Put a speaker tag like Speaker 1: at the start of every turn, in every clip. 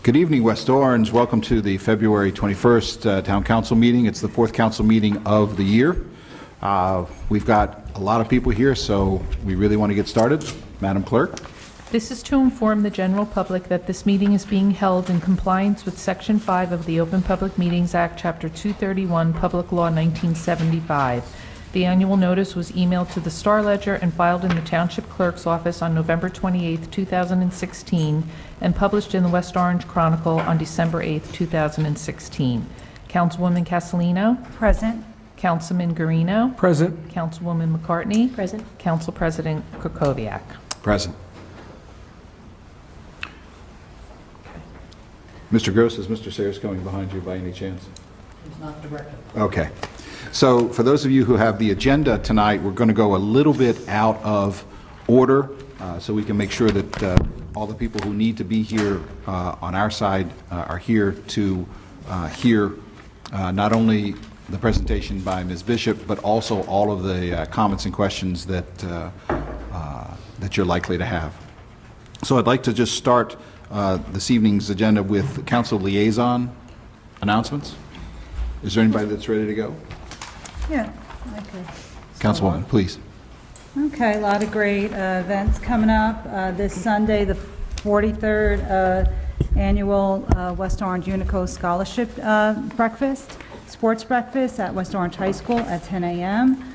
Speaker 1: Good evening, West Orange. Welcome to the February 21st Town Council meeting. It's the fourth council meeting of the year. We've got a lot of people here, so we really want to get started. Madam Clerk.
Speaker 2: This is to inform the general public that this meeting is being held in compliance with Section 5 of the Open Public Meetings Act, Chapter 231, Public Law 1975. The annual notice was emailed to the Star Ledger and filed in the Township Clerk's office on November 28, 2016, and published in the West Orange Chronicle on December 8, 2016. Councilwoman Castellino?
Speaker 3: Present.
Speaker 2: Councilman Guarino?
Speaker 4: Present.
Speaker 2: Councilwoman McCartney?
Speaker 3: Present.
Speaker 2: Council President Kukoviac.
Speaker 1: Present. Mr. Gross, is Mr. Sayers coming behind you by any chance?
Speaker 5: He's not directed.
Speaker 1: Okay. So for those of you who have the agenda tonight, we're going to go a little bit out of order so we can make sure that all the people who need to be here on our side are here to hear not only the presentation by Ms. Bishop, but also all of the comments and questions that that you're likely to have. So I'd like to just start this evening's agenda with council liaison announcements. Is there anybody that's ready to go?
Speaker 3: Yeah. Okay.
Speaker 1: Councilwoman, please.
Speaker 3: Okay, a lot of great events coming up. This Sunday, the 43rd annual West Orange Unico Scholarship breakfast, sports breakfast at West Orange High School at 10 a.m.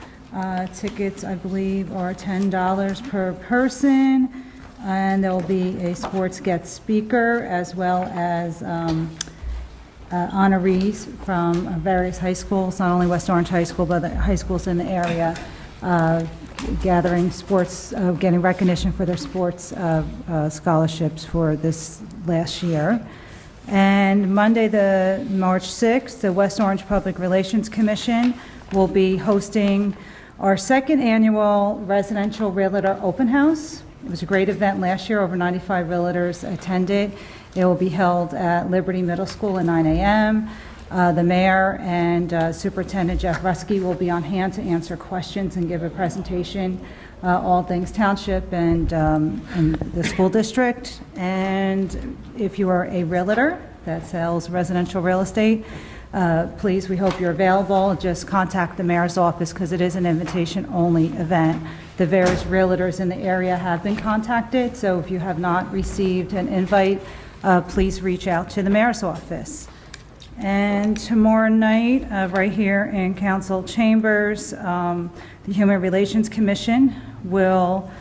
Speaker 3: Tickets, I believe, are $10 per person, and there will be a sports guest speaker as well as honorees from various high schools, not only West Orange High School, but the high schools in the area, gathering sports, getting recognition for their sports scholarships for this last year. And Monday, the March 6th, the West Orange Public Relations Commission will be hosting our second annual Residential Realtor Open House. It was a great event last year. Over 95 realtors attended. It will be held at Liberty Middle School at 9 a.m. The mayor and Superintendent Jeff Rusky will be on hand to answer questions and give a presentation, all things township and the school district. And if you are a realtor that sells residential real estate, please, we hope you're available. Just contact the mayor's office because it is an invitation-only event. The various realtors in the area have been contacted, so if you have not received an invite, please reach out to the mayor's office. And tomorrow night, right here in council chambers, the Human Relations Commission will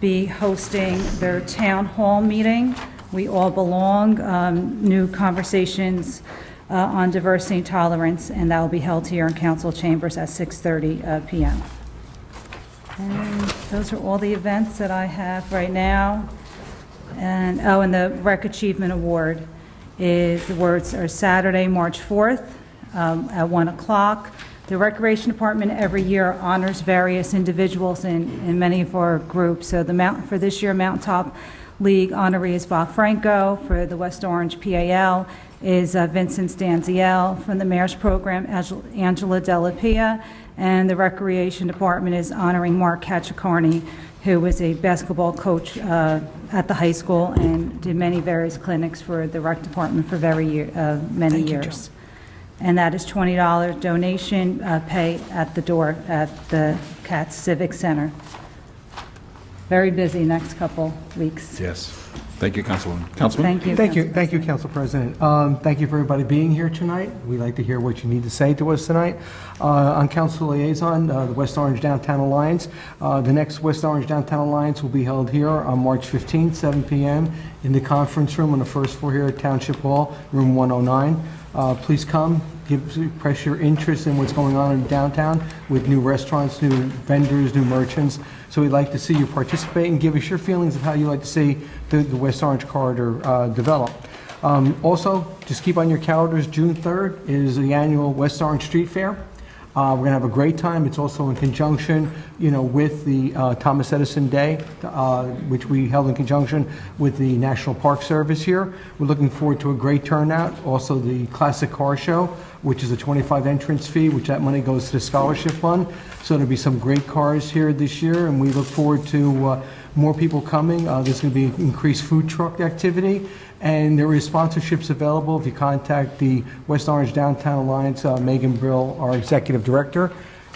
Speaker 3: be hosting their town hall meeting. We all belong, new conversations on diversity and tolerance, and that will be held here in council chambers at 6:30 p.m. And those are all the events that I have right now. And and the Rec Achievement Award is, the words are Saturday, March 4th at 1 o'clock. The Recreation Department every year honors various individuals in many of our groups. So for this year, Mountaintop League honoree is Bob Franco. For the West Orange PAL is Vincent Stanziel. From the Mayor's Program, Angela Delapia. And the Recreation Department is honoring Mark Cacicarni, who was a basketball coach at the high school and did many various clinics for the rec department for many years. And that is $20 donation pay at the door at the Katz Civic Center. Very busy next couple weeks.
Speaker 1: Yes. Thank you, Councilwoman. Councilman?
Speaker 3: Thank you.
Speaker 4: Thank you, Council President. Thank you for everybody being here tonight. We'd like to hear what you need to say to us tonight. On Council Liaison, the West Orange Downtown Alliance. The next West Orange Downtown Alliance will be held here on March 15th, 7 p.m. in the conference room on the first floor here at Township Hall, room 109. Please come. Express your interest in what's going on in downtown with new restaurants, new vendors, new merchants. So we'd like to see you participate and give us your feelings of how you like to see the West Orange corridor develop. Also, just keep on your calendars, June 3rd is the annual West Orange Street Fair. We're going to have a great time. It's also in conjunction, with the Thomas Edison Day, which we held in conjunction with the National Park Service here. We're looking forward to a great turnout. Also, the Classic Car Show, which is a $25 entrance fee, which that money goes to the scholarship fund. So there'll be some great cars here this year, and we look forward to more people coming. There's going to be increased food truck activity, and there is sponsorships available if you contact the West Orange Downtown Alliance, Megan Brill, our executive director,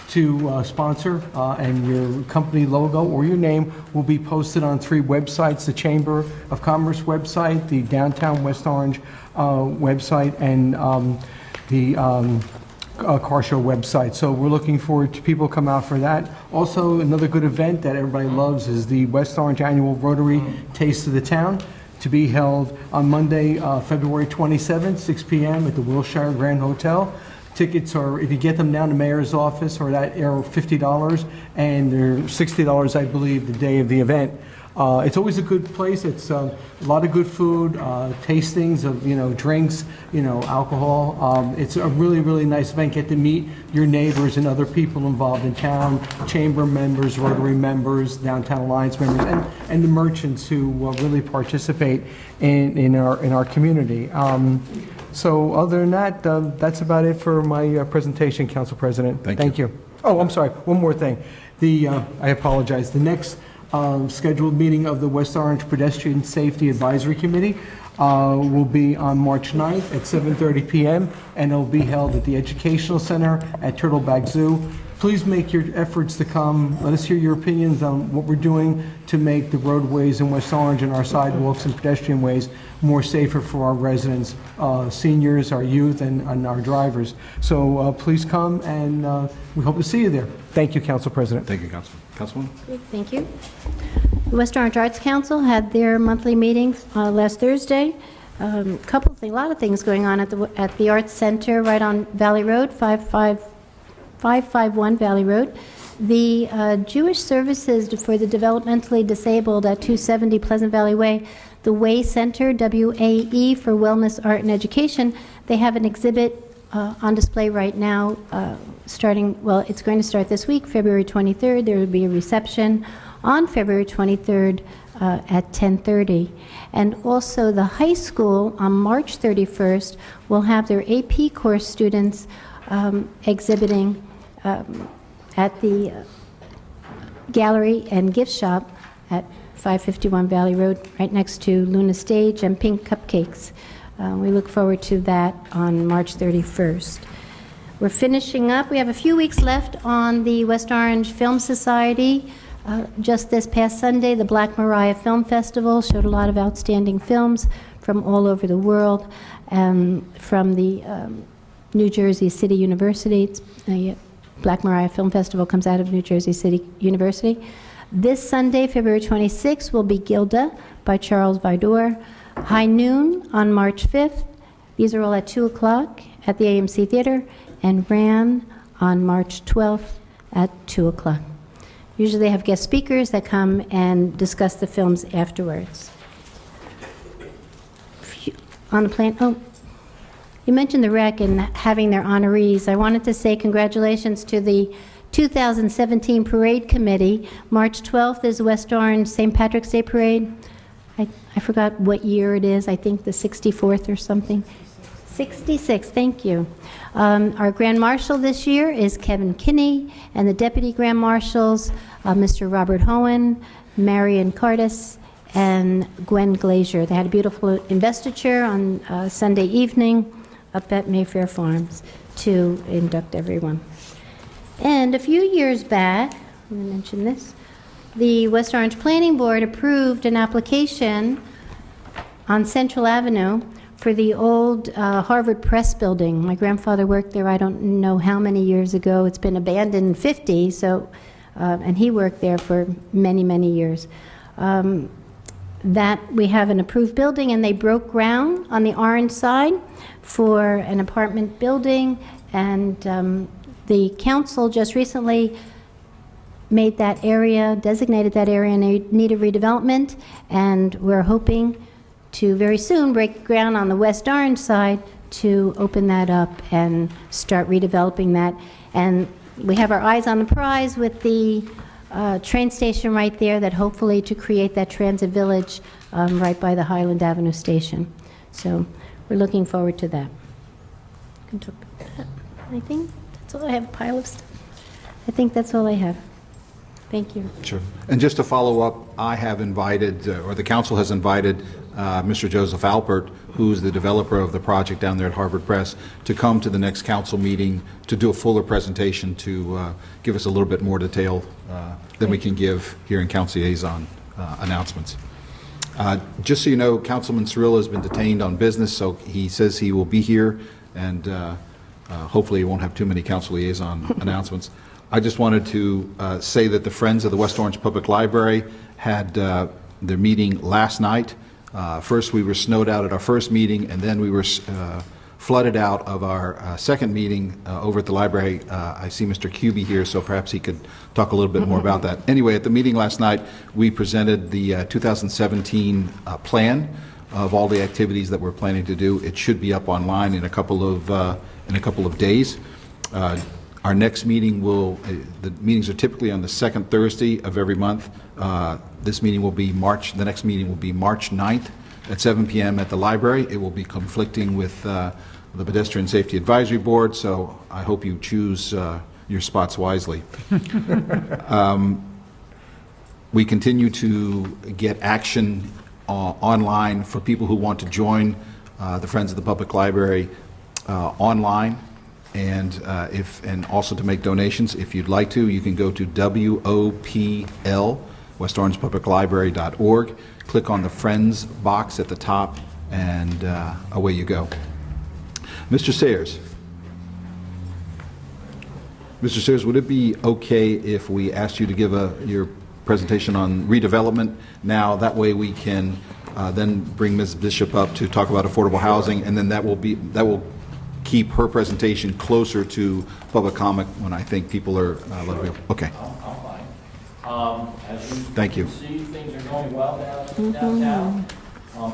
Speaker 4: to sponsor, and your company logo or your name will be posted on 3 websites: the Chamber of Commerce website, the Downtown West Orange website, and the car show website. So we're looking forward to people come out for that. Also, another good event that everybody loves is the West Orange Annual Rotary Taste of the Town, to be held on Monday, February 27th, 6 p.m. at the Wilshire Grand Hotel. Tickets are, if you get them down to mayor's office or that, are $50, and they're $60, I believe, the day of the event. It's always a good place. It's a lot of good food, tastings of, drinks, alcohol. It's a really, really nice event. Get to meet your neighbors and other people involved in town, chamber members, Rotary members, Downtown Alliance members, and the merchants who really participate in our community. So other than that, that's about it for my presentation, Council President.
Speaker 1: Thank you.
Speaker 4: Oh, I'm sorry. One more thing. I apologize. The next scheduled meeting of the West Orange Pedestrian Safety Advisory Committee will be on March 9th at 7:30 p.m. and it'll be held at the Educational Center at Turtleback Zoo. Please make your efforts to come. Let us hear your opinions on what we're doing to make the roadways in West Orange and our sidewalks and pedestrian ways more safer for our residents, seniors, our youth, and our drivers. So please come, and we hope to see you there. Thank you, Council President.
Speaker 1: Thank you, Councilman. Councilwoman?
Speaker 5: Thank you. The West Orange Arts Council had their monthly meeting last Thursday. A lot of things going on at the Arts Center right on Valley Road, 551 Valley Road. The Jewish Services for the Developmentally Disabled at 270 Pleasant Valley Way, the Way Center, WAE, for Wellness, Art, and Education, they have an exhibit on display right now, it's going to start this week, February 23rd. There will be a reception on February 23rd at 10:30. And also the high school on March 31st will have their AP course students exhibiting at the gallery and gift shop at 551 Valley Road, right next to Luna Stage and Pink Cupcakes. We look forward to that on March 31st. We're finishing up. We have a few weeks left on the West Orange Film Society. Just this past Sunday, the Black Mariah Film Festival showed a lot of outstanding films from all over the world, from the New Jersey City University. Black Mariah Film Festival comes out of New Jersey City University. This Sunday, February 26th, will be Gilda by Charles Vidor. High Noon on March 5th. These are all at 2 o'clock at the AMC Theater, and Ran on March 12th at 2 o'clock. Usually they have guest speakers that come and discuss the films afterwards. On the plan, you mentioned the rec and having their honorees. I wanted to say congratulations to the 2017 Parade Committee. March 12th is West Orange St. Patrick's Day Parade. I forgot what year it is. I think the 64th or something. 66, thank you. Our Grand Marshal this year is Kevin Kinney, and the Deputy Grand Marshals, Mr. Robert Hohen, Marion Cardis, and Gwen Glazier. They had a beautiful investiture on Sunday evening up at Mayfair Farms to induct everyone. And a few years back, I'm going to mention this, the West Orange Planning Board approved an application on Central Avenue for the old Harvard Press building. My grandfather worked there, I don't know how many years ago. It's been abandoned in 50, so, and he worked there for many, many years. That we have an approved building, and they broke ground on the orange side for an apartment building, and the council just recently made that area, designated that area in need of redevelopment, and we're hoping to very soon break ground on the West Orange side to open that up and start redeveloping that. And we have our eyes on the prize with the train station right there, that hopefully to create that transit village right by the Highland Avenue station. So we're looking forward to that. I can talk about that. I think that's all I have, a pile of stuff. I think that's all I have. Thank you.
Speaker 1: Sure. And just to follow up, I have invited, or the council has invited, Mr. Joseph Alpert, who's the developer of the project down there at Harvard Press, to come to the next council meeting to do a fuller presentation to give us a little bit more detail than we can give here in Council Liaison announcements. Just so you know, Councilman Cirillo has been detained on business, so he says he will be here, and hopefully he won't have too many Council Liaison announcements. I just wanted to say that the Friends of the West Orange Public Library had their meeting last night. First, we were snowed out at our first meeting, and then we were flooded out of our second meeting over at the library. I see Mr. Cubey here, so perhaps he could talk a little bit more about that. Anyway, at the meeting last night, we presented the 2017 plan of all the activities that we're planning to do. It should be up online in a couple of days. Our next meeting the meetings are typically on the second Thursday of every month. This meeting will be the next meeting will be March 9th at 7 p.m. at the library. It will be conflicting with the Pedestrian Safety Advisory Board, so I hope you choose your spots wisely. We continue to get action online for people who want to join the Friends of the Public Library online. And also to make donations, if you'd like to, you can go to WOPL, WestOrangePublicLibrary.org, click on the Friends box at the top, and away you go. Mr. Sayers. Mr. Sayers, would it be okay if we asked you to give your presentation on redevelopment now? That way we can then bring Ms. Bishop up to talk about affordable housing, and then that will keep her presentation closer to public comment when I think people are okay.
Speaker 6: I'm fine. As you
Speaker 1: Thank you.
Speaker 6: can see, things are going well downtown.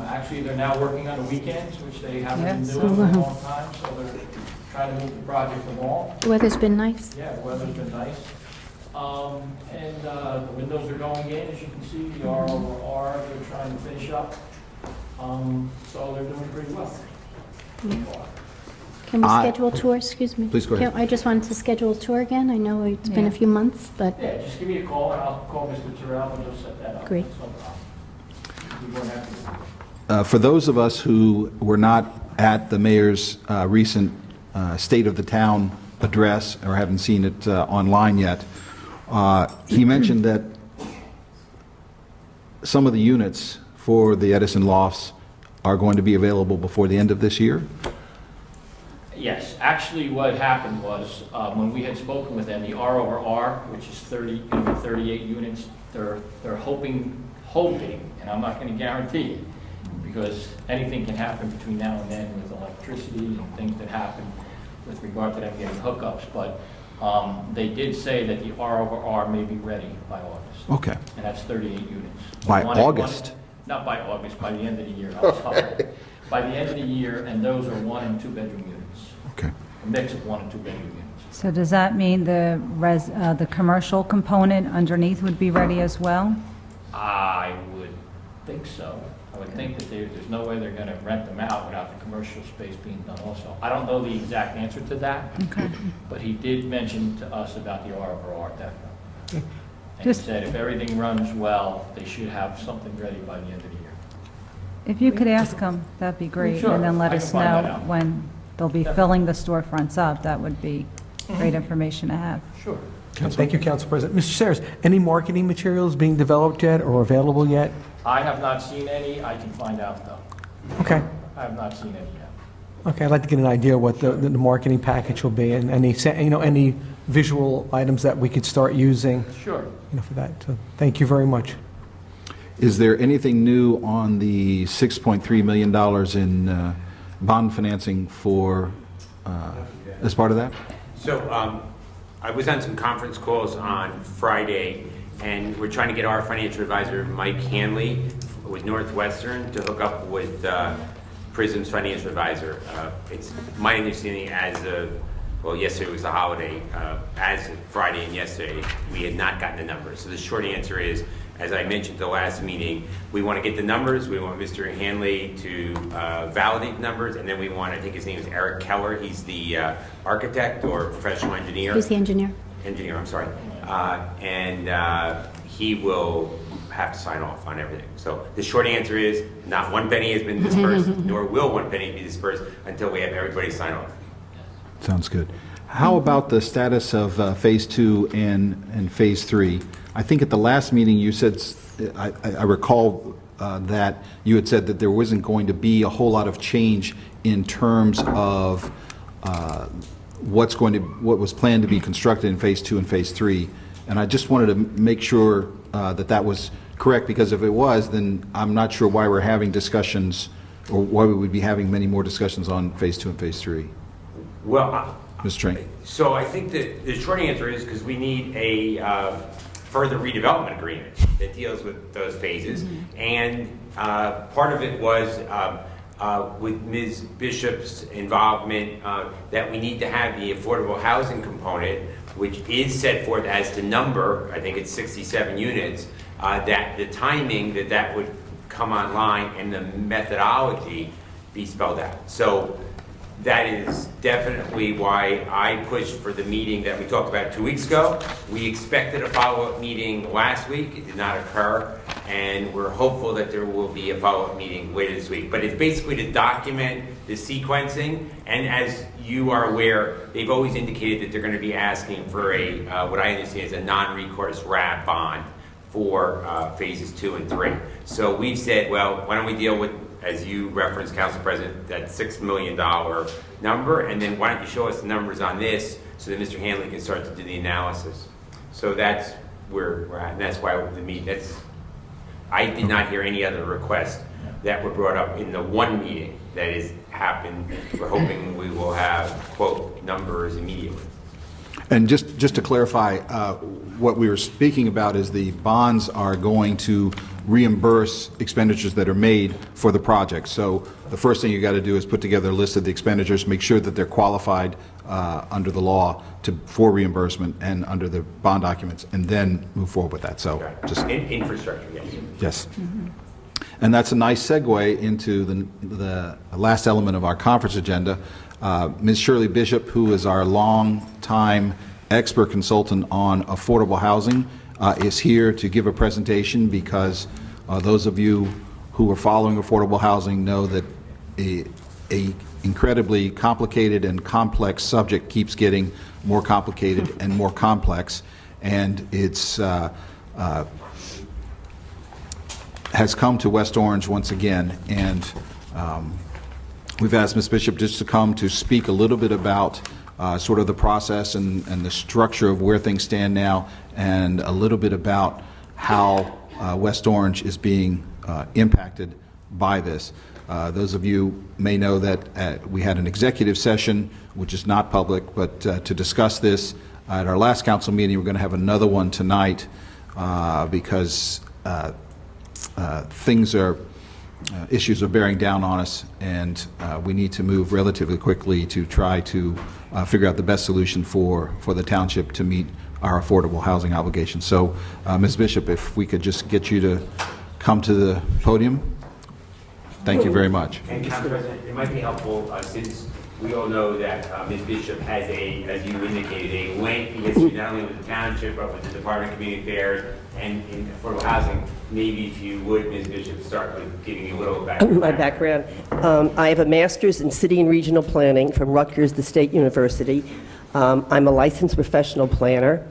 Speaker 6: Actually, they're now working on the weekends, which they haven't been doing for a long time, so they're trying to move the project along.
Speaker 5: The weather's been nice.
Speaker 6: Yeah, the weather's been nice. And the windows are going in, as you can see, the R over R, they're trying to finish up. So they're doing pretty well.
Speaker 5: Can we schedule a tour? Excuse me.
Speaker 1: Please go ahead.
Speaker 5: I just wanted to schedule a tour again. I know it's been a few months, but
Speaker 6: Yeah, just give me a call, and I'll call Mr. Terrell, and he'll set that up.
Speaker 5: Great.
Speaker 6: That's no problem. We won't have to.
Speaker 1: For those of us who were not at the mayor's recent State of the Town address or haven't seen it online yet, he mentioned that some of the units for the Edison lofts are going to be available before the end of this year.
Speaker 6: Yes, actually what happened was, when we had spoken with them, the R over R, which is 38 units, they're hoping, and I'm not going to guarantee it, because anything can happen between now and then with electricity and things that happen with regard to them getting hookups, but they did say that the R over R may be ready by August.
Speaker 1: Okay.
Speaker 6: And that's 38 units.
Speaker 1: By August?
Speaker 6: Not by August, by the end of the year. I'm sorry. By the end of the year, and those are 1 and 2 bedroom units.
Speaker 1: Okay.
Speaker 6: A mix of 1 and 2 bedroom units.
Speaker 3: So does that mean the commercial component underneath would be ready as well?
Speaker 6: I would think so. I would think that there's no way they're going to rent them out without the commercial space being done also. I don't know the exact answer to that, but he did mention to us about the R over R, definitely. And he said if everything runs well, they should have something ready by the end of the year.
Speaker 3: If you could ask them, that'd be great.
Speaker 6: Sure,
Speaker 3: And then let
Speaker 6: I
Speaker 3: us
Speaker 6: can find that
Speaker 3: know
Speaker 6: out.
Speaker 3: when they'll be filling the storefronts up. That would be great information to have.
Speaker 6: Sure.
Speaker 4: Thank you, Council President. Mr. Sayers, any marketing materials being developed yet or available yet?
Speaker 6: I have not seen any. I can find out, though.
Speaker 4: Okay.
Speaker 6: I have not seen any yet.
Speaker 4: Okay, I'd like to get an idea what the marketing package will be and any visual items that we could start using,
Speaker 6: Sure.
Speaker 4: for that. So thank you very much.
Speaker 1: Is there anything new on the $6.3 million in bond financing for as part of that?
Speaker 7: So I was on some conference calls on Friday, and we're trying to get our financial advisor, Mike Hanley, with Northwestern, to hook up with Prism's financial advisor. It's my understanding yesterday was the holiday. As of Friday and yesterday, we had not gotten the numbers. So the short answer is, as I mentioned at the last meeting, we want to get the numbers. We want Mr. Hanley to validate the numbers, and then we want, I think his name is Eric Keller. He's the architect or professional engineer.
Speaker 5: Who's the engineer?
Speaker 7: I'm sorry. and he will have to sign off on everything. So the short answer is, not one penny has been dispersed, nor will one penny be dispersed until we have everybody sign off.
Speaker 1: Sounds good. How about the status of Phase 2 and Phase 3? I think at the last meeting you said, I recall that you had said that there wasn't going to be a whole lot of change in terms of what was planned to be constructed in Phase 2 and Phase 3. And I just wanted to make sure that was correct, because if it was, then I'm not sure why we're having discussions, or why we would be having many more discussions on Phase 2 and Phase 3.
Speaker 7: Well,
Speaker 1: Mr. Train.
Speaker 7: So I think that the short answer is because we need a further redevelopment agreement that deals with those phases. And part of it was with Ms. Bishop's involvement that we need to have the affordable housing component, which is set forth as the number, I think it's 67 units, that the timing that would come online and the methodology be spelled out. So that is definitely why I pushed for the meeting that we talked about 2 weeks ago. We expected a follow-up meeting last week. It did not occur, and we're hopeful that there will be a follow-up meeting later this week. But it's basically to document the sequencing, and as you are aware, they've always indicated that they're going to be asking for a, what I understand is a non-recourse RAB bond for phases 2 and 3. So we've said, well, why don't we deal with, as you referenced, Council President, that $6 million number, and then why don't you show us the numbers on this so that Mr. Hanley can start to do the analysis. So that's where we're at, and that's why the meeting, I did not hear any other requests that were brought up in the one meeting that has happened. We're hoping we will have, quote, numbers immediately.
Speaker 1: And just to clarify, what we were speaking about is the bonds are going to reimburse expenditures that are made for the project. So the first thing you got to do is put together a list of the expenditures, make sure that they're qualified under the law for reimbursement and under the bond documents, and then move forward with that. So just
Speaker 7: infrastructure, yes.
Speaker 1: Yes. And that's a nice segue into the last element of our conference agenda. Ms. Shirley Bishop, who is our long-time expert consultant on affordable housing, is here to give a presentation, because those of you who are following affordable housing know that a incredibly complicated and complex subject keeps getting more complicated and more complex, and it's has come to West Orange once again, and we've asked Ms. Bishop just to come to speak a little bit about sort of the process and the structure of where things stand now, and a little bit about how West Orange is being impacted by this. Those of you may know that we had an executive session, which is not public, but to discuss this at our last council meeting. We're going to have another one tonight because issues are bearing down on us, and we need to move relatively quickly to try to figure out the best solution for the township to meet our affordable housing obligations. So, Ms. Bishop, if we could just get you to come to the podium. Thank you very much.
Speaker 7: And Council President, it might be helpful, since we all know that Ms. Bishop has as you indicated, a lengthy history not only with the township, but with the Department of Community Affairs and in affordable housing. Maybe if you would, Ms. Bishop, start with giving you a little background.
Speaker 8: My background. I have a master's in city and regional planning from Rutgers, the State University. I'm a licensed professional planner.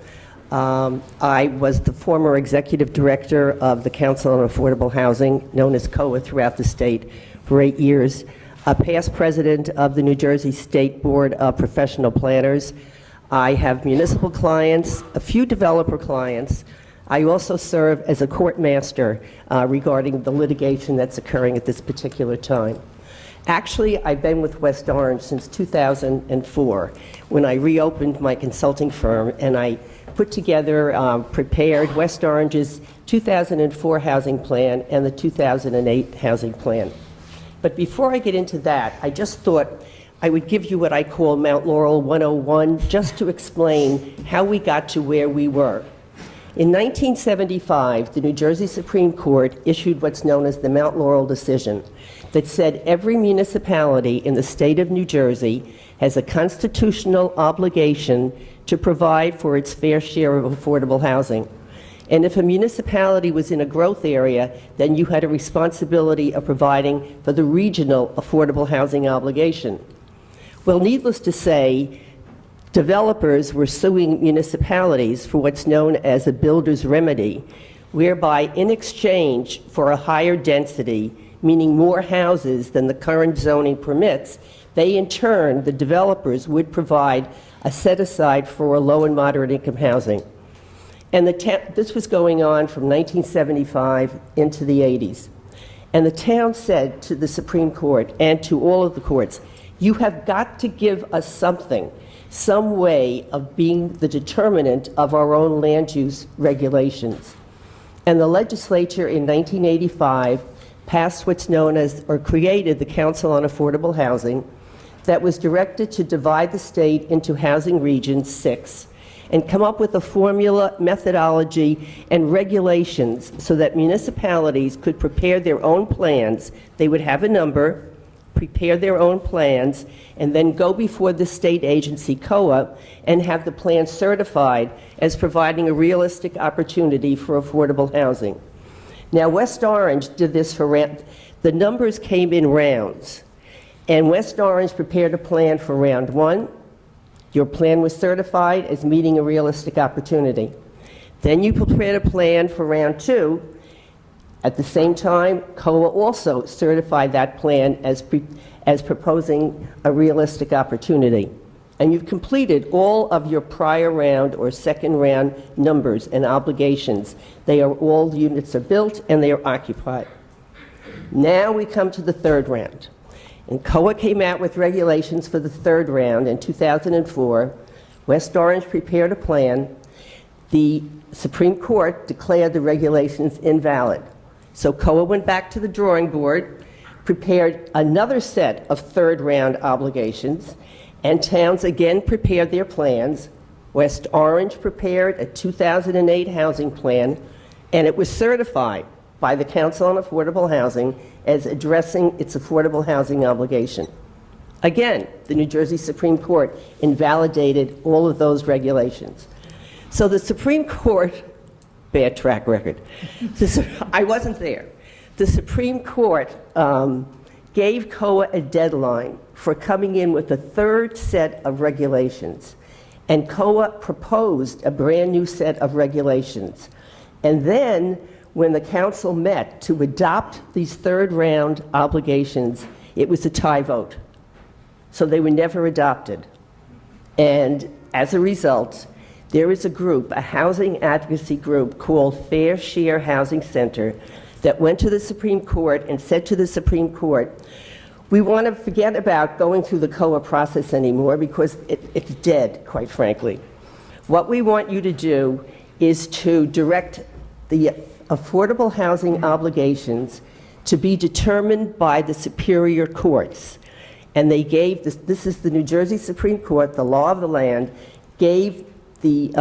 Speaker 8: I was the former executive director of the Council on Affordable Housing, known as COA, throughout the state for 8 years. A past president of the New Jersey State Board of Professional Planners. I have municipal clients, a few developer clients. I also serve as a court master regarding the litigation that's occurring at this particular time. Actually, I've been with West Orange since 2004, when I reopened my consulting firm, and I put together, prepared West Orange's 2004 housing plan and the 2008 housing plan. But before I get into that, I just thought I would give you what I call Mount Laurel 101, just to explain how we got to where we were. In 1975, the New Jersey Supreme Court issued what's known as the Mount Laurel decision that said every municipality in the state of New Jersey has a constitutional obligation to provide for its fair share of affordable housing. And if a municipality was in a growth area, then you had a responsibility of providing for the regional affordable housing obligation. Well, needless to say, developers were suing municipalities for what's known as a builder's remedy, whereby in exchange for a higher density, meaning more houses than the current zoning permits, they in turn, the developers, would provide a set-aside for low and moderate income housing. And this was going on from 1975 into the 80s. And the town said to the Supreme Court and to all of the courts, you have got to give us something, some way of being the determinant of our own land use regulations. And the legislature in 1985 passed what's known as, or created, the Council on Affordable Housing, that was directed to divide the state into housing regions, 6, and come up with a formula, methodology, and regulations so that municipalities could prepare their own plans. They would have a number, prepare their own plans, and then go before the state agency, COA, and have the plan certified as providing a realistic opportunity for affordable housing. Now, West Orange did this for the numbers came in rounds, and West Orange prepared a plan for round 1. Your plan was certified as meeting a realistic opportunity. Then you prepared a plan for round 2. At the same time, COA also certified that plan as proposing a realistic opportunity. And you've completed all of your prior round or second round numbers and obligations. All the units are built and they are occupied. Now we come to the third round. And COA came out with regulations for the third round in 2004. West Orange prepared a plan. The Supreme Court declared the regulations invalid. So COA went back to the drawing board, prepared another set of third round obligations, and towns again prepared their plans. West Orange prepared a 2008 housing plan, and it was certified by the Council on Affordable Housing as addressing its affordable housing obligation. Again, the New Jersey Supreme Court invalidated all of those regulations. So the Supreme Court, bad track record. I wasn't there. The Supreme Court gave COA a deadline for coming in with a third set of regulations. And COA proposed a brand new set of regulations. And then, when the council met to adopt these third round obligations, it was a tie vote. So they were never adopted. And as a result, there is a group, a housing advocacy group called Fair Share Housing Center, that went to the Supreme Court and said to the Supreme Court, we want to forget about going through the COA process anymore because it's dead, quite frankly. What we want you to do is to direct the affordable housing obligations to be determined by the superior courts. And they gave, this is the New Jersey Supreme Court, the law of the land, gave the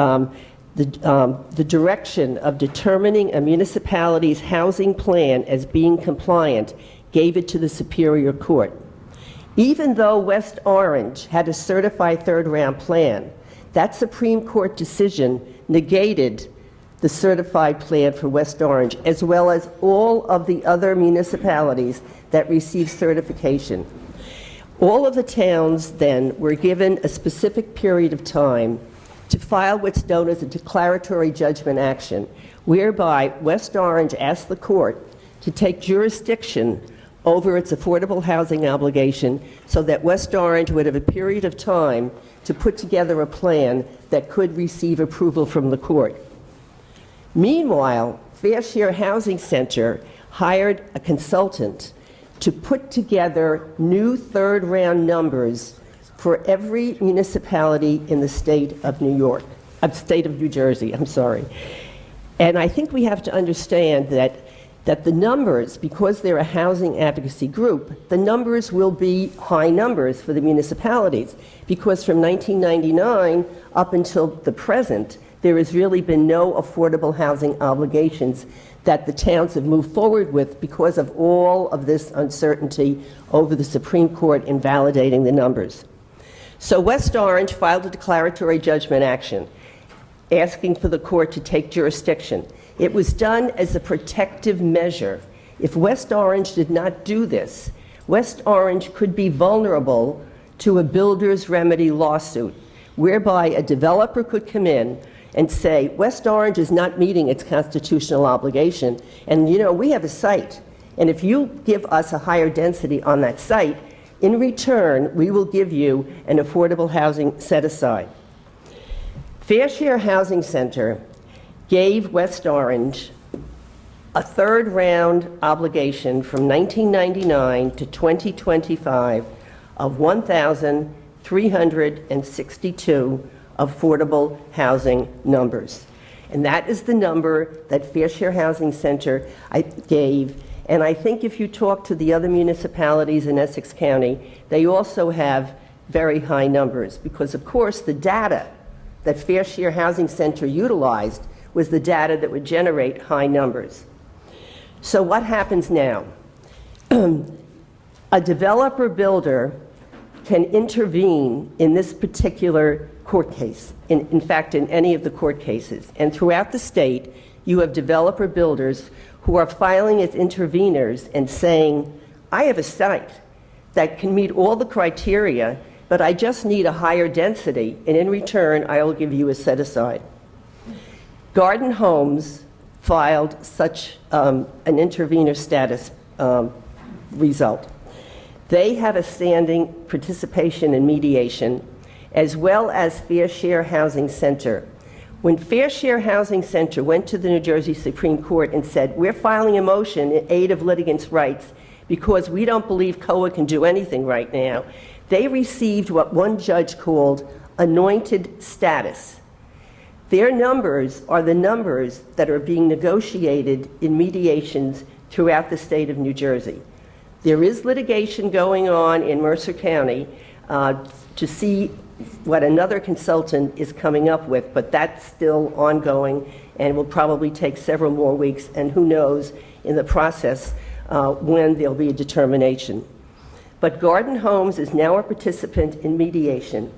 Speaker 8: direction of determining a municipality's housing plan as being compliant, gave it to the Superior Court. Even though West Orange had a certified third round plan, that Supreme Court decision negated the certified plan for West Orange, as well as all of the other municipalities that received certification. All of the towns then were given a specific period of time to file what's known as a declaratory judgment action, whereby West Orange asked the court to take jurisdiction over its affordable housing obligation so that West Orange would have a period of time to put together a plan that could receive approval from the court. Meanwhile, Fair Share Housing Center hired a consultant to put together new third round numbers for every municipality in the state of New Jersey, I'm sorry. And I think we have to understand that the numbers, because they're a housing advocacy group, the numbers will be high numbers for the municipalities, because from 1999 up until the present, there has really been no affordable housing obligations that the towns have moved forward with because of all of this uncertainty over the Supreme Court invalidating the numbers. So West Orange filed a declaratory judgment action asking for the court to take jurisdiction. It was done as a protective measure. If West Orange did not do this, West Orange could be vulnerable to a builder's remedy lawsuit, whereby a developer could come in and say, West Orange is not meeting its constitutional obligation, and we have a site, and if you give us a higher density on that site, in return, we will give you an affordable housing set-aside. Fair Share Housing Center gave West Orange a third-round obligation from 1999 to 2025 of 1,362 affordable housing numbers. And that is the number that Fair Share Housing Center gave. And I think if you talk to the other municipalities in Essex County, they also have very high numbers, because of course the data that Fair Share Housing Center utilized was the data that would generate high numbers. So what happens now? A developer builder can intervene in this particular court case, in fact, in any of the court cases. And throughout the state, you have developer builders who are filing as interveners and saying, I have a site that can meet all the criteria, but I just need a higher density, and in return, I will give you a set-aside. Garden Homes filed such an intervener status result. They have a standing participation in mediation, as well as Fair Share Housing Center. When Fair Share Housing Center went to the New Jersey Supreme Court and said, we're filing a motion in aid of litigants' rights because we don't believe COA can do anything right now, they received what one judge called anointed status. Their numbers are the numbers that are being negotiated in mediations throughout the state of New Jersey. There is litigation going on in Mercer County to see what another consultant is coming up with, but that's still ongoing and will probably take several more weeks, and who knows in the process when there'll be a determination. But Garden Homes is now a participant in mediation.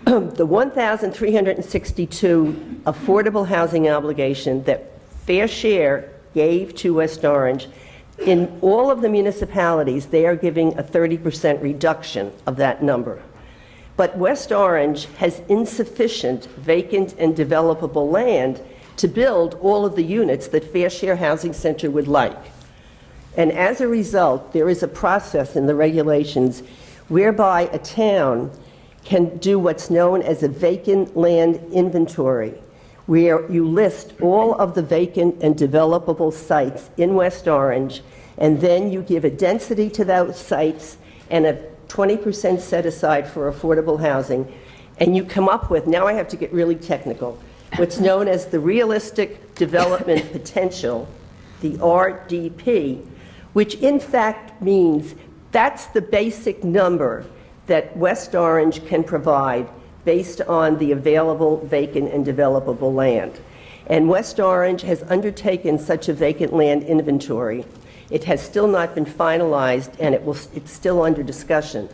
Speaker 8: The 1,362 affordable housing obligation that Fair Share gave to West Orange, in all of the municipalities, they are giving a 30% reduction of that number. But West Orange has insufficient vacant and developable land to build all of the units that Fair Share Housing Center would like. And as a result, there is a process in the regulations whereby a town can do what's known as a vacant land inventory, where you list all of the vacant and developable sites in West Orange, and then you give a density to those sites and a 20% set aside for affordable housing, and you come up with, now I have to get really technical, what's known as the realistic development potential, the RDP, which in fact means that's the basic number that West Orange can provide based on the available vacant and developable land. And West Orange has undertaken such a vacant land inventory. It has still not been finalized, and it's still under discussion.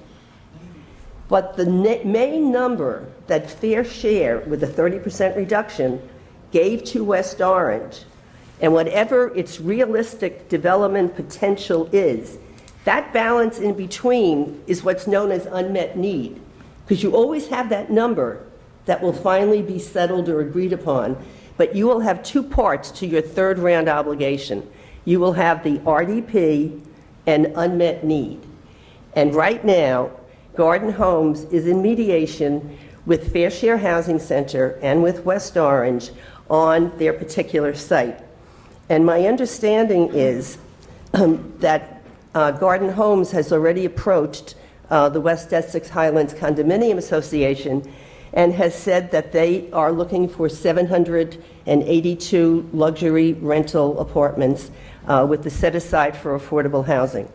Speaker 8: But the main number that Fair Share, with a 30% reduction, gave to West Orange, and whatever its realistic development potential is, that balance in between is what's known as unmet need, because you always have that number that will finally be settled or agreed upon, but you will have two parts to your third round obligation. You will have the RDP and unmet need. And right now, Garden Homes is in mediation with Fair Share Housing Center and with West Orange on their particular site. And my understanding is that Garden Homes has already approached the West Essex Highlands Condominium Association and has said that they are looking for 782 luxury rental apartments with the set aside for affordable housing.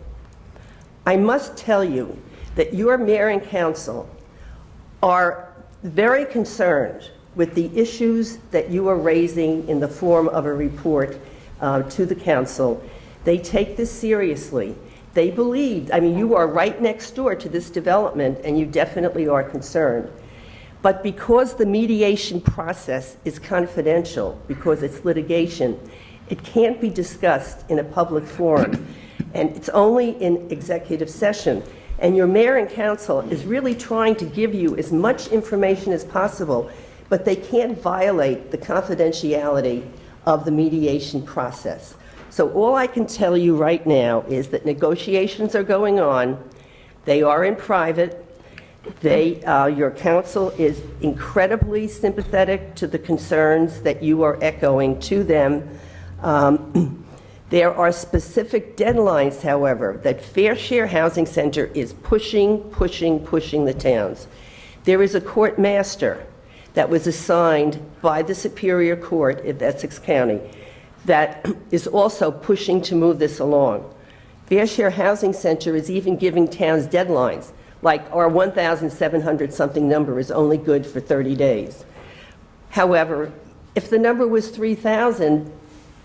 Speaker 8: I must tell you that your mayor and council are very concerned with the issues that you are raising in the form of a report to the council. They take this seriously. They believed, I mean, you are right next door to this development, and you definitely are concerned. But because the mediation process is confidential, because it's litigation, it can't be discussed in a public forum, and it's only in executive session. And your mayor and council is really trying to give you as much information as possible, but they can't violate the confidentiality of the mediation process. So all I can tell you right now is that negotiations are going on. They are in private. Your council is incredibly sympathetic to the concerns that you are echoing to them. There are specific deadlines, however, that Fair Share Housing Center is pushing the towns. There is a court master that was assigned by the Superior Court of Essex County that is also pushing to move this along. Fair Share Housing Center is even giving towns deadlines, like our 1,700 something number is only good for 30 days. However, if the number was 3,000,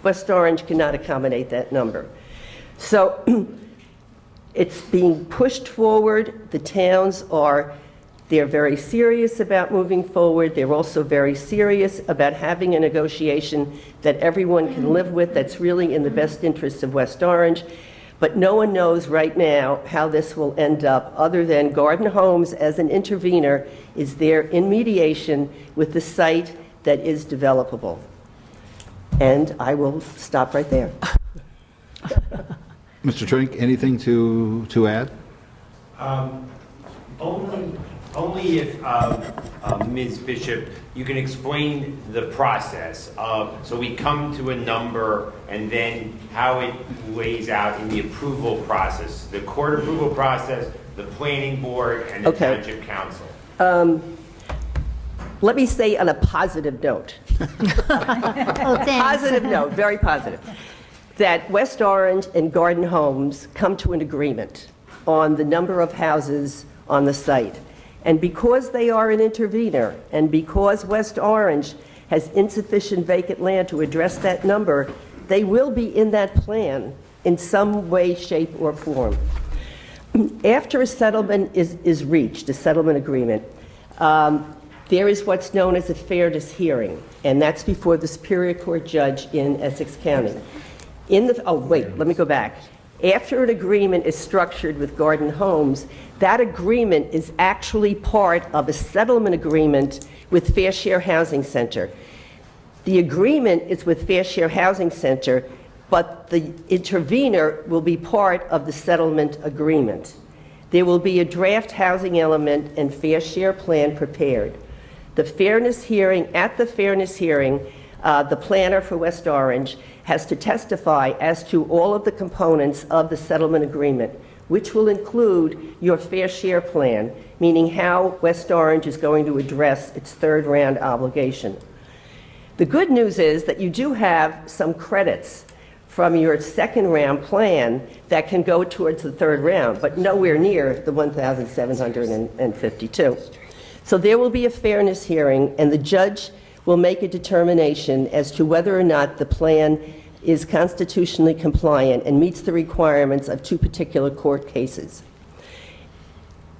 Speaker 8: West Orange cannot accommodate that number. So it's being pushed forward. The towns they're very serious about moving forward. They're also very serious about having a negotiation that everyone can live with, that's really in the best interest of West Orange. But no one knows right now how this will end up, other than Garden Homes, as an intervener, is there in mediation with the site that is developable. And I will stop right there.
Speaker 1: Mr. Trink, anything to add?
Speaker 7: Only if, Ms. Bishop, you can explain the process of, so we come to a number and then how it lays out in the approval process, the court approval process, the planning board, and the township council.
Speaker 8: Let me say on a positive note, positive note, very positive, that West Orange and Garden Homes come to an agreement on the number of houses on the site. And because they are an intervener, and because West Orange has insufficient vacant land to address that number, they will be in that plan in some way, shape, or form. After a settlement is reached, a settlement agreement, there is what's known as a fairness hearing, and that's before the Superior Court judge in Essex County. Let me go back. After an agreement is structured with Garden Homes, that agreement is actually part of a settlement agreement with Fair Share Housing Center. The agreement is with Fair Share Housing Center, but the intervener will be part of the settlement agreement. There will be a draft housing element and fair share plan prepared. At the fairness hearing, the planner for West Orange has to testify as to all of the components of the settlement agreement, which will include your fair share plan, meaning how West Orange is going to address its third round obligation. The good news is that you do have some credits from your second round plan that can go towards the third round, but nowhere near the 1,752. So there will be a fairness hearing, and the judge will make a determination as to whether or not the plan is constitutionally compliant and meets the requirements of two particular court cases.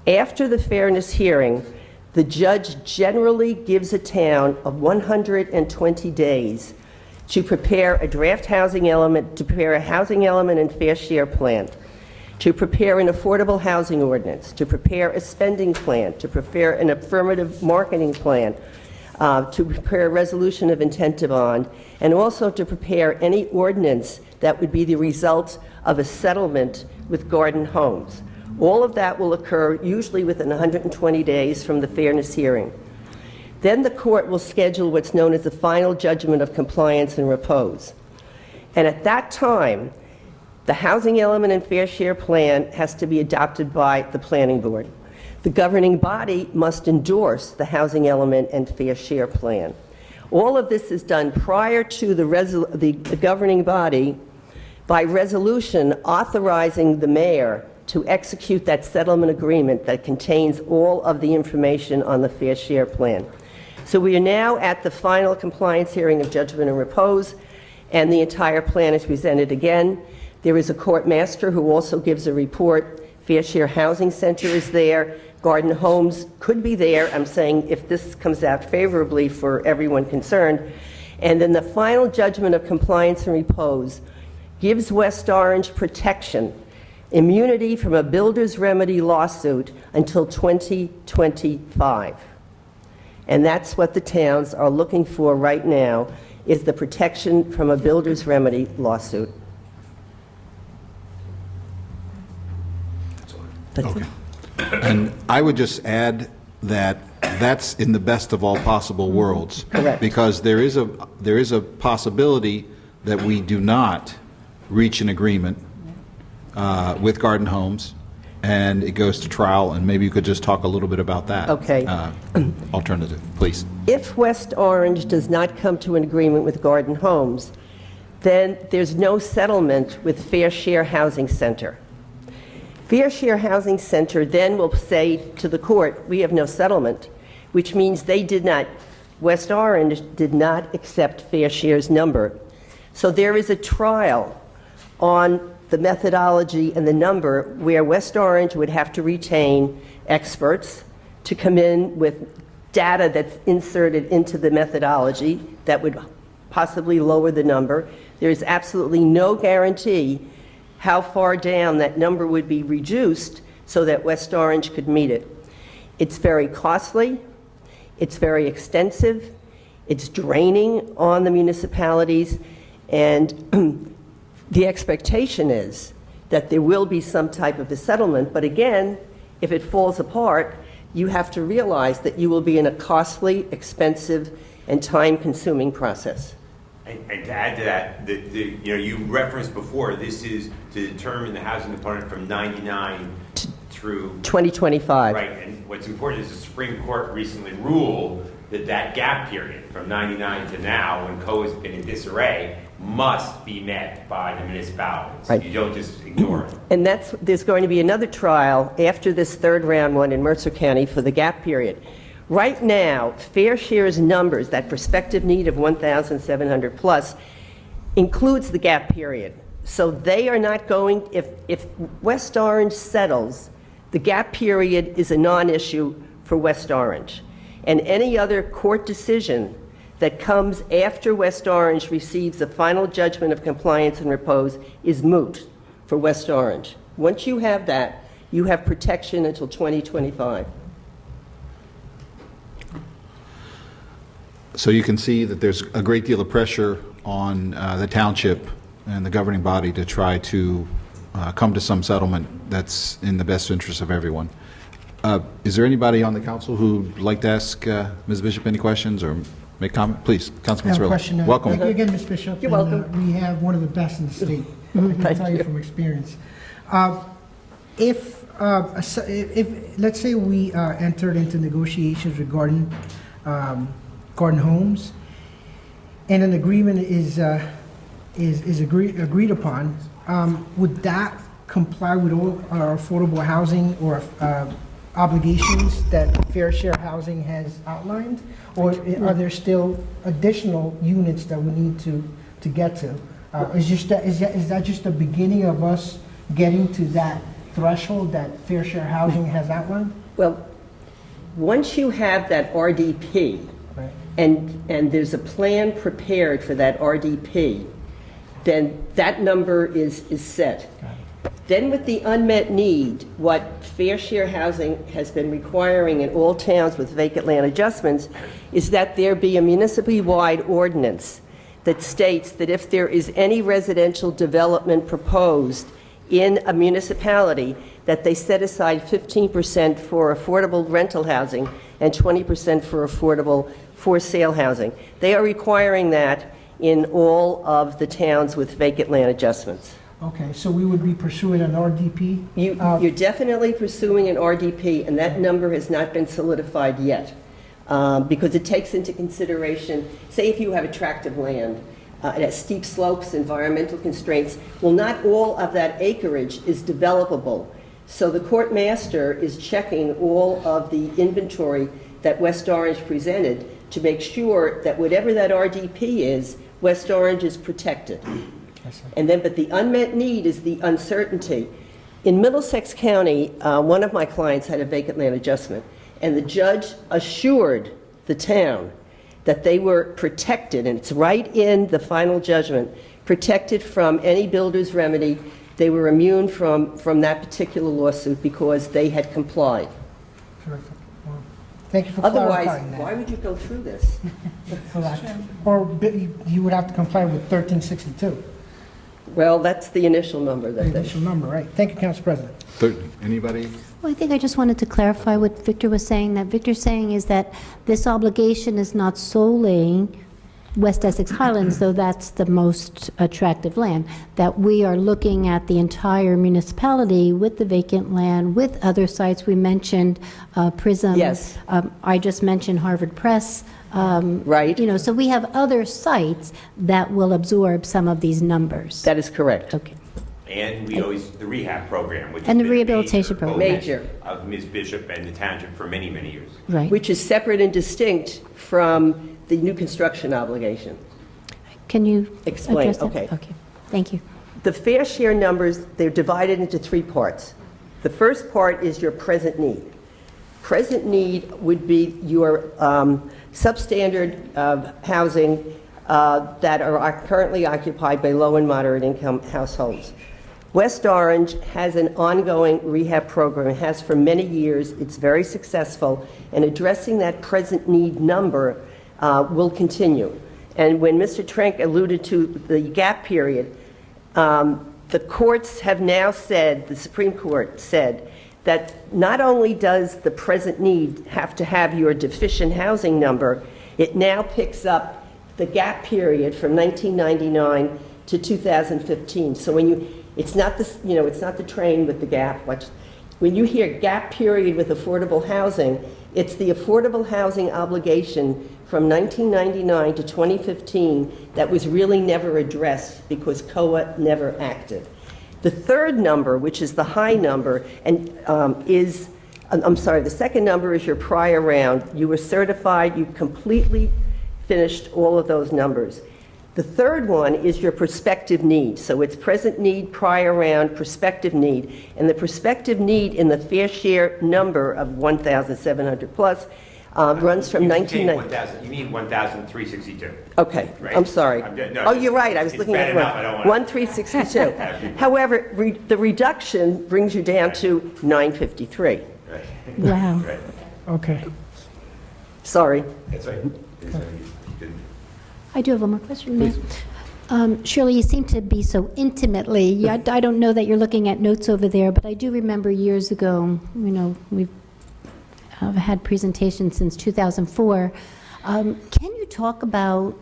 Speaker 8: After the fairness hearing, the judge generally gives a town of 120 days to prepare a draft housing element, to prepare a housing element and fair share plan, to prepare an affordable housing ordinance, to prepare a spending plan, to prepare an affirmative marketing plan, to prepare a resolution of intent to bond, and also to prepare any ordinance that would be the result of a settlement with Garden Homes. All of that will occur usually within 120 days from the fairness hearing. Then the court will schedule what's known as the final judgment of compliance and repose. And at that time, the housing element and fair share plan has to be adopted by the planning board. The governing body must endorse the housing element and fair share plan. All of this is done prior to the governing body by resolution authorizing the mayor to execute that settlement agreement that contains all of the information on the fair share plan. So we are now at the final compliance hearing of judgment and repose, and the entire plan is presented again. There is a court master who also gives a report. Fair Share Housing Center is there. Garden Homes could be there. I'm saying if this comes out favorably for everyone concerned. And then the final judgment of compliance and repose gives West Orange protection, immunity from a builder's remedy lawsuit until 2025. And that's what the towns are looking for right now, is the protection from a builder's remedy lawsuit. That's it.
Speaker 1: And I would just add that that's in the best of all possible worlds.
Speaker 8: Correct.
Speaker 1: Because there is a possibility that we do not reach an agreement with Garden Homes, and it goes to trial, and maybe you could just talk a little bit about that.
Speaker 8: Okay.
Speaker 1: Alternative, please.
Speaker 8: If West Orange does not come to an agreement with Garden Homes, then there's no settlement with Fair Share Housing Center. Fair Share Housing Center then will say to the court, we have no settlement, which means West Orange did not accept Fair Share's number. So there is a trial on the methodology and the number where West Orange would have to retain experts to come in with data that's inserted into the methodology that would possibly lower the number. There is absolutely no guarantee how far down that number would be reduced so that West Orange could meet it. It's very costly, it's very extensive, it's draining on the municipalities, and the expectation is that there will be some type of a settlement, but again, if it falls apart, you have to realize that you will be in a costly, expensive, and time-consuming process.
Speaker 7: And to add to that, you referenced before, this is to determine the housing component from 99 through
Speaker 8: 2025.
Speaker 7: Right, and what's important is the Supreme Court recently ruled that gap period from 99 to now, when CO has been in disarray, must be met by the municipalities.
Speaker 8: Right.
Speaker 7: You don't just ignore it.
Speaker 8: And there's going to be another trial after this third round one in Mercer County for the gap period. Right now, Fair Share's numbers, that prospective need of 1,700 plus, includes the gap period. So they are not going, if West Orange settles, the gap period is a non-issue for West Orange. And any other court decision that comes after West Orange receives a final judgment of compliance and repose is moot for West Orange. Once you have that, you have protection until 2025.
Speaker 1: So you can see that there's a great deal of pressure on the township and the governing body to try to come to some settlement that's in the best interest of everyone. Is there anybody on the council who'd like to ask Ms. Bishop any questions or make comment? Please, Councilman
Speaker 9: I have a
Speaker 1: Cirillo.
Speaker 9: question.
Speaker 1: Welcome.
Speaker 9: Thank you again, Ms. Bishop.
Speaker 8: You're welcome.
Speaker 9: We have one of the best in the state. I can
Speaker 8: Thank
Speaker 9: tell you
Speaker 8: you.
Speaker 9: from experience. If let's say we entered into negotiations regarding Garden Homes, and an agreement is agreed upon, would that comply with all our affordable housing or obligations that Fair Share Housing has outlined, or are there still additional units that we need to get to? Is that just the beginning of us getting to that threshold that Fair Share Housing has outlined?
Speaker 8: Well, once you have that RDP,
Speaker 9: Right.
Speaker 8: and there's a plan prepared for that RDP, then that number is set. Then with the unmet need, what Fair Share Housing has been requiring in all towns with vacant land adjustments is that there be a municipally-wide ordinance that states that if there is any residential development proposed in a municipality, that they set aside 15% for affordable rental housing and 20% for affordable for-sale housing. They are requiring that in all of the towns with vacant land adjustments.
Speaker 9: Okay, so we would be pursuing an RDP?
Speaker 8: You're definitely pursuing an RDP, and that number has not been solidified yet, because it takes into consideration, say if you have attractive land, it has steep slopes, environmental constraints, well, not all of that acreage is developable. So the court master is checking all of the inventory that West Orange presented to make sure that whatever that RDP is, West Orange is protected. And then, but the unmet need is the uncertainty. In Middlesex County, one of my clients had a vacant land adjustment, and the judge assured the town that they were protected, and it's right in the final judgment, protected from any builder's remedy. They were immune from that particular lawsuit because they had complied.
Speaker 9: Terrific. Well, thank you for
Speaker 8: Otherwise,
Speaker 9: clarifying that.
Speaker 8: why would you go through this?
Speaker 9: You would have to comply with 1362,
Speaker 8: Well, that's the initial number
Speaker 9: the
Speaker 8: that they...
Speaker 9: initial number, right? Thank you, Council President.
Speaker 1: Anybody?
Speaker 5: Well, I think I just wanted to clarify what Victor was saying. That Victor's saying is that this obligation is not solely West Essex Highlands, though that's the most attractive land, that we are looking at the entire municipality with the vacant land, with other sites. We mentioned Prism.
Speaker 8: Yes.
Speaker 5: I just mentioned Harvard Press.
Speaker 8: Right.
Speaker 5: You know, so we have other sites that will absorb some of these numbers.
Speaker 8: That is correct.
Speaker 5: Okay.
Speaker 7: And we always, the rehab program, which
Speaker 5: And
Speaker 7: has
Speaker 5: the
Speaker 7: been a
Speaker 5: rehabilitation program.
Speaker 8: Major.
Speaker 7: focus of Ms. Bishop and the township for many, many years.
Speaker 5: Right.
Speaker 8: Which is separate and distinct from the new construction obligation.
Speaker 5: Can you
Speaker 8: Explain,
Speaker 5: address that?
Speaker 8: okay.
Speaker 5: Okay. Thank you.
Speaker 8: The fair share numbers, they're divided into three parts. The first part is your present need. Present need would be your substandard housing that are currently occupied by low and moderate income households. West Orange has an ongoing rehab program. It has for many years. It's very successful, and addressing that present need number will continue. And when Mr. Trank alluded to the gap period, the courts have now said, the Supreme Court said, that not only does the present need have to have your deficient housing number, it now picks up the gap period from 1999 to 2015. So when you, it's not the, you know, it's not the train with the gap. When you hear gap period with affordable housing, it's the affordable housing obligation from 1999 to 2015 that was really never addressed because COA never acted. The third number, which is the high number, and the second number is your prior round. You were certified, you completely finished all of those numbers. The third one is your prospective need. So it's present need, prior round, prospective need. And the prospective need in the fair share number of 1,700 plus runs from 1990.
Speaker 7: You mean 1,362.
Speaker 8: Okay,
Speaker 7: Right?
Speaker 8: I'm sorry.
Speaker 7: No,
Speaker 8: Oh, you're right, I was
Speaker 7: it's
Speaker 8: looking
Speaker 7: bad
Speaker 8: at
Speaker 7: enough, I don't wanna-
Speaker 8: 1,362. However, the reduction brings you down to 953.
Speaker 7: Right.
Speaker 5: Wow.
Speaker 7: Right.
Speaker 9: Okay.
Speaker 8: Sorry.
Speaker 7: That's right. It's, you did-
Speaker 5: I do have one more question, ma'am. Shirley, you seem to be so intimately, I don't know that you're looking at notes over there, but I do remember years ago, you know, we've had presentations since 2004. Can you talk about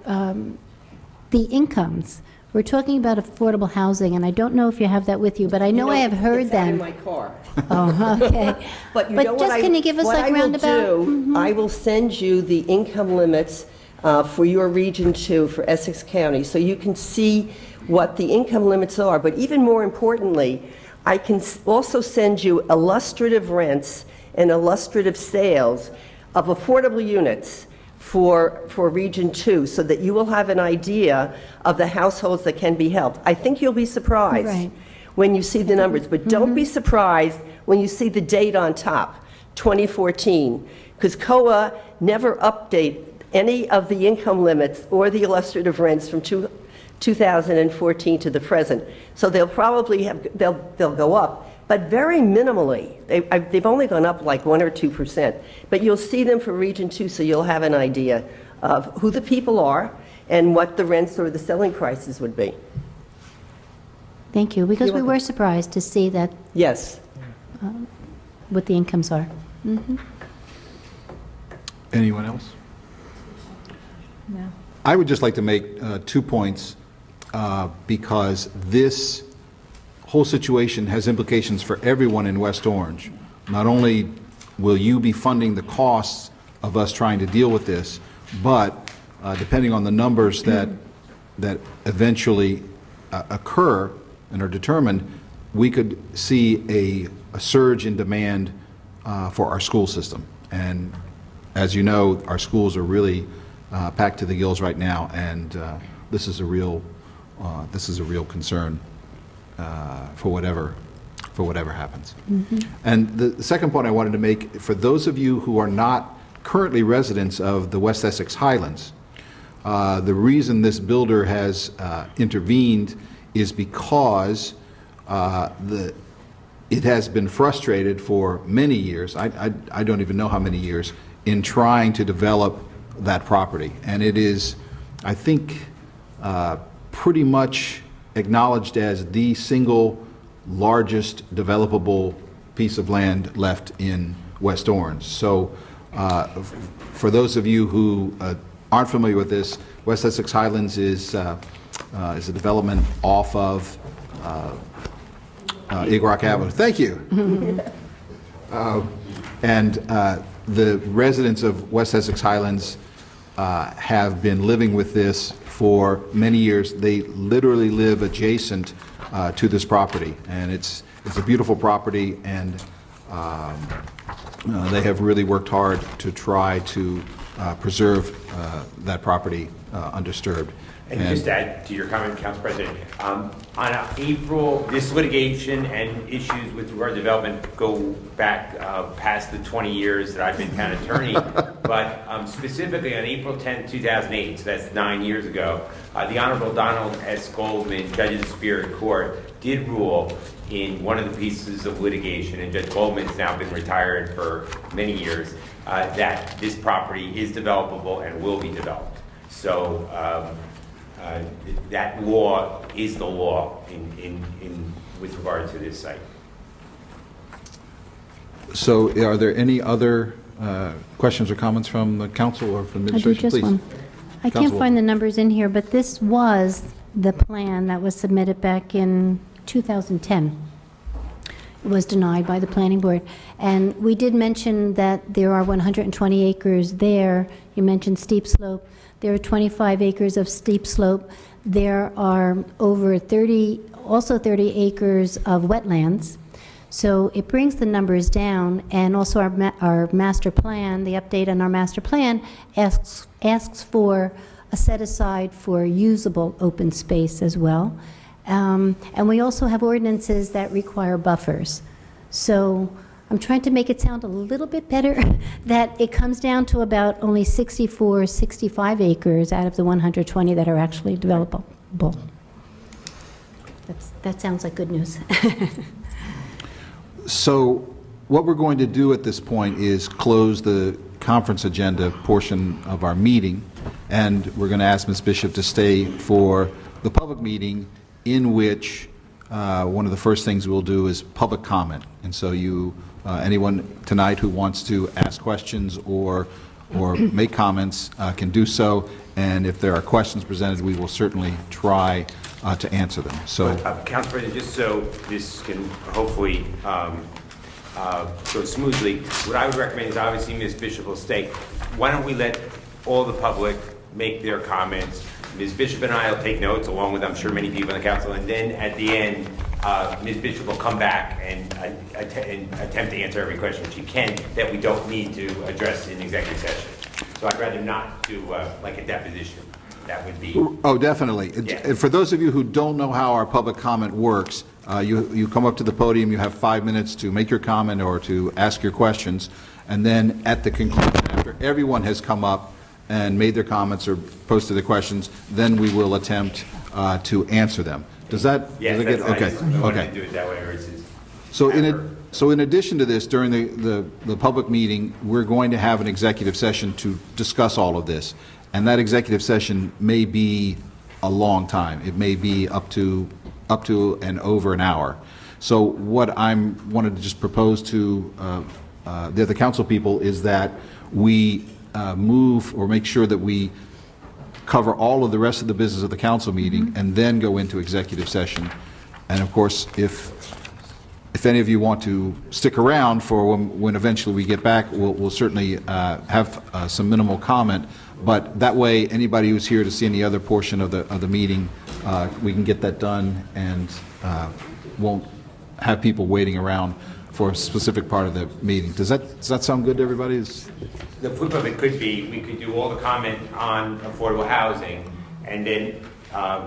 Speaker 5: the incomes? We're talking about affordable housing, and I don't know if you have that with you, but I know I have heard
Speaker 8: it's out in
Speaker 5: them.
Speaker 8: my car.
Speaker 5: Oh, okay.
Speaker 8: But you know what
Speaker 5: just can you give us like roundabout?
Speaker 8: What I will do, I will send you the income limits for your Region 2 for Essex County, so you can see what the income limits are. But even more importantly, I can also send you illustrative rents and illustrative sales of affordable units for Region 2, so that you will have an idea of the households that can be helped. I think you'll be surprised
Speaker 5: Right.
Speaker 8: when you see the numbers, but don't be surprised when you see the date on top, 2014, because COA never updated any of the income limits or the illustrative rents from 2014 to the present. So they'll probably have, they'll go up, but very minimally. They've only gone up like 1 or 2%. But you'll see them for Region 2, so you'll have an idea of who the people are and what the rents or the selling prices would be.
Speaker 5: Thank you, because
Speaker 8: You're
Speaker 5: we
Speaker 8: welcome.
Speaker 5: were surprised to see that,
Speaker 8: Yes.
Speaker 5: what the incomes are.
Speaker 1: Anyone else?
Speaker 2: No.
Speaker 1: I would just like to make 2 points because this whole situation has implications for everyone in West Orange. Not only will you be funding the costs of us trying to deal with this, but depending on the numbers that eventually occur and are determined, we could see a surge in demand for our school system. And as you know, our schools are really packed to the gills right now, and this is a real this is a real concern for whatever happens. And the second point I wanted to make, for those of you who are not currently residents of the West Essex Highlands, the reason this builder has intervened is because it has been frustrated for many years, I don't even know how many years, in trying to develop that property. And it is, I think, pretty much acknowledged as the single largest developable piece of land left in West Orange. So for those of you who aren't familiar with this, West Essex Highlands is a development off of Eagle Rock Avenue. Thank you. And the residents of West Essex Highlands have been living with this for many years. They literally live adjacent to this property, and it's a beautiful property, and they have really worked hard to try to preserve that property undisturbed.
Speaker 7: And just to add to your comment, Council President, on April, this litigation and issues with regard to development go back past the 20 years that I've been town attorney, but specifically on April 10, 2008, so that's 9 years ago, the Honorable Donald S. Goldman, Judge of the Superior Court, did rule in one of the pieces of litigation, and Judge Goldman's now been retired for many years, that this property is developable and will be developed. So that law is the law with regard to this site.
Speaker 1: So are there any other questions or comments from the council or from administration?
Speaker 5: I do just
Speaker 1: Please.
Speaker 5: one. I can't
Speaker 1: Councilwoman.
Speaker 5: find the numbers in here, but this was the plan that was submitted back in 2010. It was denied by the planning board. And we did mention that there are 120 acres there. You mentioned steep slope. There are 25 acres of steep slope. There are over 30 acres of wetlands. So it brings the numbers down, and also our master plan, the update on our master plan, asks for a set aside for usable open space as well. And we also have ordinances that require buffers. So I'm trying to make it sound a little bit better that it comes down to about only 64, 65 acres out of the 120 that are actually developable. That sounds like good news.
Speaker 1: So what we're going to do at this point is close the conference agenda portion of our meeting, and we're going to ask Ms. Bishop to stay for the public meeting, in which one of the first things we'll do is public comment. And so anyone tonight who wants to ask questions or make comments can do so, and if there are questions presented, we will certainly try to answer them. So,
Speaker 7: Council President, just so this can hopefully go smoothly, what I would recommend is obviously Ms. Bishop will stay. Why don't we let all the public make their comments? Ms. Bishop and I will take notes, along with, I'm sure, many people in the council, and then at the end, Ms. Bishop will come back and attempt to answer every question she can that we don't need to address in executive session. So I'd rather not do like a deposition. That would be...
Speaker 1: Oh, definitely.
Speaker 7: Yeah.
Speaker 1: For those of you who don't know how our public comment works, you come up to the podium, you have 5 minutes to make your comment or to ask your questions, and then at the conclusion, after everyone has come up and made their comments or posted their questions, then we will attempt to answer them. Does that?
Speaker 7: Yes,
Speaker 1: does
Speaker 7: that's
Speaker 1: get, okay.
Speaker 7: nice. I
Speaker 1: Okay.
Speaker 7: to do it that way, or it's just
Speaker 1: So in addition to this, during the public meeting, we're going to have an executive session to discuss all of this. And that executive session may be a long time. It may be up to and over an hour. So what I'm wanted to just propose to the other council people is that we move or make sure that we cover all of the rest of the business of the council meeting and then go into executive session. And of course, if any of you want to stick around for when eventually we get back, we'll certainly have some minimal comment. But that way, anybody who's here to see any other portion of the meeting, we can get that done and won't have people waiting around for a specific part of the meeting. Does that sound good to everybody?
Speaker 7: the flip of it could be we could do all the comment on affordable housing, and then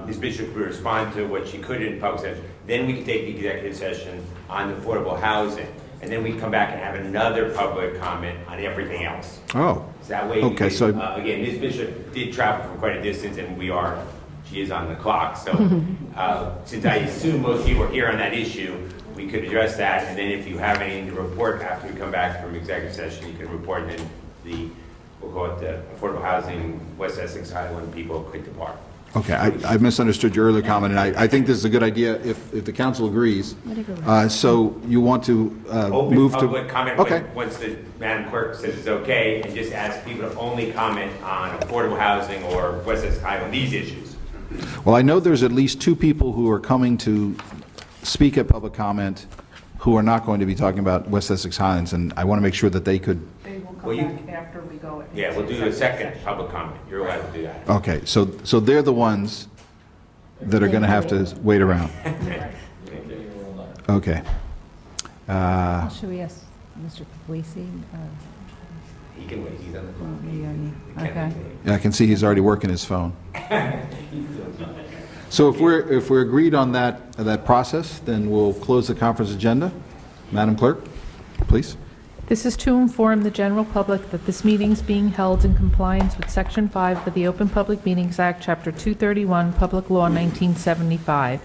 Speaker 7: Ms. Bishop will respond to what she could in public session. Then we can take the executive session on affordable housing. And then we come back and have another public comment on everything else.
Speaker 1: Oh,
Speaker 7: So that way,
Speaker 1: okay, so
Speaker 7: again, Ms. Bishop did travel from quite a distance, and she is on the clock. So since I assume most people are here on that issue, we could address that. And then if you have anything to report after we come back from executive session, you can report, and then we'll call it the Affordable Housing West Essex Highland people could depart.
Speaker 1: okay, I misunderstood your earlier comment, and I think this is a good idea if the council agrees. So you want to
Speaker 7: Open
Speaker 1: move to...
Speaker 7: public comment
Speaker 1: Okay.
Speaker 7: once the Madam Clerk says it's okay, and just ask people to only comment on affordable housing or West Essex Highland, these issues.
Speaker 1: Well, I know there's at least 2 people who are coming to speak at public comment who are not going to be talking about West Essex Highlands, and I want to make sure that they could...
Speaker 2: They will
Speaker 7: Well,
Speaker 2: come back after we go.
Speaker 7: Yeah, we'll do a second public comment. You're allowed to do that.
Speaker 1: Okay, so they're the ones that are going to have to wait around. Okay.
Speaker 3: Should we ask Mr. Puglisi?
Speaker 7: He can wait, he's on the phone.
Speaker 3: Okay.
Speaker 1: Yeah, I can see he's already working his phone. So if we're agreed on that process, then we'll close the conference agenda. Madam Clerk, please.
Speaker 2: This is to inform the general public that this meeting is being held in compliance with Section 5 of the Open Public Meetings Act, Chapter 231, Public Law 1975.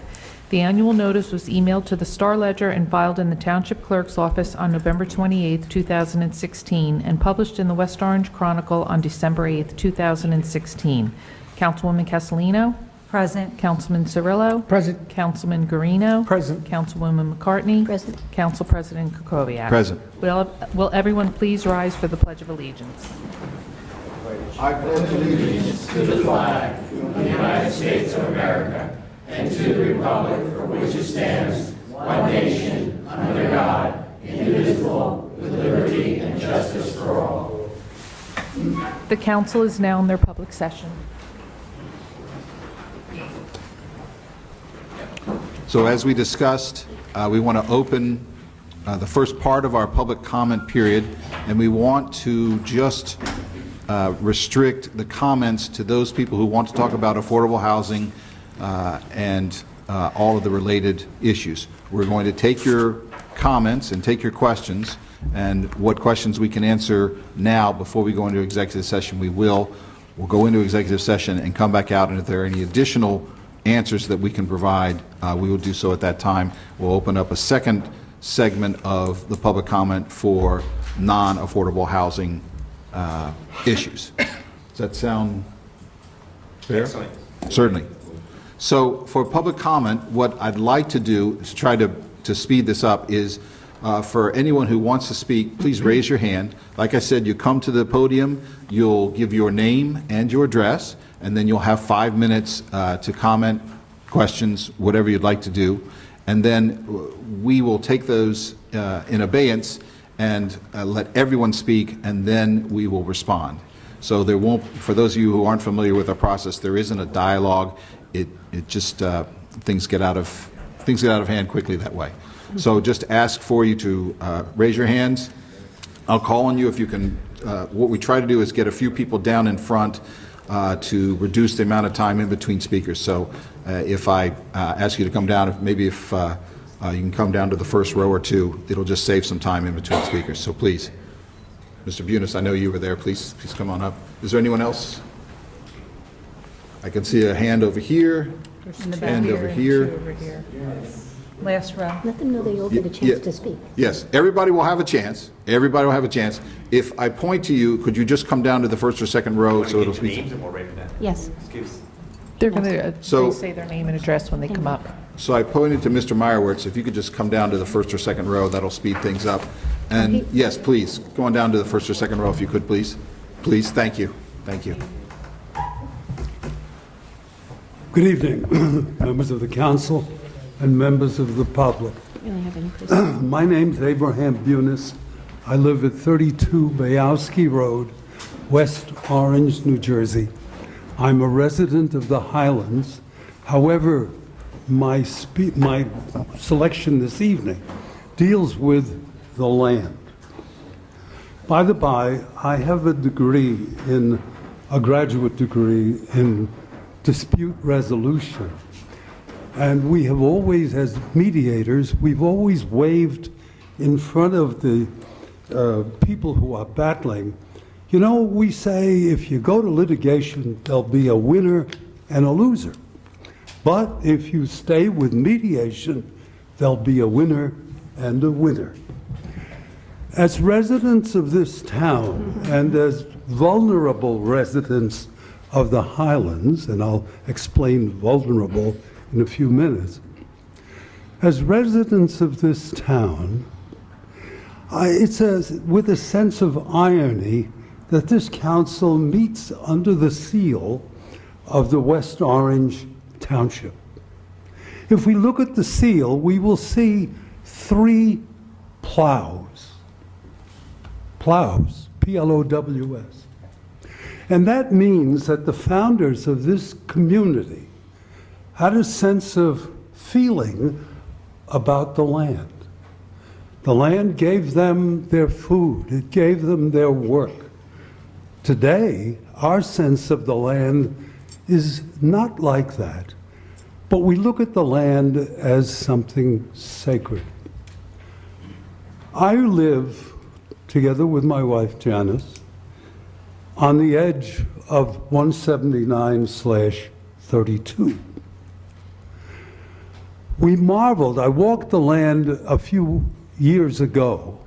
Speaker 2: The annual notice was emailed to the Star Ledger and filed in the Township Clerk's office on November 28, 2016, and published in the West Orange Chronicle on December 8, 2016. Councilwoman Castellino?
Speaker 3: Present.
Speaker 2: Councilman Cirillo?
Speaker 9: Present.
Speaker 2: Councilman Guarino?
Speaker 9: Present.
Speaker 2: Councilwoman McCartney?
Speaker 5: Present.
Speaker 2: Council President Kukoviac?
Speaker 1: Present.
Speaker 2: Will everyone please rise for the Pledge of Allegiance? The council is now in their public session.
Speaker 1: So as we discussed, we want to open the first part of our public comment period, and we want to just restrict the comments to those people who want to talk about affordable housing and all of the related issues. We're going to take your comments and take your questions, and what questions we can answer now before we go into executive session, we will. We'll go into executive session and come back out, and if there are any additional answers that we can provide, we will do so at that time. We'll open up a second segment of the public comment for non-affordable housing issues. Does that sound fair?
Speaker 7: Excellent.
Speaker 1: Certainly. So for public comment, what I'd like to do is try to speed this up is for anyone who wants to speak, please raise your hand. Like I said, you come to the podium, you'll give your name and your address, and then you'll have 5 minutes to comment, questions, whatever you'd like to do. And then we will take those in abeyance and let everyone speak, and then we will respond. So there won't, for those of you who aren't familiar with our process, there isn't a dialogue. It just, things get out of hand quickly that way. So just ask for you to raise your hands. I'll call on you if you can. What we try to do is get a few people down in front to reduce the amount of time in between speakers. So if I ask you to come down, maybe if you can come down to the first row or two, it'll just save some time in between speakers. So please, Mr. Bunis, I know you were there. Please come on up. Is there anyone else? I can see a hand over here, hand over here.
Speaker 3: Last row.
Speaker 5: Let them know they all get a chance to speak.
Speaker 1: Yes, everybody will have a chance. Everybody will have a chance. If I point to you, could you just come down to the first or second row so it'll speak?
Speaker 7: Names and we'll write it down.
Speaker 5: Yes.
Speaker 2: They're going to
Speaker 1: So-
Speaker 2: say their name and address when they come up.
Speaker 1: So I pointed to Mr. Meyerowitz. If you could just come down to the first or second row, that'll speed things up. And
Speaker 5: Okay.
Speaker 1: yes, please, go on down to the first or second row if you could, please. Please, thank you. Thank you.
Speaker 10: Good evening, members of the council and members of the public.
Speaker 5: We only have any questions.
Speaker 10: My name's Abraham Bunis. I live at 32 Bayowski Road, West Orange, New Jersey. I'm a resident of the Highlands. However, my selection this evening deals with the land. By the by, I have a graduate degree in dispute resolution. And we have always, as mediators, we've always waved in front of the people who are battling. You know, we say if you go to litigation, there'll be a winner and a loser. But if you stay with mediation, there'll be a winner and a winner. As residents of this town and as vulnerable residents of the Highlands, and I'll explain vulnerable in a few minutes, as residents of this town, it's with a sense of irony that this council meets under the seal of the West Orange Township. If we look at the seal, we will see 3 plows. Plows, P-L-O-W-S. And that means that the founders of this community had a sense of feeling about the land. The land gave them their food, it gave them their work. Today, our sense of the land is not like that, but we look at the land as something sacred. I live, together with my wife Janice, on the edge of 179/32. We marveled. I walked the land a few years ago,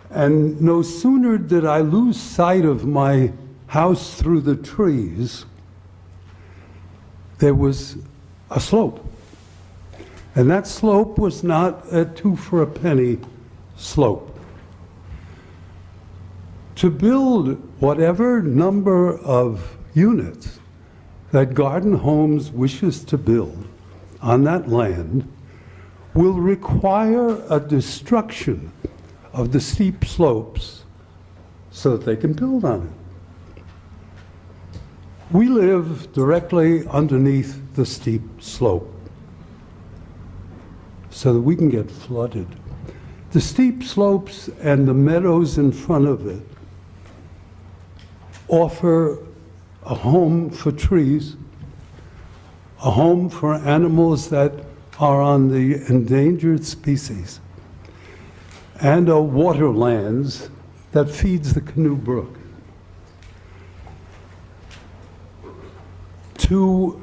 Speaker 10: and no sooner did I lose sight of my house through the trees, there was a slope. And that slope was not a 2 for a penny slope. To build whatever number of units that Garden Homes wishes to build on that land will require a destruction of the steep slopes so that they can build on it. We live directly underneath the steep slope so that we can get flooded. The steep slopes and the meadows in front of it offer a home for trees, a home for animals that are on the endangered species, and a waterlands that feeds the Canoe Brook. To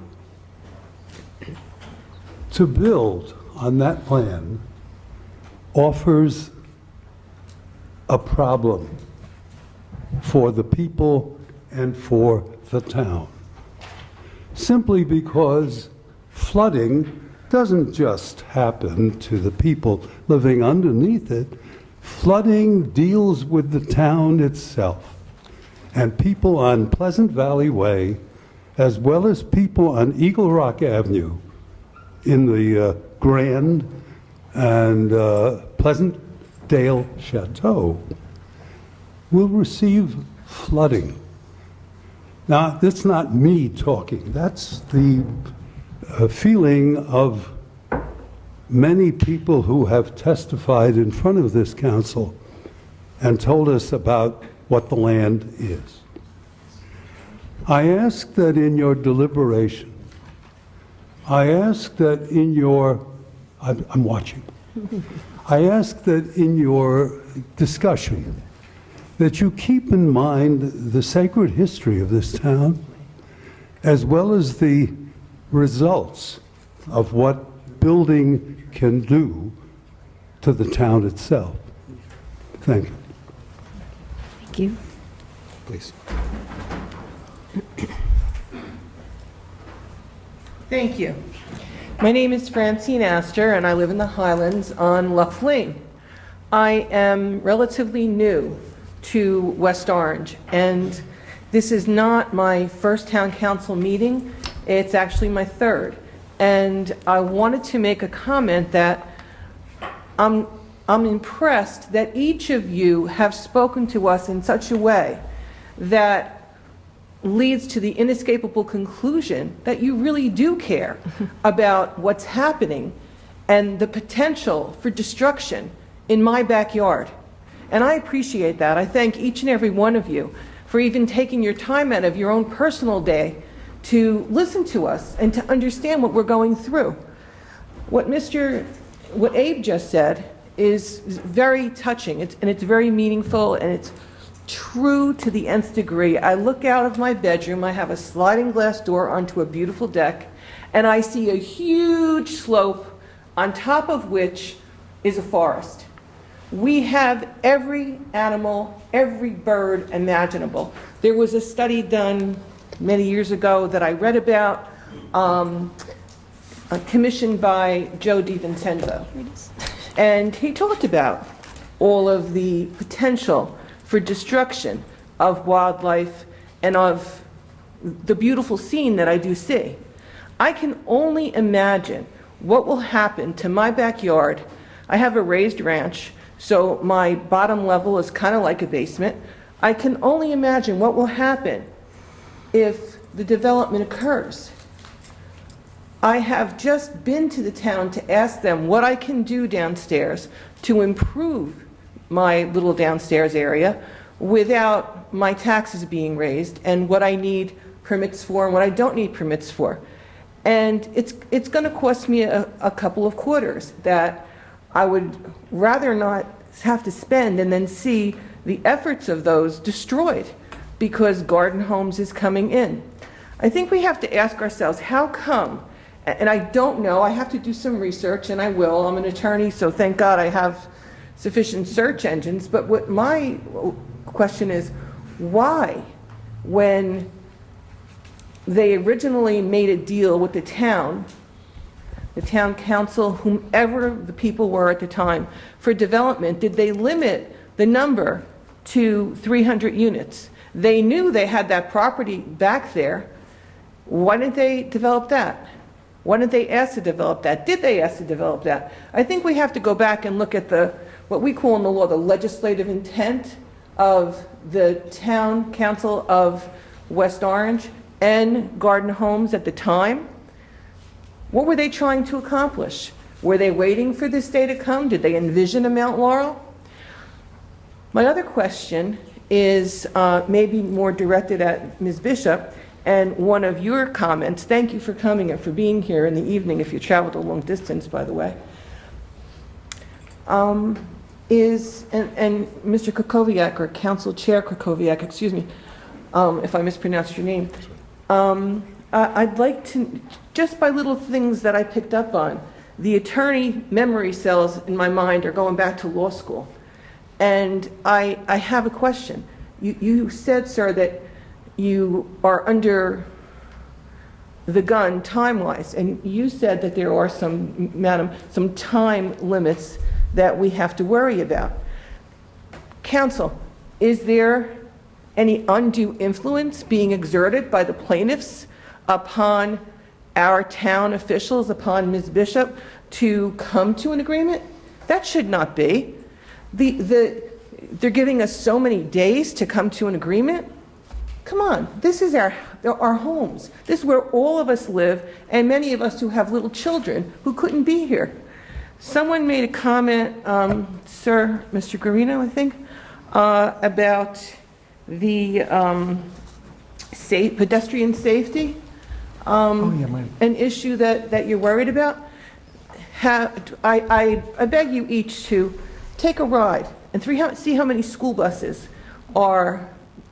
Speaker 10: build on that land offers a problem for the people and for the town, simply because flooding doesn't just happen to the people living underneath it. Flooding deals with the town itself, and people on Pleasant Valley Way, as well as people on Eagle Rock Avenue in the Grand and Pleasantdale Chateau, will receive flooding. Now, that's not me talking. That's the feeling of many people who have testified in front of this council and told us about what the land is. I ask that in your deliberation, I ask that in your, I'm watching, I ask that in your discussion, that you keep in mind the sacred history of this town, as well as the results of what building can do to the town itself. Thank you.
Speaker 5: Thank you.
Speaker 1: Please.
Speaker 11: Thank you. My name is Francine Astor, and I live in the Highlands on Luff Lane. I am relatively new to West Orange, and this is not my first town council meeting. It's actually my third. And I wanted to make a comment that I'm impressed that each of you have spoken to us in such a way that leads to the inescapable conclusion that you really do care about what's happening and the potential for destruction in my backyard. And I appreciate that. I thank each and every one of you for even taking your time out of your own personal day to listen to us and to understand what we're going through. What Abe just said is very touching, and it's very meaningful, and it's true to the nth degree. I look out of my bedroom, I have a sliding glass door onto a beautiful deck, and I see a huge slope on top of which is a forest. We have every animal, every bird imaginable. There was a study done many years ago that I read about, commissioned by Joe DiVincenzo. And he talked about all of the potential for destruction of wildlife and of the beautiful scene that I do see. I can only imagine what will happen to my backyard. I have a raised ranch, so my bottom level is kind of like a basement. I can only imagine what will happen if the development occurs. I have just been to the town to ask them what I can do downstairs to improve my little downstairs area without my taxes being raised, and what I need permits for and what I don't need permits for. And it's going to cost me a couple of quarters that I would rather not have to spend and then see the efforts of those destroyed because Garden Homes is coming in. I think we have to ask ourselves, how come, and I don't know, I have to do some research, and I will. I'm an attorney, so thank God I have sufficient search engines. But what my question is, why, when they originally made a deal with the town council, whomever the people were at the time, for development, did they limit the number to 300 units? They knew they had that property back there. Why didn't they develop that? Why didn't they ask to develop that? Did they ask to develop that? I think we have to go back and look at what we call in the law the legislative intent of the town council of West Orange and Garden Homes at the time. What were they trying to accomplish? Were they waiting for this day to come? Did they envision a Mount Laurel? My other question is maybe more directed at Ms. Bishop, and one of your comments, thank you for coming and for being here in the evening, if you traveled a long distance, by the way, is, and Mr. Krakowiak, or Council Chair Krakowiak, excuse me, if I mispronounced your name, I'd like to, just by little things that I picked up on, the attorney memory cells in my mind are going back to law school. And I have a question. You said, sir, that you are under the gun time-wise, and you said that there are some time limits that we have to worry about. Counsel, is there any undue influence being exerted by the plaintiffs upon our town officials, upon Ms. Bishop, to come to an agreement? That should not be. They're giving us so many days to come to an agreement. Come on, this is our homes. This is where all of us live, and many of us who have little children who couldn't be here. Someone made a comment, sir, Mr. Guarino, I think, about the pedestrian safety, an issue that you're worried about. I beg you each to take a ride and see how many school buses are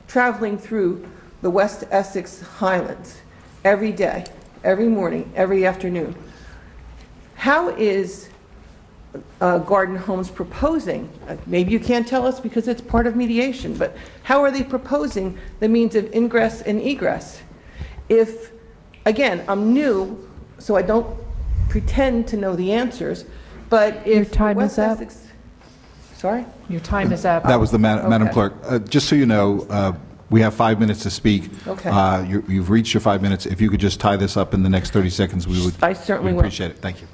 Speaker 11: traveling through the West Essex Highlands every day, every morning, every afternoon. How is Garden Homes proposing, maybe you can't tell us because it's part of mediation, but how are they proposing the means of ingress and egress? If, again, I'm new, so I don't pretend to know the answers, but if
Speaker 2: your time
Speaker 11: West
Speaker 2: is up.
Speaker 11: Essex, sorry?
Speaker 2: Your time is up.
Speaker 1: That was the Madam
Speaker 11: Okay.
Speaker 1: Clerk. Just so you know, we have 5 minutes to speak.
Speaker 11: Okay.
Speaker 1: You've reached your 5 minutes. If you could just tie this up in the next 30 seconds, we would
Speaker 11: I certainly
Speaker 1: we'd
Speaker 11: will.
Speaker 1: appreciate it. Thank you.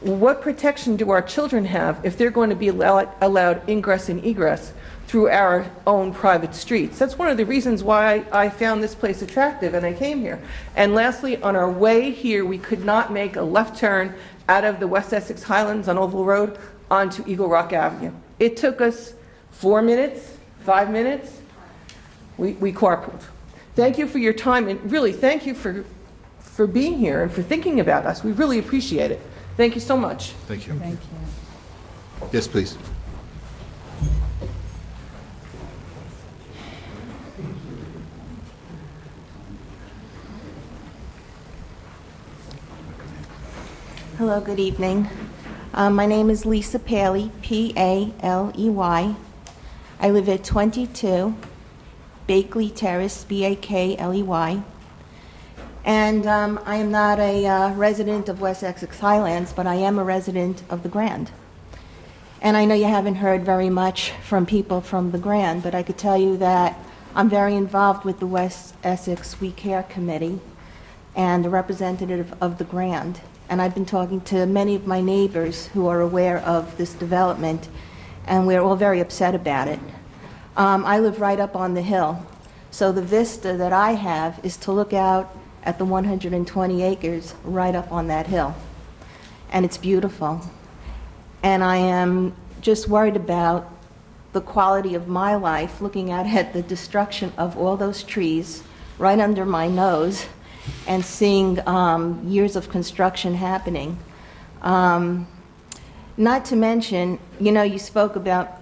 Speaker 11: What protection do our children have if they're going to be allowed ingress and egress through our own private streets? That's one of the reasons why I found this place attractive and I came here. And lastly, on our way here, we could not make a left turn out of the West Essex Highlands on Oval Road onto Eagle Rock Avenue. It took us 4 minutes, 5 minutes. We carpooled. thank you for your time, and really thank you for being here and for thinking about us. We really appreciate it. Thank you so much.
Speaker 1: Thank you.
Speaker 3: Thank you.
Speaker 1: Yes, please.
Speaker 12: Hello, good evening. My name is Lisa Paley, P-A-L-E-Y. I live at 22 Bakley Terrace, B-A-K-L-E-Y. And I am not a resident of West Essex Highlands, but I am a resident of the Grand. And I know you haven't heard very much from people from the Grand, but I could tell you that I'm very involved with the West Essex We Care Committee and a representative of the Grand. And I've been talking to many of my neighbors who are aware of this development, and we're all very upset about it. I live right up on the hill, so the vista that I have is to look out at the 120 acres right up on that hill, and it's beautiful. And I am just worried about the quality of my life, looking out at the destruction of all those trees right under my nose, and seeing years of construction happening. Not to mention, you know, you spoke about,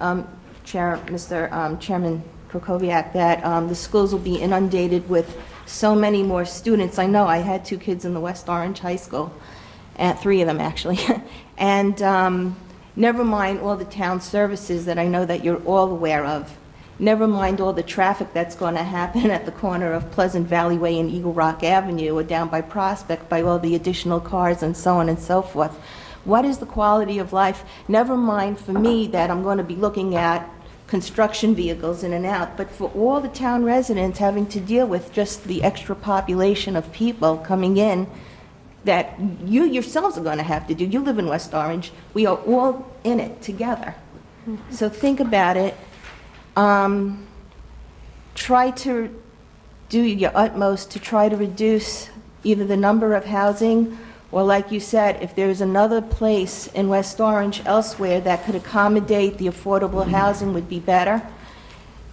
Speaker 12: Chairman Krokoviak, that the schools will be inundated with so many more students. I know I had 2 kids in the West Orange High School, and 3 of them actually, and never mind all the town services that I know that you're all aware of. Never mind all the traffic that's going to happen at the corner of Pleasant Valley Way and Eagle Rock Avenue, or down by Prospect by all the additional cars and so on and so forth. What is the quality of life? Never mind for me that I'm going to be looking at construction vehicles in and out, but for all the town residents having to deal with just the extra population of people coming in that you yourselves are going to have to do. You live in West Orange. We are all in it together. So think about it. Try to do your utmost to try to reduce either the number of housing, or like you said, if there's another place in West Orange elsewhere that could accommodate the affordable housing would be better.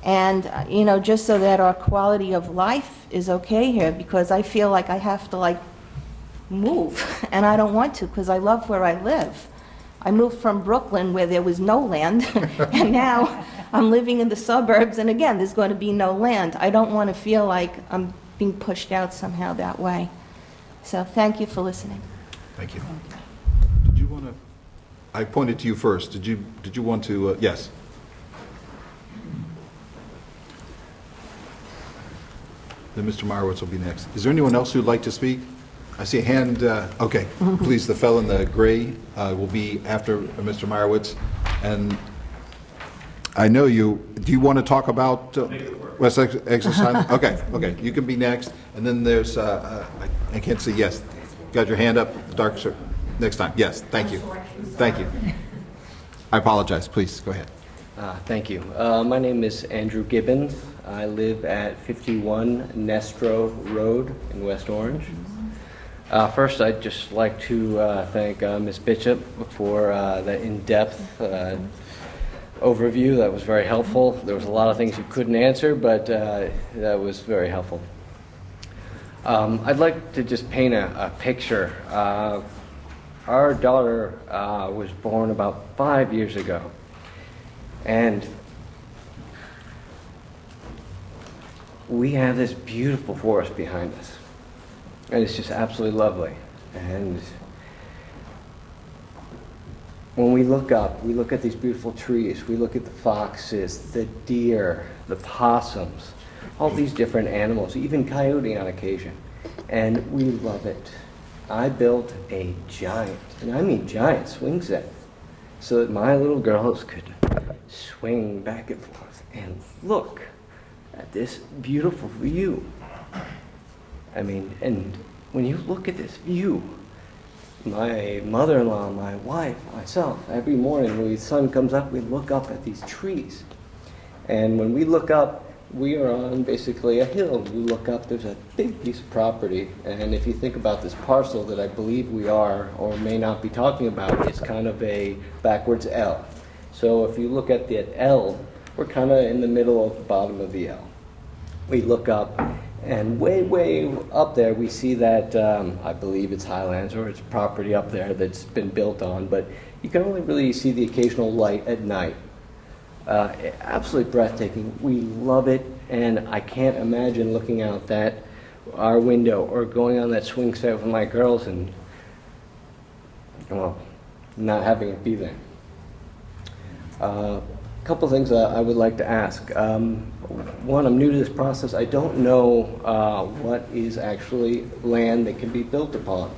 Speaker 12: And, you know, just so that our quality of life is okay here, because I feel like I have to, like, move, and I don't want to because I love where I live. I moved from Brooklyn where there was no land, and now I'm living in the suburbs, and again, there's going to be no land. I don't want to feel like I'm being pushed out somehow that way. So thank you for listening.
Speaker 1: Thank you. Did you want to, I pointed to you first. Did you want to, yes? Then Mr. Meyerowitz will be next. Is there anyone else who'd like to speak? I see a hand. Okay, please, the fellow in the gray will be after Mr. Meyerowitz. And I know you, do you want to talk about West Essex Highlands? Okay, you can be next. And then there's, I can't see, yes. Got your hand up, dark shirt. Next time, yes, thank you. Thank you. I apologize, please, go ahead.
Speaker 13: Thank you. My name is Andrew Gibbons. I live at 51 Nestro Road in West Orange. First, I'd just like to thank Ms. Bishop for the in-depth overview. That was very helpful. There was a lot of things you couldn't answer, but that was very helpful. I'd like to just paint a picture. Our daughter was born about 5 years ago, and we have this beautiful forest behind us. And it's just absolutely lovely. And when we look up, we look at these beautiful trees, we look at the foxes, the deer, the possums, all these different animals, even coyote on occasion. And we love it. I built a giant, and I mean giant, swing set so that my little girls could swing back and forth and look at this beautiful view. I mean, and when you look at this view, my mother-in-law, my wife, myself, every morning when the sun comes up, we look up at these trees. And when we look up, we are on basically a hill. You look up, there's a big piece of property. And if you think about this parcel that I believe we are or may not be talking about, it's kind of a backwards L. So if you look at the L, we're kind of in the middle of the bottom of the L. We look up, And way, way up there, we see that, I believe it's Highlands or it's property up there that's been built on, but you can only really see the occasional light at night. Absolutely breathtaking. We love it, and I can't imagine looking out our window or going on that swing set with my girls and, well, not having it be there. A couple things I would like to ask. One, I'm new to this process. I don't know what is actually land that can be built upon.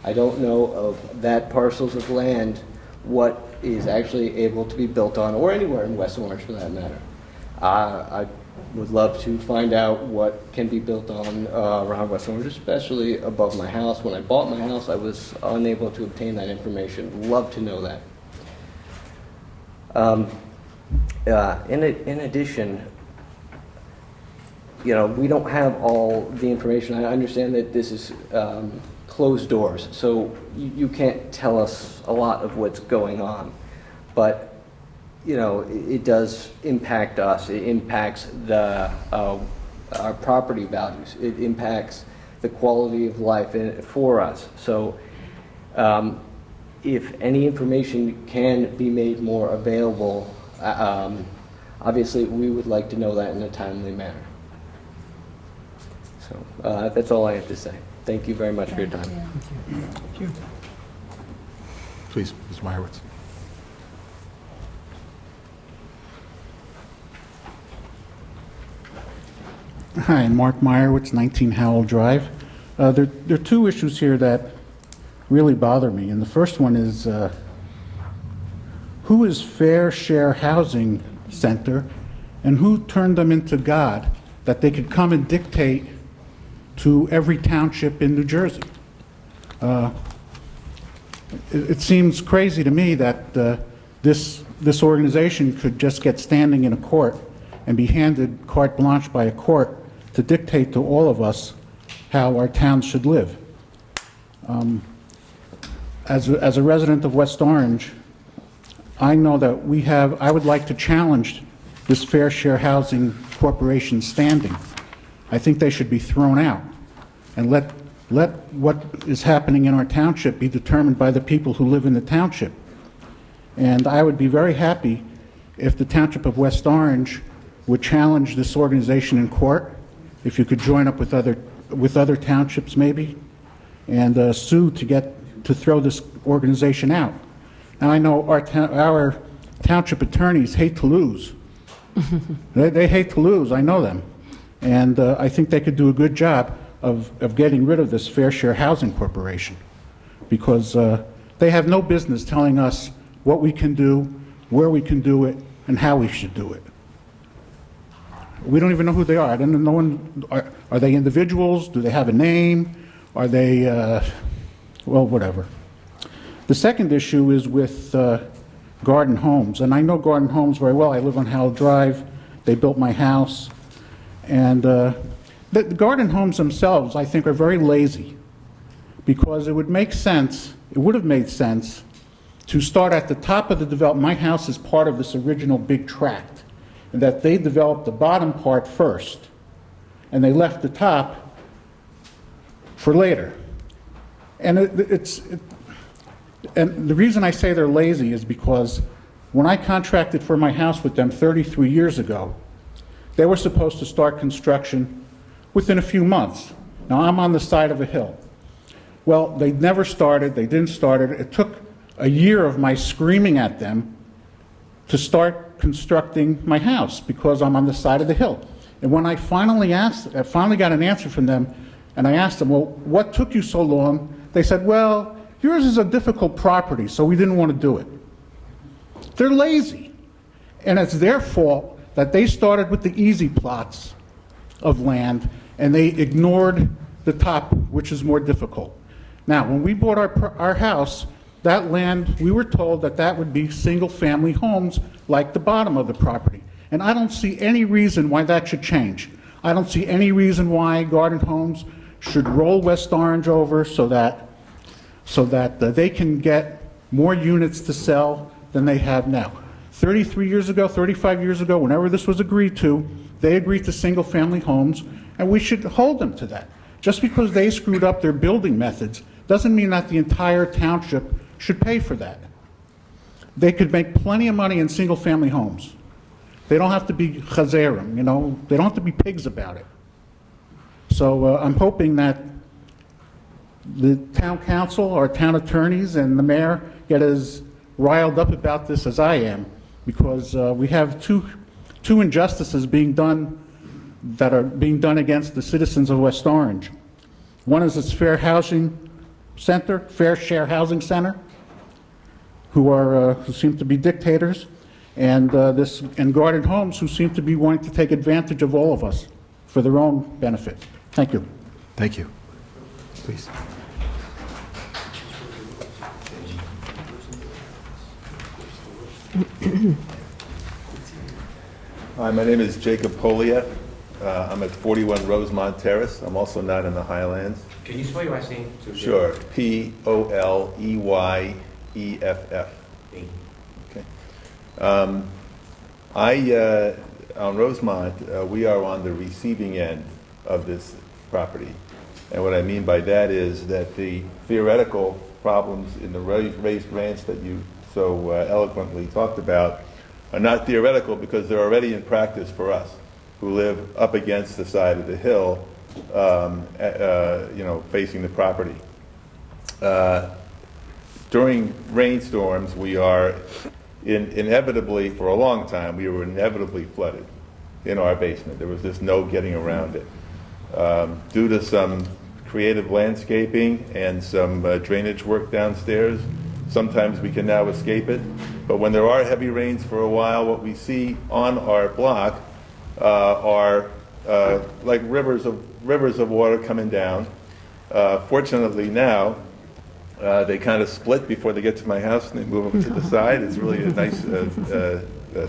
Speaker 13: I don't know of that parcels of land what is actually able to be built on, or anywhere in West Orange for that matter. I would love to find out what can be built on around West Orange, especially above my house. When I bought my house, I was unable to obtain that information. Love to know that. In addition, you know, we don't have all the information. I understand that this is closed doors, so you can't tell us a lot of what's going on. But, you know, it does impact us. It impacts our property values. It impacts the quality of life for us. So if any information can be made more available, obviously we would like to know that in a timely manner. So that's all I have to say. Thank you very much for your time.
Speaker 9: Thank you.
Speaker 1: Please, Ms. Meyerowitz.
Speaker 14: Hi, Mark Meyerowitz, 19 Howell Drive. There are two issues here that really bother me, and the first one is who is Fair Share Housing Center, and who turned them into God that they could come and dictate to every township in New Jersey? It seems crazy to me that this organization could just get standing in a court and be handed carte blanche by a court to dictate to all of us how our towns should live. As a resident of West Orange, I know that I would like to challenge this Fair Share Housing Corporation standing. I think they should be thrown out and let what is happening in our township be determined by the people who live in the township. And I would be very happy if the Township of West Orange would challenge this organization in court, if you could join up with other townships maybe, and sue to throw this organization out. Now I know our township attorneys hate to lose. They hate to lose, I know them. And I think they could do a good job of getting rid of this Fair Share Housing Corporation, because they have no business telling us what we can do, where we can do it, and how we should do it. We don't even know who they are. I don't know. Are they individuals? Do they have a name? Are they, well, whatever. The second issue is with Garden Homes, and I know Garden Homes very well. I live on Howell Drive. They built my house. And the Garden Homes themselves, I think, are very lazy, because it would make sense, it would have made sense to start at the top of the development. My house is part of this original big tract, and that they developed the bottom part first, and they left the top for later. And and the reason I say they're lazy is because when I contracted for my house with them 33 years ago, they were supposed to start construction within a few months. Now, I'm on the side of a hill. Well, they never started. They didn't start it. It took a year of my screaming at them to start constructing my house because I'm on the side of the hill. And when I finally got an answer from them, and I asked them, well, what took you so long? They said, well, yours is a difficult property, so we didn't want to do it. They're lazy. And it's their fault that they started with the easy plots of land and they ignored the top, which is more difficult. Now, when we bought our house, that land, we were told that that would be single-family homes like the bottom of the property. And I don't see any reason why that should change. I don't see any reason why Garden Homes should roll West Orange over so that they can get more units to sell than they have now. 33 years ago, 35 years ago, whenever this was agreed to, they agreed to single-family homes, and we should hold them to that. Just because they screwed up their building methods doesn't mean that the entire township should pay for that. They could make plenty of money in single-family homes. They don't have to be chazerim, you know, they don't have to be pigs about it. So I'm hoping that the town council, our town attorneys, and the mayor get as riled up about this as I am, because we have two injustices being done that are being done against the citizens of West Orange. One is this Fair Housing Center, Fair Share Housing Center, who seem to be dictators, and Garden Homes, who seem to be wanting to take advantage of all of us for their own benefit. Thank you.
Speaker 1: Thank you. Please.
Speaker 15: Hi, my name is Jacob Poliak. I'm at 41 Rosemont Terrace. I'm also not in the Highlands.
Speaker 7: Can you spell your last name?
Speaker 15: Sure. Poleyeff. Okay. On Rosemont, we are on the receiving end of this property. And what I mean by that is that the theoretical problems in the raised ranch that you so eloquently talked about are not theoretical, because they're already in practice for us who live up against the side of the hill, facing the property. During rainstorms, we are inevitably, for a long time, we were inevitably flooded in our basement. There was just no getting around it. Due to some creative landscaping and some drainage work downstairs, sometimes we can now escape it. But when there are heavy rains for a while, what we see on our block are like rivers of water coming down. Fortunately now, they kind of split before they get to my house and they move them to the side. It's really a nice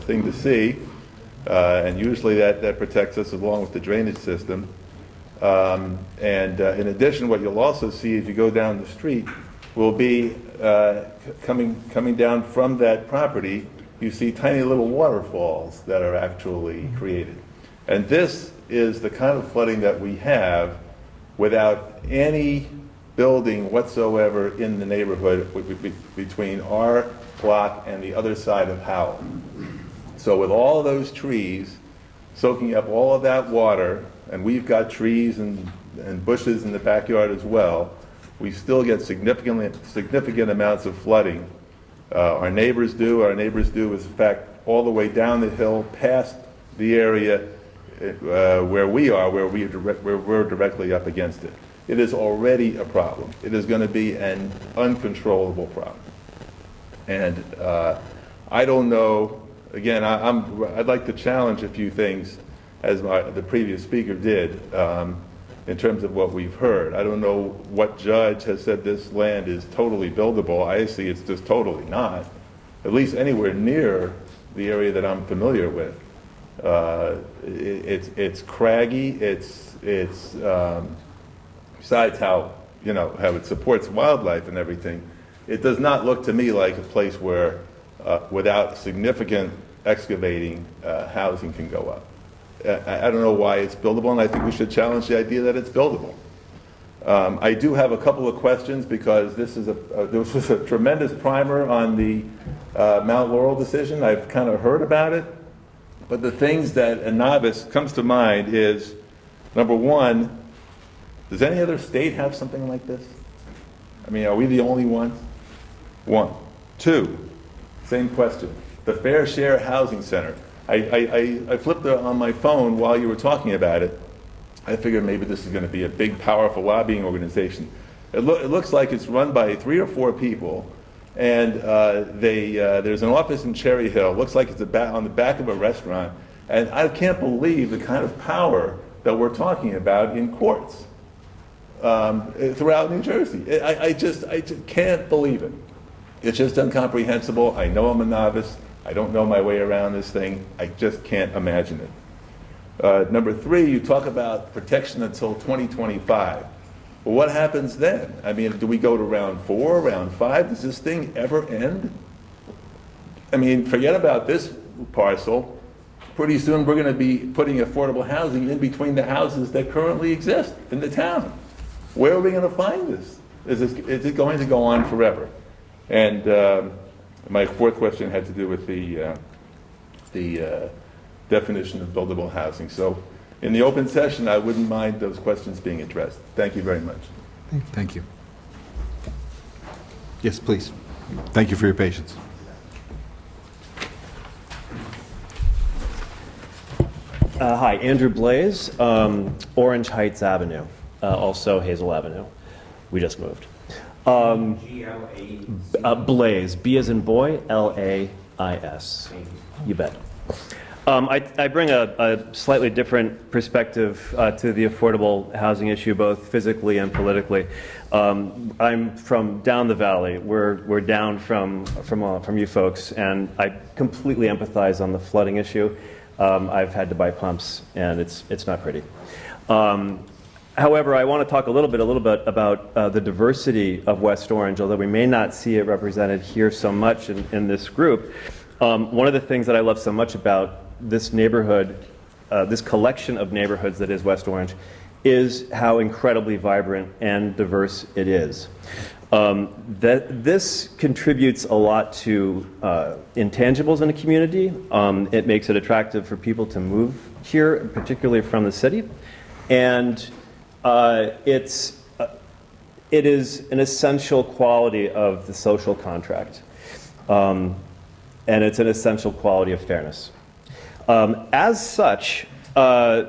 Speaker 15: thing to see. And usually that protects us along with the drainage system. And in addition, what you'll also see if you go down the street will be coming down from that property, you see tiny little waterfalls that are actually created. And this is the kind of flooding that we have without any building whatsoever in the neighborhood between our block and the other side of Howell. So with all of those trees soaking up all of that water, and we've got trees and bushes in the backyard as well, we still get significant amounts of flooding. Our neighbors do. Our neighbors do, in fact, all the way down the hill past the area where we are, where we're directly up against it. It is already a problem. It is going to be an uncontrollable problem. And I don't know, again, I'd like to challenge a few things, as the previous speaker did, in terms of what we've heard. I don't know what judge has said this land is totally buildable. I see it's just totally not, at least anywhere near the area that I'm familiar with. It's craggy. Besides how it supports wildlife and everything, it does not look to me like a place where, without significant excavating, housing can go up. I don't know why it's buildable, and I think we should challenge the idea that it's buildable. I do have a couple of questions, because this was a tremendous primer on the Mount Laurel decision. I've kind of heard about it, but the things that a novice comes to mind is, number one, does any other state have something like this? I mean, are we the only ones? One. Two, same question. The Fair Share Housing Center. I flipped it on my phone while you were talking about it. I figured maybe this is going to be a big, powerful lobbying organization. It looks like it's run by 3 or 4 people, and there's an office in Cherry Hill. It looks like it's on the back of a restaurant, and I can't believe the kind of power that we're talking about in courts throughout New Jersey. I just can't believe it. It's just incomprehensible. I know I'm a novice. I don't know my way around this thing. I just can't imagine it. Number 3, you talk about protection until 2025. Well, what happens then? I mean, do we go to round 4, round 5? Does this thing ever end? I mean, forget about this parcel. pretty soon we're going to be putting affordable housing in between the houses that currently exist in the town. Where are we going to find this? Is it going to go on forever? And my fourth question had to do with the definition of buildable housing. So in the open session, I wouldn't mind those questions being addressed. Thank you very much.
Speaker 1: Thank you. Yes, please. Thank you for your patience.
Speaker 16: Hi, Andrew Blaze, Orange Heights Avenue, also Hazel Avenue. We just moved. Blaze, B as in boy, L-A-I-S. You bet. I bring a slightly different perspective to the affordable housing issue, both physically and politically. I'm from down the valley. We're down from you folks, and I completely empathize on the flooding issue. I've had to buy pumps, and it's not pretty. However, I want to talk a little bit about the diversity of West Orange, although we may not see it represented here so much in this group. One of the things that I love so much about this neighborhood, this collection of neighborhoods that is West Orange, is how incredibly vibrant and diverse it is. This contributes a lot to intangibles in a community. It makes it attractive for people to move here, particularly from the city. And it is an essential quality of the social contract. And it's an essential quality of fairness. As such, I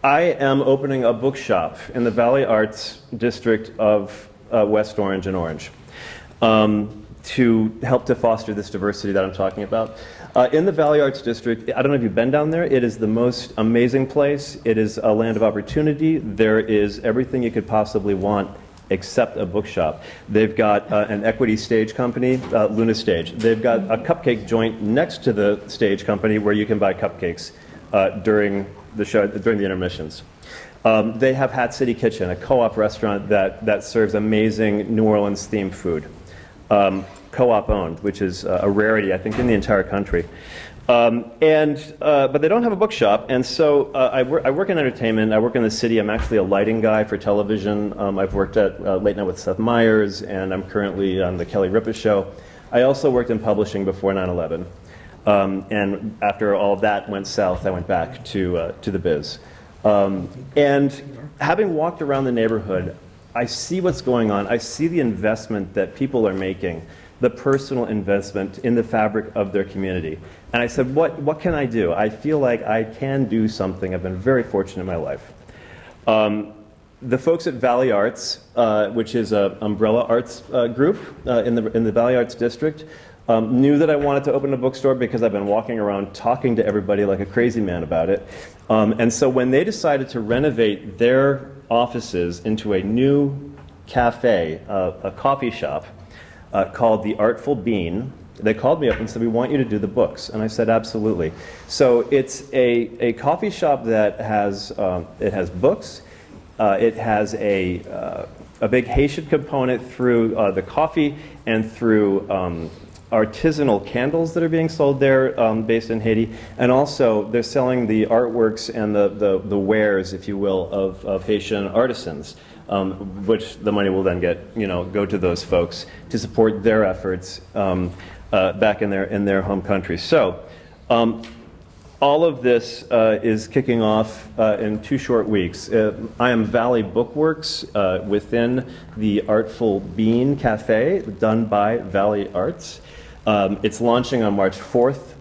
Speaker 16: am opening a bookshop in the Valley Arts District of West Orange and Orange to help to foster this diversity that I'm talking about. In the Valley Arts District, I don't know if you've been down there, it is the most amazing place. It is a land of opportunity. There is everything you could possibly want except a bookshop. They've got an equity stage company, Luna Stage. They've got a cupcake joint next to the stage company where you can buy cupcakes during the show, during the intermissions. They have Hat City Kitchen, a co-op restaurant that serves amazing New Orleans themed food. Co-op owned, which is a rarity, I think, in the entire country. But they don't have a bookshop, and so I work in entertainment. I work in the city. I'm actually a lighting guy for television. I've worked at Late Night with Seth Meyers, and I'm currently on the Kelly Ripa Show. I also worked in publishing before 9/11, and after all of that went south, I went back to the biz. And having walked around the neighborhood, I see what's going on. I see the investment that people are making, the personal investment in the fabric of their community. And I said, what can I do? I feel like I can do something. I've been very fortunate in my life. The folks at Valley Arts, which is an umbrella arts group in the Valley Arts District, knew that I wanted to open a bookstore because I've been walking around talking to everybody like a crazy man about it. And so when they decided to renovate their offices into a new cafe, a coffee shop, called The Artful Bean, they called me up and said, we want you to do the books. And I said, absolutely. So it's a coffee shop that has, it has books. It has a big Haitian component through the coffee and through artisanal candles that are being sold there based in Haiti. And also they're selling the artworks and the wares, if you will, of Haitian artisans. Which the money will then get, go to those folks to support their efforts back in their home country. So, all of this is kicking off in 2 short weeks. I am Valley Bookworks within the Artful Bean Cafe, done by Valley Arts. It's launching on March 4th.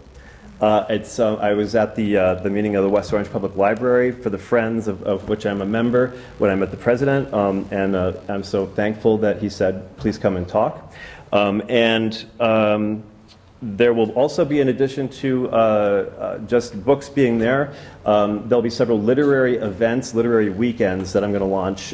Speaker 16: I was at the meeting of the West Orange Public Library for the Friends, of which I'm a member, when I met the president, and I'm so thankful that he said, please come and talk. There will also be, in addition to just books being there, there'll be several literary events, literary weekends that I'm going to launch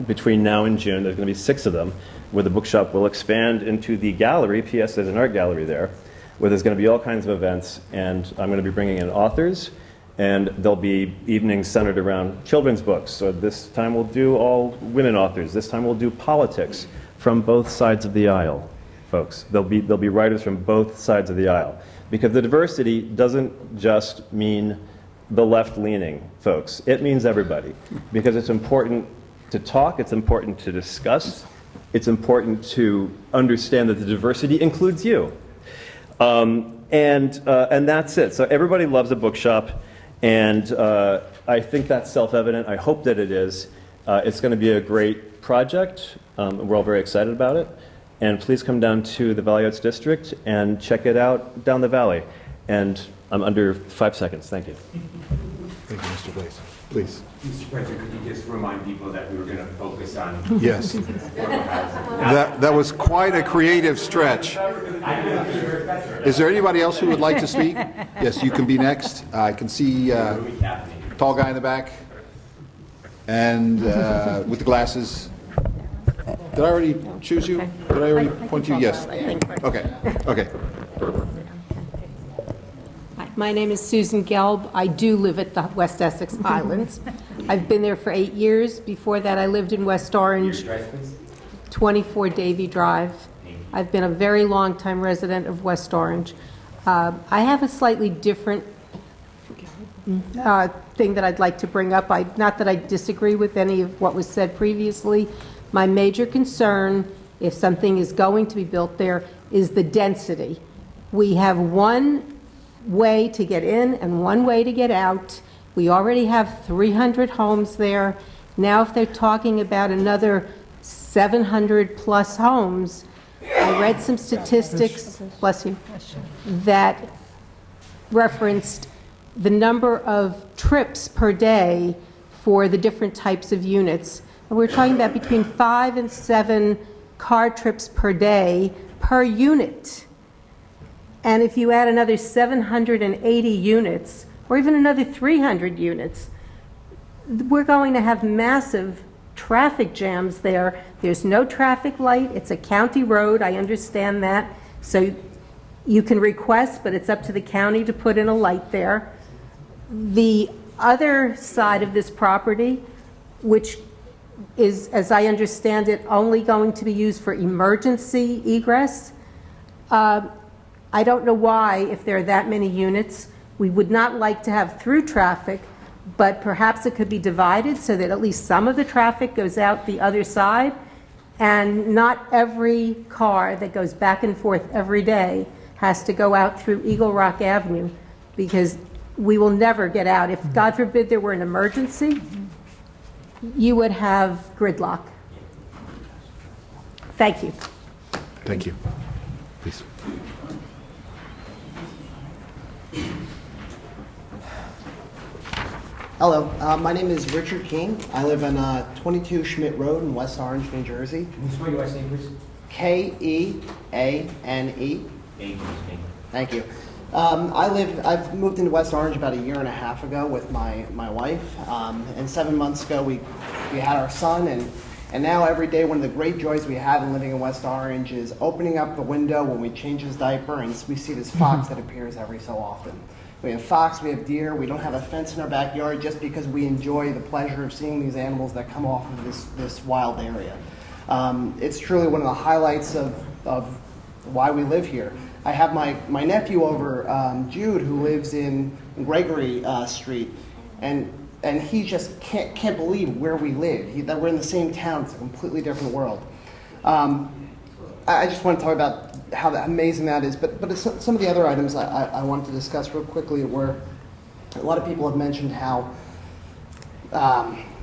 Speaker 16: between now and June. There's going to be 6 of them, where the bookshop will expand into the gallery. P.S. There's an art gallery there, where there's going to be all kinds of events, and I'm going to be bringing in authors, and there'll be evenings centered around children's books. So this time we'll do all women authors. This time we'll do politics from both sides of the aisle, folks. There'll be writers from both sides of the aisle, Because the diversity doesn't just mean the left-leaning folks. It means everybody. Because it's important to talk, it's important to discuss, it's important to understand that the diversity includes you. And that's it. So everybody loves a bookshop, and I think that's self-evident. I hope that it is. It's going to be a great project. We're all very excited about it. And please come down to the Valley Arts District and check it out down the valley. And I'm under 5 seconds. Thank you.
Speaker 1: Thank you, Mr. Blaze. Please.
Speaker 7: Mr. President, could you just remind people that we were going to focus on...
Speaker 1: Yes. That was quite a creative stretch. Is there anybody else who would like to speak? Yes, you can be next. I can see tall guy in the back and with the glasses. Did I already choose you? Did I already point you? Yes. Okay. Okay.
Speaker 17: My name is Susan Gelb. I do live at the West Essex Highlands. I've been there for 8 years. Before that, I lived in West Orange, 24 Davie Drive. I've been a very long-time resident of West Orange. I have a slightly different thing that I'd like to bring up. Not that I disagree with any of what was said previously. My major concern, if something is going to be built there, is the density. We have one way to get in and one way to get out. We already have 300 homes there. Now if they're talking about another 700 plus homes, I read some statistics, bless you, that referenced the number of trips per day for the different types of units. And we're talking about between 5 and 7 car trips per day per unit. And if you add another 780 units, or even another 300 units, we're going to have massive traffic jams there. There's no traffic light. It's a county road. I understand that. So you can request, but it's up to the county to put in a light there. The other side of this property, which is, as I understand it, only going to be used for emergency egress, I don't know why, if there are that many units, we would not like to have through traffic, but perhaps it could be divided so that at least some of the traffic goes out the other side, and not every car that goes back and forth every day has to go out through Eagle Rock Avenue, because we will never get out. If, God forbid, there were an emergency, you would have gridlock. Thank you.
Speaker 1: Thank you. Please.
Speaker 18: Hello, my name is Richard Keene. I live on 22 Schmidt Road in West Orange, New Jersey.
Speaker 7: Can you spell your last name, please?
Speaker 18: K-E-A-N-E. Thank you. I've moved into West Orange about 1.5 years ago with my wife, and 7 months ago we had our son, and now every day one of the great joys we have in living in West Orange is opening up the window when we change his diaper and we see this fox that appears every so often. We have fox, we have deer, we don't have a fence in our backyard just because we enjoy the pleasure of seeing these animals that come off of this wild area. It's truly one of the highlights of why we live here. I have my nephew over, Jude, who lives in Gregory Street, and he just can't believe where we live, that we're in the same town. It's a completely different world. I just want to talk about how amazing that is, but some of the other items I wanted to discuss real quickly were, a lot of people have mentioned how,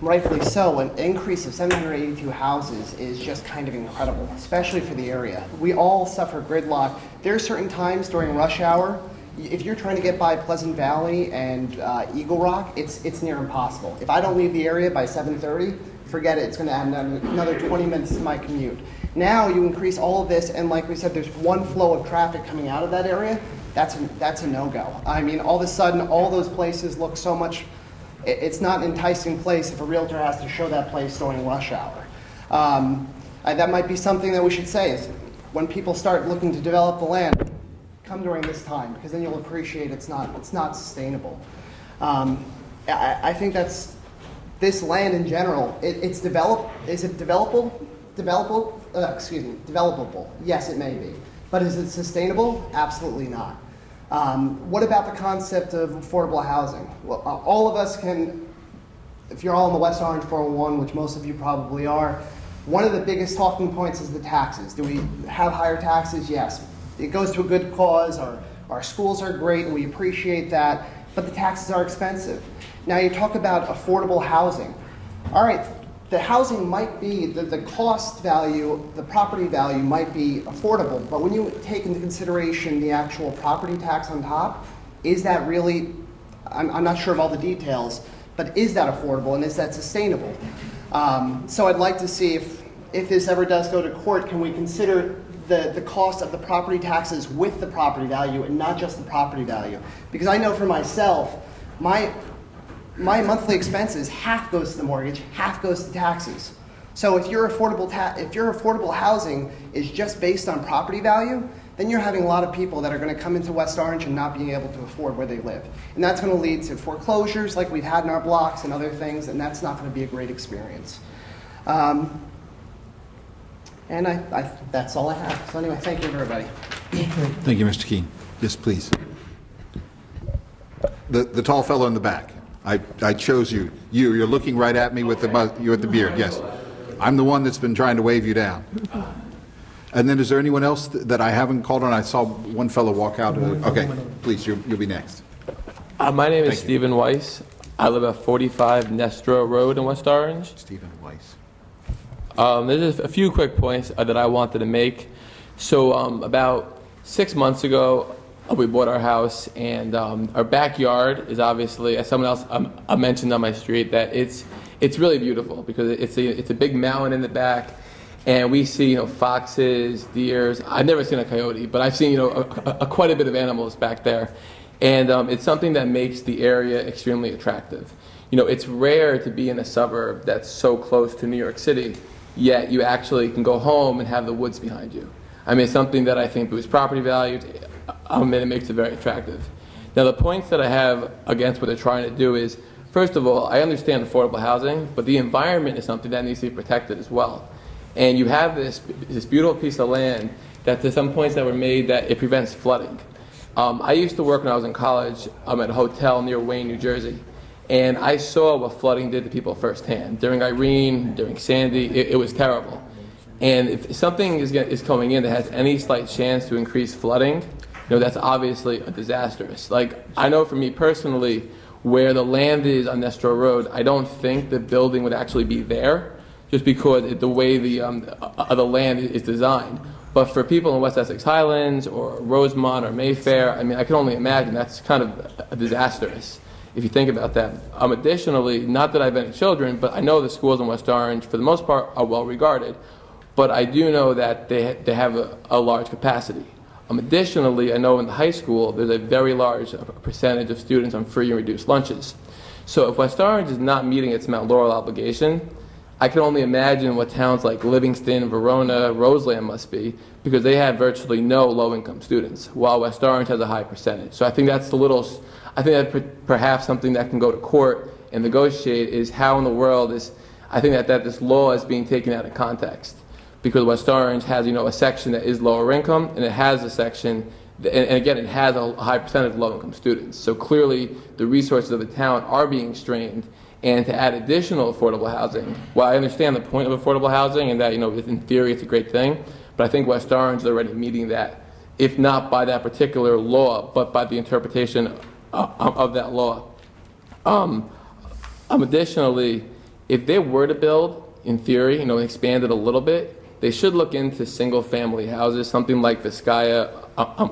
Speaker 18: rightfully so, an increase of 782 houses is just kind of incredible, especially for the area. We all suffer gridlock. There are certain times during rush hour, if you're trying to get by Pleasant Valley and Eagle Rock, it's near impossible. If I don't leave the area by 7:30, forget it. It's going to add another 20 minutes to my commute. Now you increase all of this, and like we said, there's one flow of traffic coming out of that area. That's a no-go. I mean, all of a sudden, all those places look so much. It's not an enticing place if a realtor has to show that place during rush hour. That might be something that we should say is when people start looking to develop the land, come during this time, because then you'll appreciate it's not sustainable. I think that's this land in general. It's developed. Is it developable? Developable? Yes, it may be. But is it sustainable? Absolutely not. What about the concept of affordable housing? Well, all of us can, if you're all in the West Orange 401, which most of you probably are, one of the biggest talking points is the taxes. Do we have higher taxes? Yes. It goes to a good cause. Our schools are great, and we appreciate that, but the taxes are expensive. Now you talk about affordable housing. All right, the housing might be, the cost value, the property value might be affordable, but when you take into consideration the actual property tax on top, is that really, I'm not sure of all the details, but is that affordable and is that sustainable? So I'd like to see if this ever does go to court, can we consider the cost of the property taxes with the property value and not just the property value? Because I know for myself, my monthly expenses, half goes to the mortgage, half goes to taxes. So if your affordable housing is just based on property value, then you're having a lot of people that are going to come into West Orange and not being able to afford where they live. And that's going to lead to foreclosures like we've had in our blocks and other things, and that's not going to be a great experience. And that's all I have. So anyway, thank you, everybody.
Speaker 1: Thank you, Mr. Keene. Yes, please. The tall fellow in the back. I chose you. You're looking right at me with the beard. Yes, I'm the one that's been trying to wave you down. And then, is there anyone else that I haven't called on? I saw one fellow walk out. Okay, please, you'll be next.
Speaker 19: My name is Stephen Weiss. I live at 45 Nestra Road in West Orange.
Speaker 1: Stephen Weiss.
Speaker 19: There's a few quick points that I wanted to make. So about 6 months ago, we bought our house, and our backyard is obviously, as someone else mentioned on my street, that it's really beautiful because it's a big mountain in the back, and we see foxes, deers. I've never seen a coyote, but I've seen quite a bit of animals back there, and it's something that makes the area extremely attractive. It's rare to be in a suburb that's so close to New York City, yet you actually can go home and have the woods behind you. I mean, it's something that I think boosts property values. And it makes it very attractive. Now, the points that I have against what they're trying to do is, first of all, I understand affordable housing, but the environment is something that needs to be protected as well. And you have this beautiful piece of land that there's some points that were made that it prevents flooding. I used to work when I was in college at a hotel near Wayne, New Jersey, and I saw what flooding did to people firsthand. During Irene, during Sandy, it was terrible. And if something is coming in that has any slight chance to increase flooding, that's obviously disastrous. Like, I know for me personally, where the land is on Nestor Road, I don't think the building would actually be there, just because the way the land is designed. But for people in West Essex Highlands or Rosemont or Mayfair, I mean, I can only imagine that's kind of disastrous if you think about that. Additionally, not that I have any children, but I know the schools in West Orange, for the most part, are well regarded. But I do know that they have a large capacity. Additionally, I know in the high school, there's a very large percentage of students on free and reduced lunches. So if West Orange is not meeting its Mount Laurel obligation, I can only imagine what towns like Livingston, Verona, Roseland must be, because they have virtually no low-income students, while West Orange has a high percentage. So I think that's I think that perhaps something that can go to court and negotiate is how in the world I think that this law is being taken out of context. Because West Orange has, a section that is lower income, and it has a section, and again, it has a high percentage of low-income students. So clearly, the resources of the town are being strained, and to add additional affordable housing, while I understand the point of affordable housing, and that, in theory, it's a great thing, but I think West Orange is already meeting that, if not by that particular law, but by the interpretation of that law. Additionally, if they were to build, in theory, expand it a little bit, they should look into single-family houses, something like Vizcaya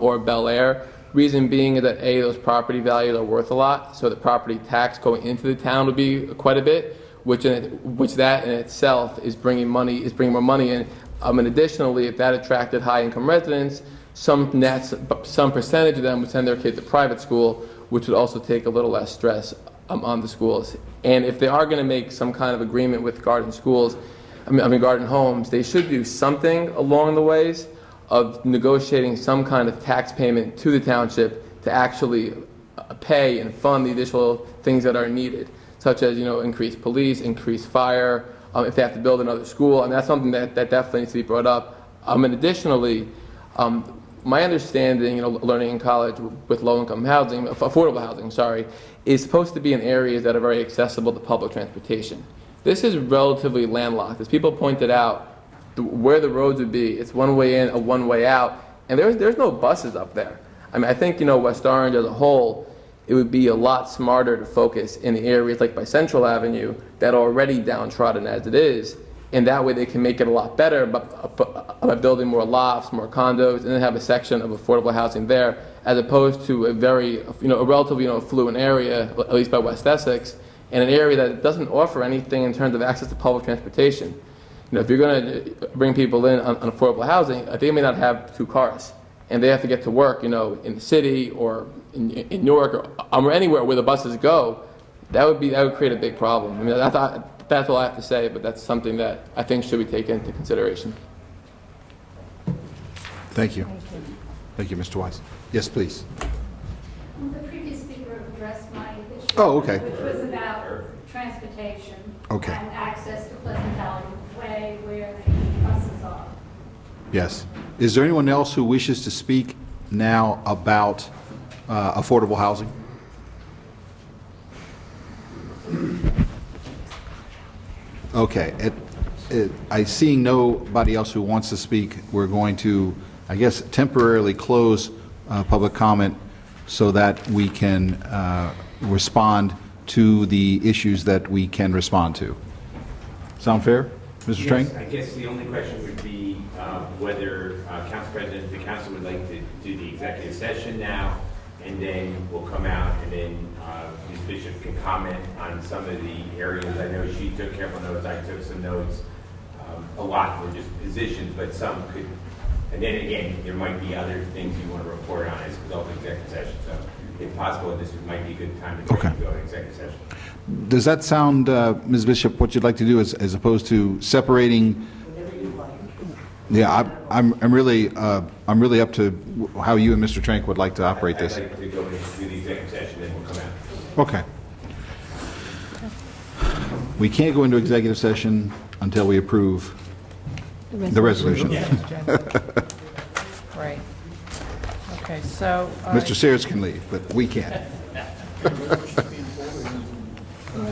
Speaker 19: or Bel Air. Reason being is that A, those property values are worth a lot, so the property tax going into the town would be quite a bit, which that in itself is bringing more money in. And additionally, if that attracted high-income residents, some percentage of them would send their kids to private school, which would also take a little less stress on the schools. And if they are going to make some kind of agreement with garden schools, garden homes, they should do something along the ways of negotiating some kind of tax payment to the township to actually pay and fund the additional things that are needed, such as increased police, increased fire, if they have to build another school, and that's something that definitely needs to be brought up. And additionally, my understanding, learning in college with low-income housing, affordable housing, sorry, is supposed to be in areas that are very accessible to public transportation. This is relatively landlocked. As people pointed out, where the roads would be, it's one way in, a one way out, and there's no buses up there. I mean, I think, West Orange as a whole, it would be a lot smarter to focus in the areas like by Central Avenue that are already downtrodden as it is, and that way they can make it a lot better by building more lofts, more condos, and then have a section of affordable housing there, as opposed to a very, a relatively, affluent area, at least by West Essex, and an area that doesn't offer anything in terms of access to public transportation. If you're going to bring people in on affordable housing, they may not have 2 cars, and they have to get to work, in the city or in Newark or anywhere where the buses go. That would create a big problem. I mean, that's all I have to say, but that's something that I think should be taken into consideration.
Speaker 1: Thank you. Thank you, Mr. Wise. Yes, please.
Speaker 20: The previous speaker addressed my issue.
Speaker 1: Oh, okay.
Speaker 20: Which was about transportation.
Speaker 1: Okay.
Speaker 20: And access to Pleasant Valley Way where the buses are.
Speaker 1: Yes. Is there anyone else who wishes to speak now about affordable housing? Okay. I seeing nobody else who wants to speak, we're going to, I guess, temporarily close public comment so that we can respond to the issues that we can respond to. Sound fair, Mr. Strang?
Speaker 7: Yes, I guess the only question would be whether Council President, the Council would like to do the executive session now, and then we'll come out, and then Ms. Bishop can comment on some of the areas. I know she took careful notes, I took some notes. A lot were just positions, but some could, and then again, there might be other things you want to report on as a result of executive session. So if possible, this might be a good time to go to executive session.
Speaker 1: Does that sound, Ms. Bishop, what you'd like to do as opposed to separating? Yeah, I'm really up to how you and Mr. Trank would like to operate this.
Speaker 7: I'd like to go into the executive session, and we'll come out.
Speaker 1: Okay. We can't go into executive session until we approve the resolution.
Speaker 2: Right. Okay, so...
Speaker 1: Mr. Sayers can leave, but we can't.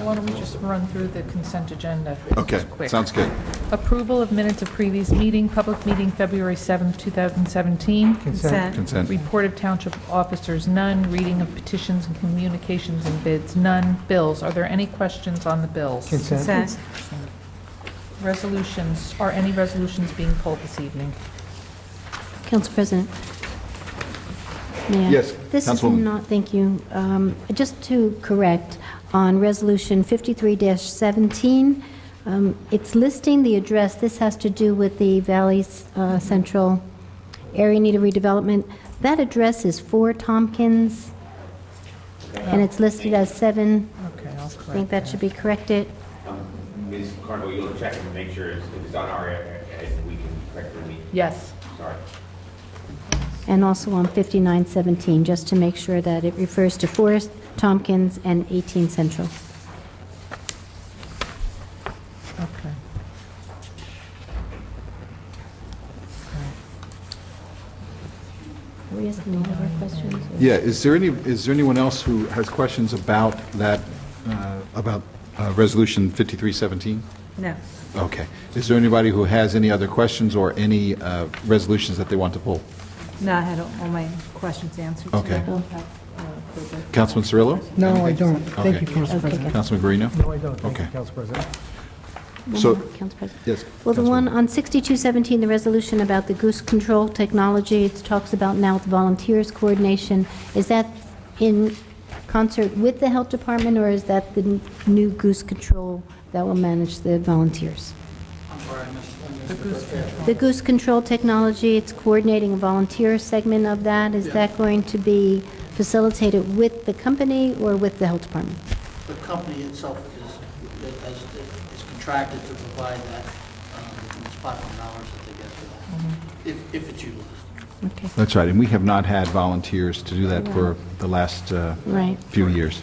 Speaker 2: Why don't we just run through the consent agenda?
Speaker 1: Okay,
Speaker 2: quick.
Speaker 1: sounds good.
Speaker 2: Approval of minutes of previous meeting, public meeting February 7th, 2017.
Speaker 1: Consent.
Speaker 2: Report of township officers, none. Reading of petitions and communications and bids, none. Bills, are there any questions on the bills?
Speaker 4: Consent.
Speaker 2: Resolutions, are any resolutions being pulled this evening?
Speaker 5: Council President. May I?
Speaker 1: Yes,
Speaker 5: This is
Speaker 1: Councilwoman.
Speaker 5: not, thank you. Just to correct, on Resolution 53-17, it's listing the address. This has to do with the Valley Central Area Need of Redevelopment. That address is 4 Tompkins, and it's listed as 7.
Speaker 2: Okay, I'll correct
Speaker 5: I think that should be corrected.
Speaker 7: Ms. Carnival, you'll check and make sure if it's on our area, we can correctly.
Speaker 2: Yes.
Speaker 7: Sorry.
Speaker 5: And also on 5917, just to make sure that it refers to Forest, Tompkins, and 18 Central.
Speaker 2: Okay.
Speaker 5: Are we asking any other questions? or-
Speaker 1: Yeah, is there anyone else who has questions about that, Resolution 5317?
Speaker 3: No.
Speaker 1: Okay. Is there anybody who has any other questions or any resolutions that they want to pull?
Speaker 3: No, I had all my questions answered.
Speaker 1: Okay. Councilman Cirillo?
Speaker 9: No, I don't. Thank
Speaker 1: Okay.
Speaker 9: you, Council President.
Speaker 1: Councilman Guarino?
Speaker 4: No, I don't. Thank you,
Speaker 1: Okay.
Speaker 4: Council President.
Speaker 1: So,
Speaker 5: Council President.
Speaker 1: yes.
Speaker 5: Well, the
Speaker 1: Councilwoman.
Speaker 5: one on 6217, the resolution about the goose control technology, it talks about now with volunteers coordination. Is that in concert with the health department, or is that the new goose control that will manage the volunteers? The goose control technology, it's coordinating a volunteer segment of that. Is that going to be facilitated with the company or with the health department?
Speaker 21: The company itself is contracted to provide that. It's $500 that they get for that, if it's utilized.
Speaker 5: Okay.
Speaker 1: That's right, and we have not had volunteers to do that for the last
Speaker 5: Right.
Speaker 1: few years.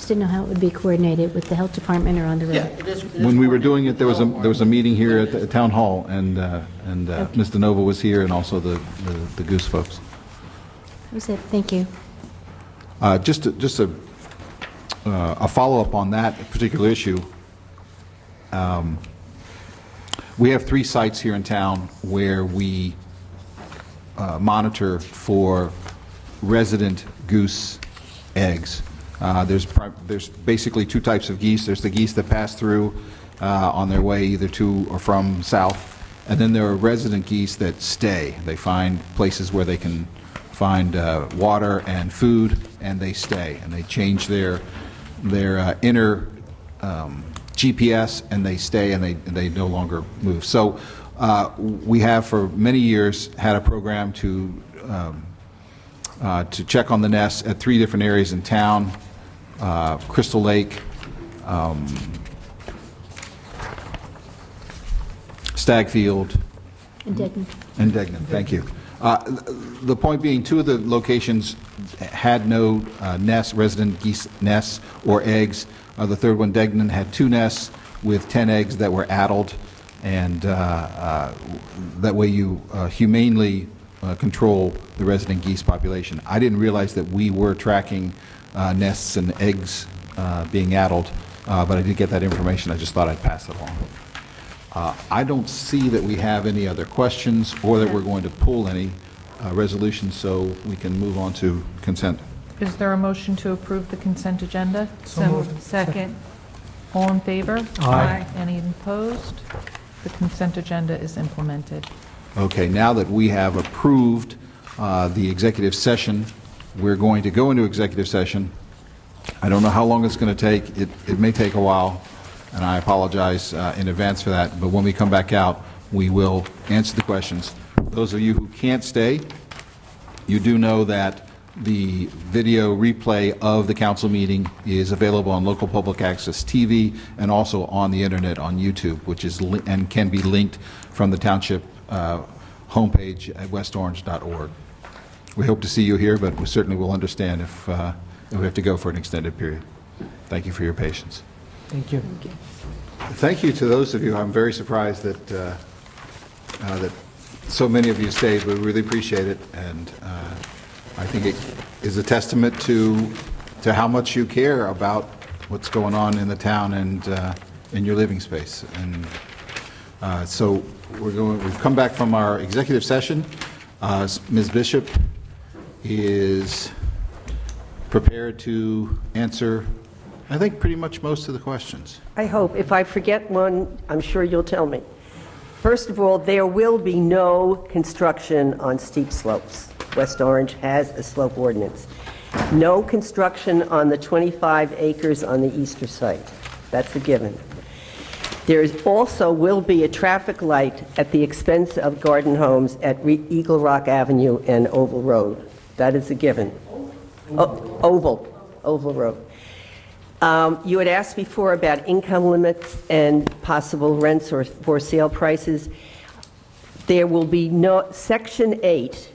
Speaker 5: just didn't know how it would be coordinated with the health department or on the road.
Speaker 21: Yeah, it is
Speaker 1: When we were doing it, there was a meeting here at the town hall, and Mr. Nova was here, and also the Goose folks.
Speaker 5: That was it. Thank you.
Speaker 1: Just a follow-up on that particular issue. We have 3 sites here in town where we monitor for resident goose eggs. There's basically 2 types of geese. There's the geese that pass through on their way either to or from south, and then there are resident geese that stay. They find places where they can find water and food, and they stay, and they change their inner GPS, and they stay, and they no longer move. So we have for many years had a program to check on the nests at 3 different areas in town: Crystal Lake, Stagfield,
Speaker 5: And Degnan.
Speaker 1: and Degnan. Thank you. The point being, 2 of the locations had no nests, resident geese nests or eggs. The third one, Degnan, had 2 nests with 10 eggs that were addled, and that way you humanely control the resident geese population. I didn't realize that we were tracking nests and eggs being addled, but I did get that information. I just thought I'd pass it along. I don't see that we have any other questions or that we're going to pull any resolutions, so we can move on to consent.
Speaker 2: Is there a motion to approve the consent agenda?
Speaker 9: So moved.
Speaker 2: Second. All in favor?
Speaker 4: Aye.
Speaker 2: Any opposed? The consent agenda is implemented.
Speaker 1: Okay, now that we have approved the executive session, we're going to go into executive session. I don't know how long it's going to take. It may take a while, and I apologize in advance for that, but when we come back out, we will answer the questions. Those of you who can't stay, you do know that the video replay of the council meeting is available on local public access TV and also on the internet on YouTube, which is and can be linked from the township homepage at westorange.org. We hope to see you here, but we certainly will understand if we have to go for an extended period. Thank you for your patience.
Speaker 4: Thank you.
Speaker 1: Thank you to those of you. I'm very surprised that that so many of you stayed. We really appreciate it, and I think it is a testament to how much you care about what's going on in the town and in your living space. And so we've come back from our executive session. Ms. Bishop is prepared to answer, I think, pretty much most of the questions.
Speaker 8: I hope. If I forget one, I'm sure you'll tell me. First of all, there will be no construction on steep slopes. West Orange has a slope ordinance. No construction on the 25 acres on the easter site. That's a given. There also will be a traffic light at the expense of Garden Homes at Eagle Rock Avenue and Oval Road. That is a given. Oval Road. You had asked before about income limits and possible rents or for sale prices. There will be no, Section 8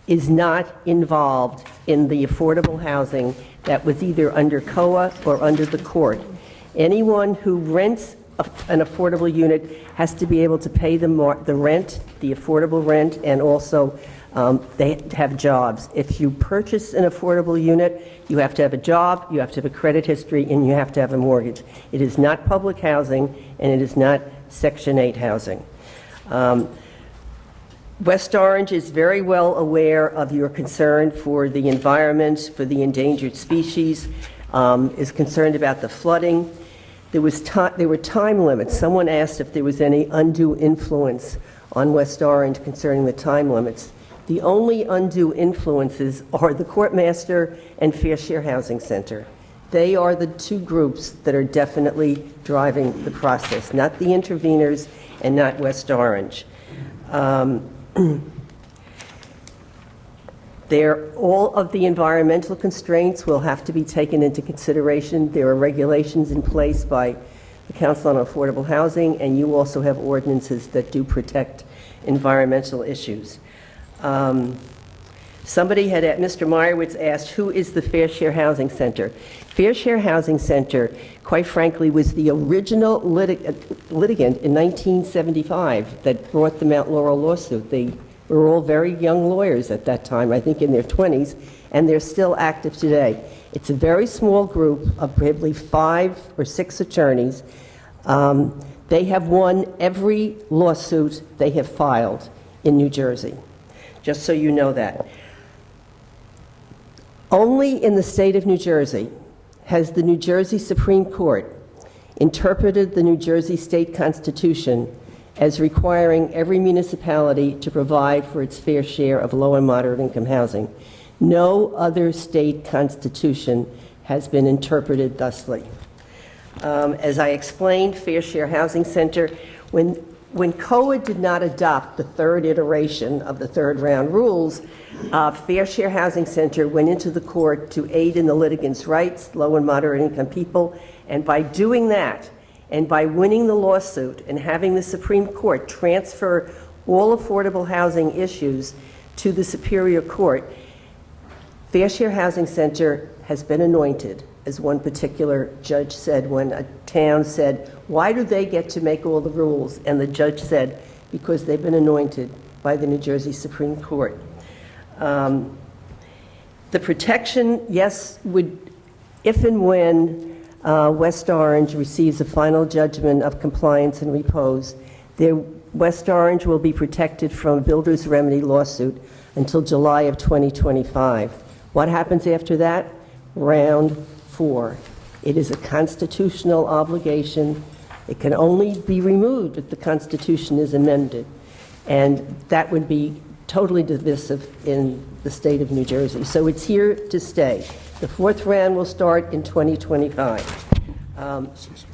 Speaker 8: is not involved in the affordable housing that was either under COA or under the court. Anyone who rents an affordable unit has to be able to pay the rent, the affordable rent, and also they have jobs. If you purchase an affordable unit, you have to have a job, you have to have a credit history, and you have to have a mortgage. It is not public housing, and it is not Section 8 housing. West Orange is very well aware of your concern for the environment, for the endangered species, is concerned about the flooding. There were time limits. Someone asked if there was any undue influence on West Orange concerning the time limits. The only undue influences are the Courtmaster and Fair Share Housing Center. They are the 2 groups that are definitely driving the process, not the interveners and not West Orange. All of the environmental constraints will have to be taken into consideration. There are regulations in place by the Council on Affordable Housing, and you also have ordinances that do protect environmental issues. Mr. Meyerowitz asked, who is the Fair Share Housing Center? Fair Share Housing Center, quite frankly, was the original litigant in 1975 that brought the Mount Laurel lawsuit. They were all very young lawyers at that time, I think in their 20s, and they're still active today. It's a very small group of probably 5 or 6 attorneys. They have won every lawsuit they have filed in New Jersey, just so you know that. Only in the state of New Jersey has the New Jersey Supreme Court interpreted the New Jersey State Constitution as requiring every municipality to provide for its fair share of low and moderate income housing. No other state constitution has been interpreted thusly. As I explained, Fair Share Housing Center, when COA did not adopt the third iteration of the third round rules, Fair Share Housing Center went into the court to aid in the litigants' rights, low and moderate income people, and by doing that, and by winning the lawsuit and having the Supreme Court transfer all affordable housing issues to the Superior Court, Fair Share Housing Center has been anointed, as one particular judge said when a town said, why do they get to make all the rules? And the judge said, because they've been anointed by the New Jersey Supreme Court. The protection, yes, would, if and when West Orange receives a final judgment of compliance and repose, West Orange will be protected from a builder's remedy lawsuit until July of 2025. What happens after that? Round 4. It is a constitutional obligation. It can only be removed if the Constitution is amended. And that would be totally divisive in the state of New Jersey. So it's here to stay. The 4th round will start in 2025.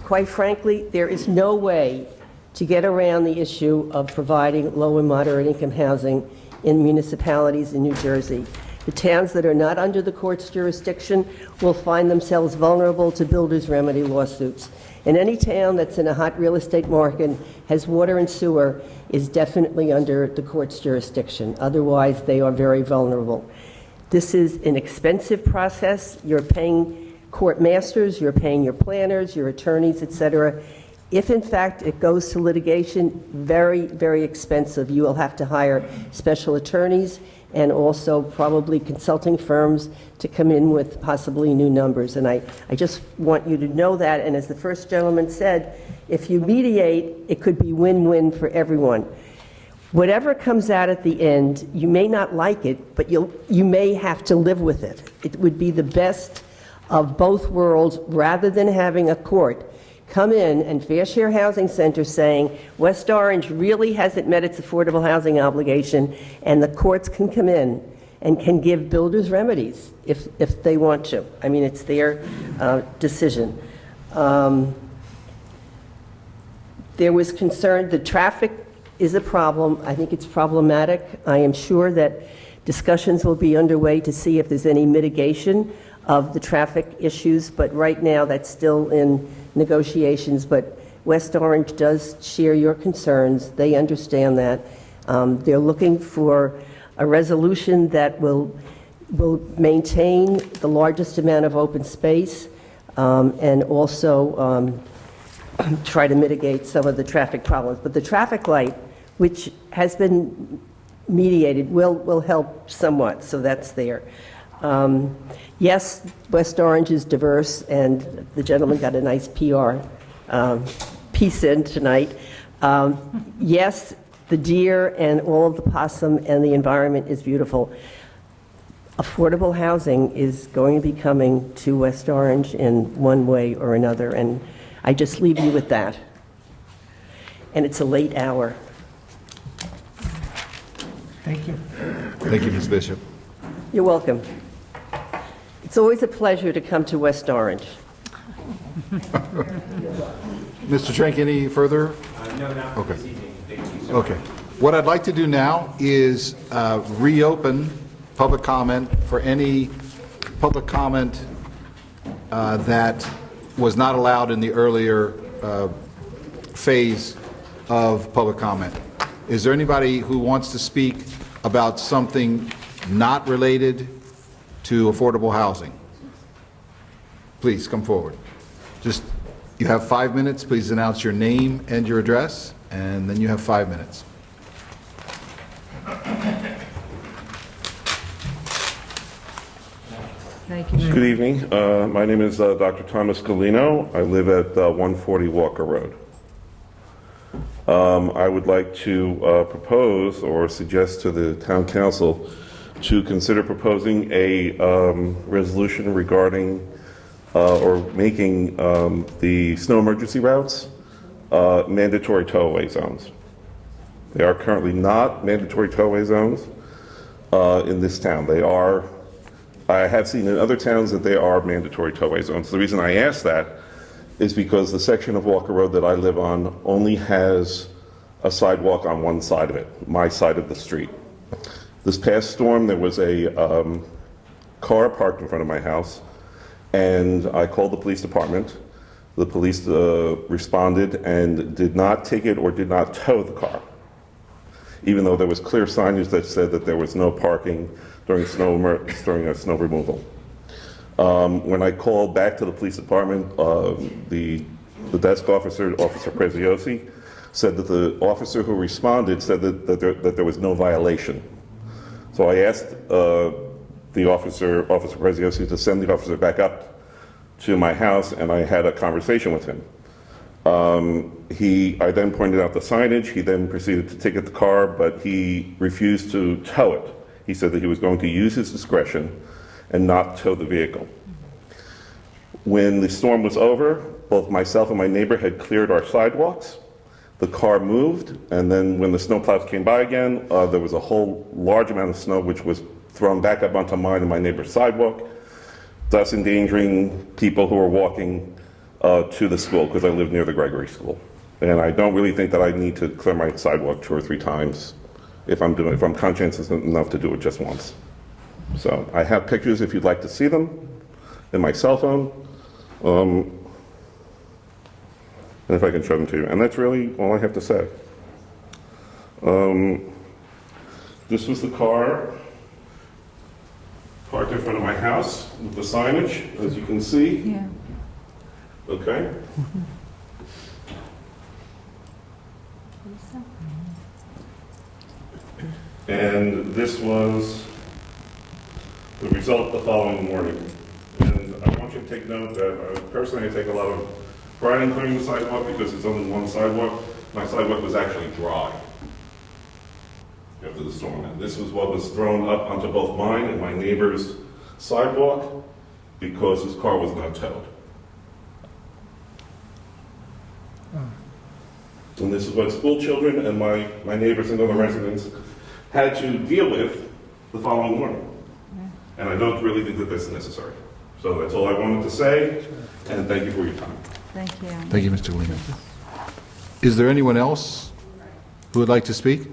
Speaker 8: Quite frankly, there is no way to get around the issue of providing low and moderate income housing in municipalities in New Jersey. The towns that are not under the court's jurisdiction will find themselves vulnerable to builders' remedy lawsuits. And any town that's in a hot real estate market, has water and sewer, is definitely under the court's jurisdiction. Otherwise, they are very vulnerable. This is an expensive process. You're paying court masters, you're paying your planners, your attorneys, etc. If, in fact, it goes to litigation, very, very expensive. You will have to hire special attorneys and also probably consulting firms to come in with possibly new numbers. And I just want you to know that. And as the first gentleman said, if you mediate, it could be win-win for everyone. Whatever comes out at the end, you may not like it, but you may have to live with it. It would be the best of both worlds rather than having a court come in and Fair Share Housing Center saying West Orange really hasn't met its affordable housing obligation, and the courts can come in and can give builders remedies if they want to. I mean, it's their decision. There was concern that traffic is a problem. I think it's problematic. I am sure that discussions will be underway to see if there's any mitigation of the traffic issues, but right now that's still in negotiations. But West Orange does share your concerns. They understand that. They're looking for a resolution that will maintain the largest amount of open space and also try to mitigate some of the traffic problems. But the traffic light, which has been mediated, will help somewhat, so that's there. Yes, West Orange is diverse, and the gentleman got a nice PR piece in tonight. Yes, the deer and all of the possum and the environment is beautiful. Affordable housing is going to be coming to West Orange in one way or another, and I just leave you with that. And it's a late hour.
Speaker 9: Thank you.
Speaker 1: Thank you, Ms. Bishop.
Speaker 8: You're welcome. It's always a pleasure to come to West Orange.
Speaker 1: Mr. Trank, any further?
Speaker 7: No, not
Speaker 1: Okay.
Speaker 7: this evening. Thank you so
Speaker 1: Okay.
Speaker 7: much.
Speaker 1: What I'd like to do now is reopen public comment for any public comment that was not allowed in the earlier phase of public comment. Is there anybody who wants to speak about something not related to affordable housing, please come forward. Just, you have 5 minutes. Please announce your name and your address, and then you have 5 minutes.
Speaker 3: Thank you.
Speaker 6: Good evening. My name is Dr. Thomas Galino. I live at 140 Walker Road. I would like to propose or suggest to the town council to consider proposing a resolution regarding or making the snow emergency routes mandatory tow-away zones. They are currently not mandatory tow-away zones in this town. They are. I have seen in other towns that they are mandatory tow-away zones. The reason I ask that is because the section of Walker Road that I live on only has a sidewalk on one side of it, my side of the street. This past storm, there was a car parked in front of my house, and I called the police department. The police responded and did not ticket or did not tow the car, even though there was clear signage that said that there was no parking during snow removal. When I called back to the police department, the desk officer, Officer Preziosi, said that the officer who responded said that there was no violation. So I asked the Officer Preziosi, to send the officer back up to my house, and I had a conversation with him. I then pointed out the signage. He then proceeded to ticket the car, but he refused to tow it. He said that he was going to use his discretion and not tow the vehicle. When the storm was over, both myself and my neighbor had cleared our sidewalks. The car moved, and then when the snowplows came by again, there was a whole large amount of snow which was thrown back up onto mine and my neighbor's sidewalk, thus endangering people who were walking to the school, because I live near the Gregory School. And I don't really think that I need to clear my sidewalk 2 or 3 times if I'm conscientious enough to do it just once. So I have pictures if you'd like to see them in my cell phone. And if I can show them to you. And that's really all I have to say. This was the car parked in front of my house with the signage, as you can see.
Speaker 2: Yeah.
Speaker 6: Okay. And this was the result the following morning. And I want you to take note that personally I take a lot of pride in clearing the sidewalk because it's only one sidewalk. My sidewalk was actually dry after the storm. And this was what was thrown up onto both mine and my neighbor's sidewalk because his car was not towed. And this is what school children and my neighbors and other residents had to deal with the following morning. And I don't really think that that's necessary. So that's all I wanted to say, and thank you for your time.
Speaker 3: Thank you.
Speaker 1: Thank you, Mr. Lehman. Is there anyone else who would like to speak?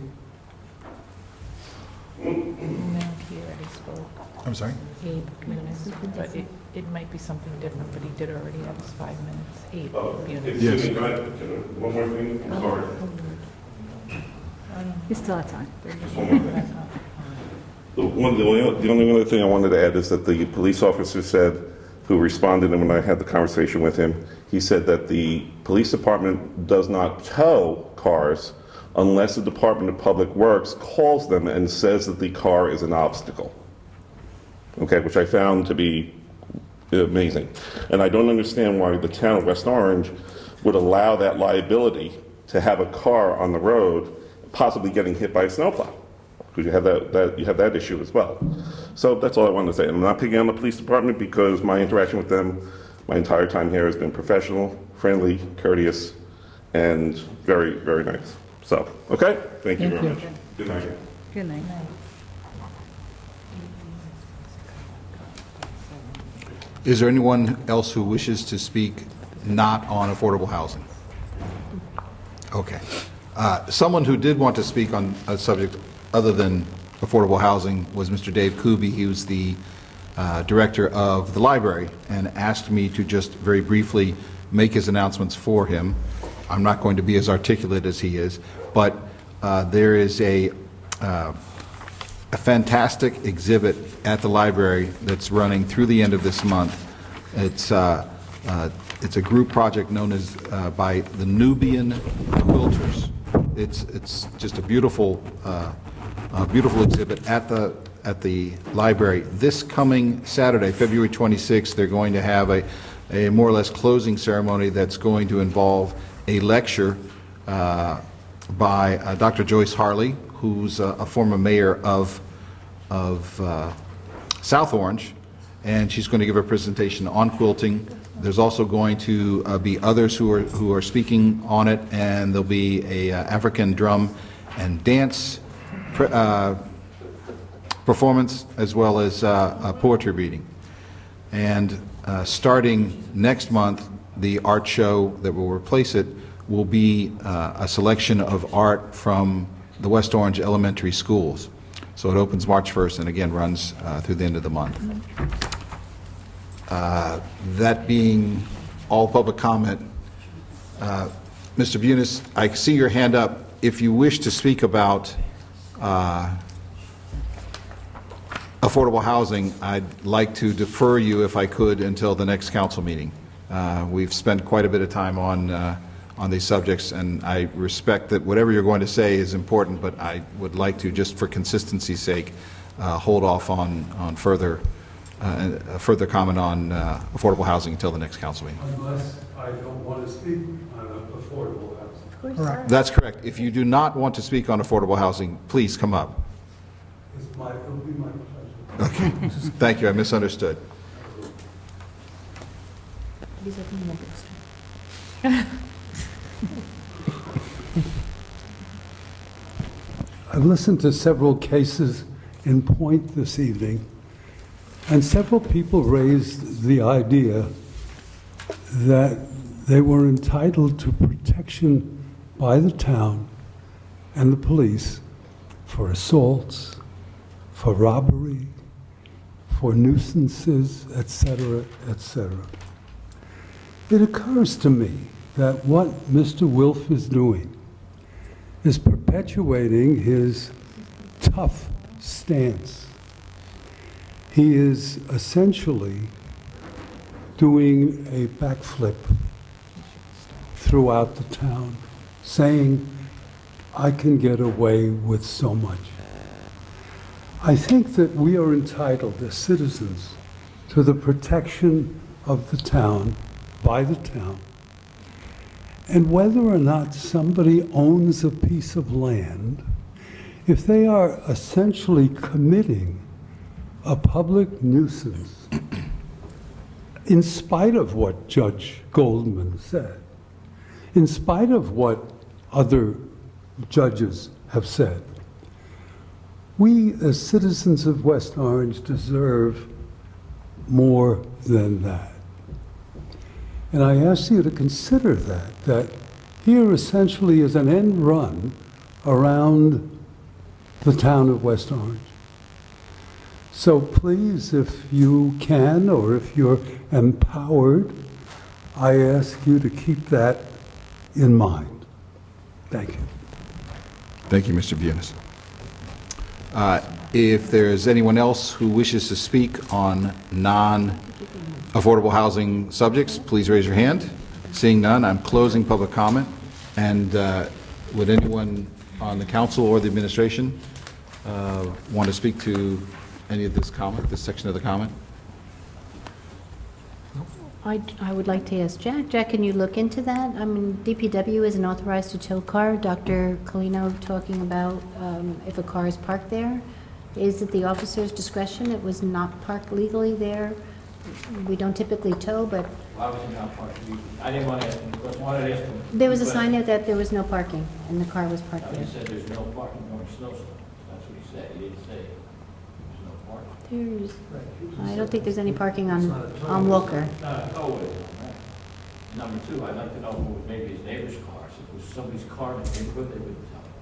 Speaker 2: No, he already spoke.
Speaker 1: I'm sorry?
Speaker 2: 8 minutes, but it might be something different, but he did already have his 5 minutes. 8 units.
Speaker 6: Excuse me, can I, one more thing? I'm sorry.
Speaker 3: You still have time.
Speaker 6: Just one more thing. The only other thing I wanted to add is that the police officer said, who responded, and when I had the conversation with him, he said that the police department does not tow cars unless the Department of Public Works calls them and says that the car is an obstacle. Okay, which I found to be amazing. And I don't understand why the town of West Orange would allow that liability to have a car on the road possibly getting hit by a snowplow, because you have that issue as well. So that's all I wanted to say. And I'm not picking on the police department because my interaction with them my entire time here has been professional, friendly, courteous, and very, very nice. So, okay? Thank you very much. Good night.
Speaker 3: Good night.
Speaker 1: Is there anyone else who wishes to speak not on affordable housing? Okay. Someone who did want to speak on a subject other than affordable housing was Mr. Dave Kuby. He was the director of the library and asked me to just very briefly make his announcements for him. I'm not going to be as articulate as he is, but there is a a fantastic exhibit at the library that's running through the end of this month. It's a group project known as by the Nubian Quilters. It's just a beautiful exhibit at the library. This coming Saturday, February 26th, they're going to have a more or less closing ceremony that's going to involve a lecture by Dr. Joyce Harley, who's a former mayor of South Orange, and she's going to give a presentation on quilting. There's also going to be others who are speaking on it, and there'll be a African drum and dance performance, as well as a poetry reading. And starting next month, the art show that will replace it will be a selection of art from the West Orange elementary schools. So it opens March 1st and again runs through the end of the month. That being all public comment, Mr. Bunis, I see your hand up. If you wish to speak about affordable housing, I'd like to defer you, if I could, until the next council meeting. We've spent quite a bit of time on these subjects, and I respect that whatever you're going to say is important, but I would like to, just for consistency's sake, hold off on further comment on affordable housing until the next council meeting.
Speaker 10: Unless I don't want to speak on affordable housing.
Speaker 1: Correct. That's correct. If you do not want to speak on affordable housing, please come up.
Speaker 10: It'll be my pleasure.
Speaker 1: Okay. Thank you. I misunderstood.
Speaker 10: I've listened to several cases in point this evening, and several people raised the idea that they were entitled to protection by the town and the police for assaults, for robbery, for nuisances, etc., etc. It occurs to me that what Mr. Wilf is doing is perpetuating his tough stance. He is essentially doing a backflip throughout the town, saying, I can get away with so much. I think that we are entitled as citizens to the protection of the town, by the town. And whether or not somebody owns a piece of land, if they are essentially committing a public nuisance, in spite of what Judge Goldman said, in spite of what other judges have said, we as citizens of West Orange deserve more than that. And I ask you to consider that here essentially is an end run around the town of West Orange. So please, if you can, or if you're empowered, I ask you to keep that in mind. Thank you.
Speaker 1: Thank you, Mr. Bunis. If there's anyone else who wishes to speak on non-affordable housing subjects, please raise your hand. Seeing none, I'm closing public comment. And would anyone on the council or the administration want to speak to any of this comment, this section of the comment?
Speaker 5: I would like to ask Jack. Jack, can you look into that? I mean, DPW isn't authorized to tow car. Dr. Colino talking about if a car is parked there. Is it the officer's discretion? It was not parked legally there. We don't typically tow, but
Speaker 22: Why was it not parked? I didn't want to ask him the question. I wanted to ask him.
Speaker 5: there was a sign there that there was no parking, and the car was parked
Speaker 22: He
Speaker 5: there.
Speaker 22: said there's no parking during snowstorms. That's what he said. He didn't say there's no parking.
Speaker 5: I don't think there's any parking on Walker.
Speaker 22: No way. Number two, I'd like to know if it was maybe his neighbor's car. If it was somebody's car in the neighborhood, they wouldn't tell him.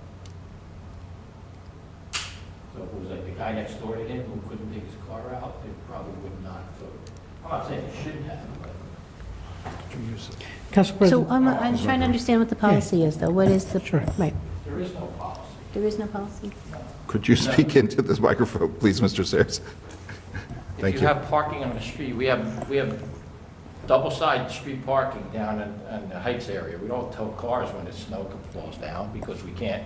Speaker 22: So if it was like the guy next door to him who couldn't take his car out, they probably would not have towed it. I'm not saying they shouldn't have, but.
Speaker 17: Council
Speaker 5: So
Speaker 17: President.
Speaker 5: I'm trying to understand what the policy is, though. What is the, right?
Speaker 22: There is no policy.
Speaker 5: There is no policy?
Speaker 1: Could you speak into this microphone, please, Mr. Sayers? Thank
Speaker 22: If you have parking on the street, we have double-sided street parking down in the Heights area. We don't tow cars when the snow falls down because we can't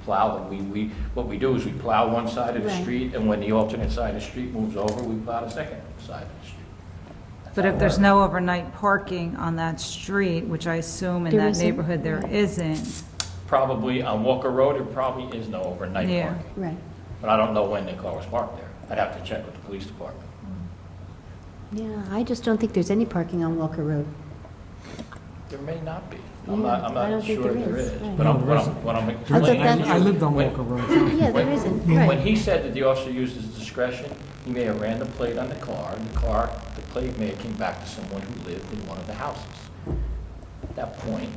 Speaker 22: plow them. What we do is we plow one side of the
Speaker 5: Right.
Speaker 22: street, and when the alternate side of the street moves over, we plow the second side of the street.
Speaker 3: But if there's no overnight parking on that street, which I assume in
Speaker 5: There
Speaker 3: that
Speaker 5: isn't.
Speaker 3: neighborhood there isn't,
Speaker 22: Probably on Walker Road, there probably is no overnight
Speaker 3: Yeah.
Speaker 22: parking.
Speaker 5: Right.
Speaker 22: But I don't know when the car was parked there. I'd have to check with the police department.
Speaker 5: Yeah, I just don't think there's any parking on Walker Road.
Speaker 22: There may not be.
Speaker 5: Yeah,
Speaker 22: I'm
Speaker 5: I
Speaker 22: not
Speaker 5: don't think
Speaker 22: sure
Speaker 5: there
Speaker 22: there
Speaker 5: is,
Speaker 22: is.
Speaker 5: right.
Speaker 22: But
Speaker 4: No,
Speaker 22: I'm,
Speaker 4: there
Speaker 22: what I'm
Speaker 5: I
Speaker 22: explaining
Speaker 5: thought
Speaker 22: to
Speaker 5: that-
Speaker 22: you.
Speaker 4: I lived on
Speaker 22: when-
Speaker 4: Walker Road.
Speaker 5: Yeah, there
Speaker 22: When-
Speaker 5: isn't,
Speaker 22: When
Speaker 5: right.
Speaker 22: he said that the officer used his discretion, he may have ran the plate on the car, and the plate may have came back to someone who lived in one of the houses. At that point,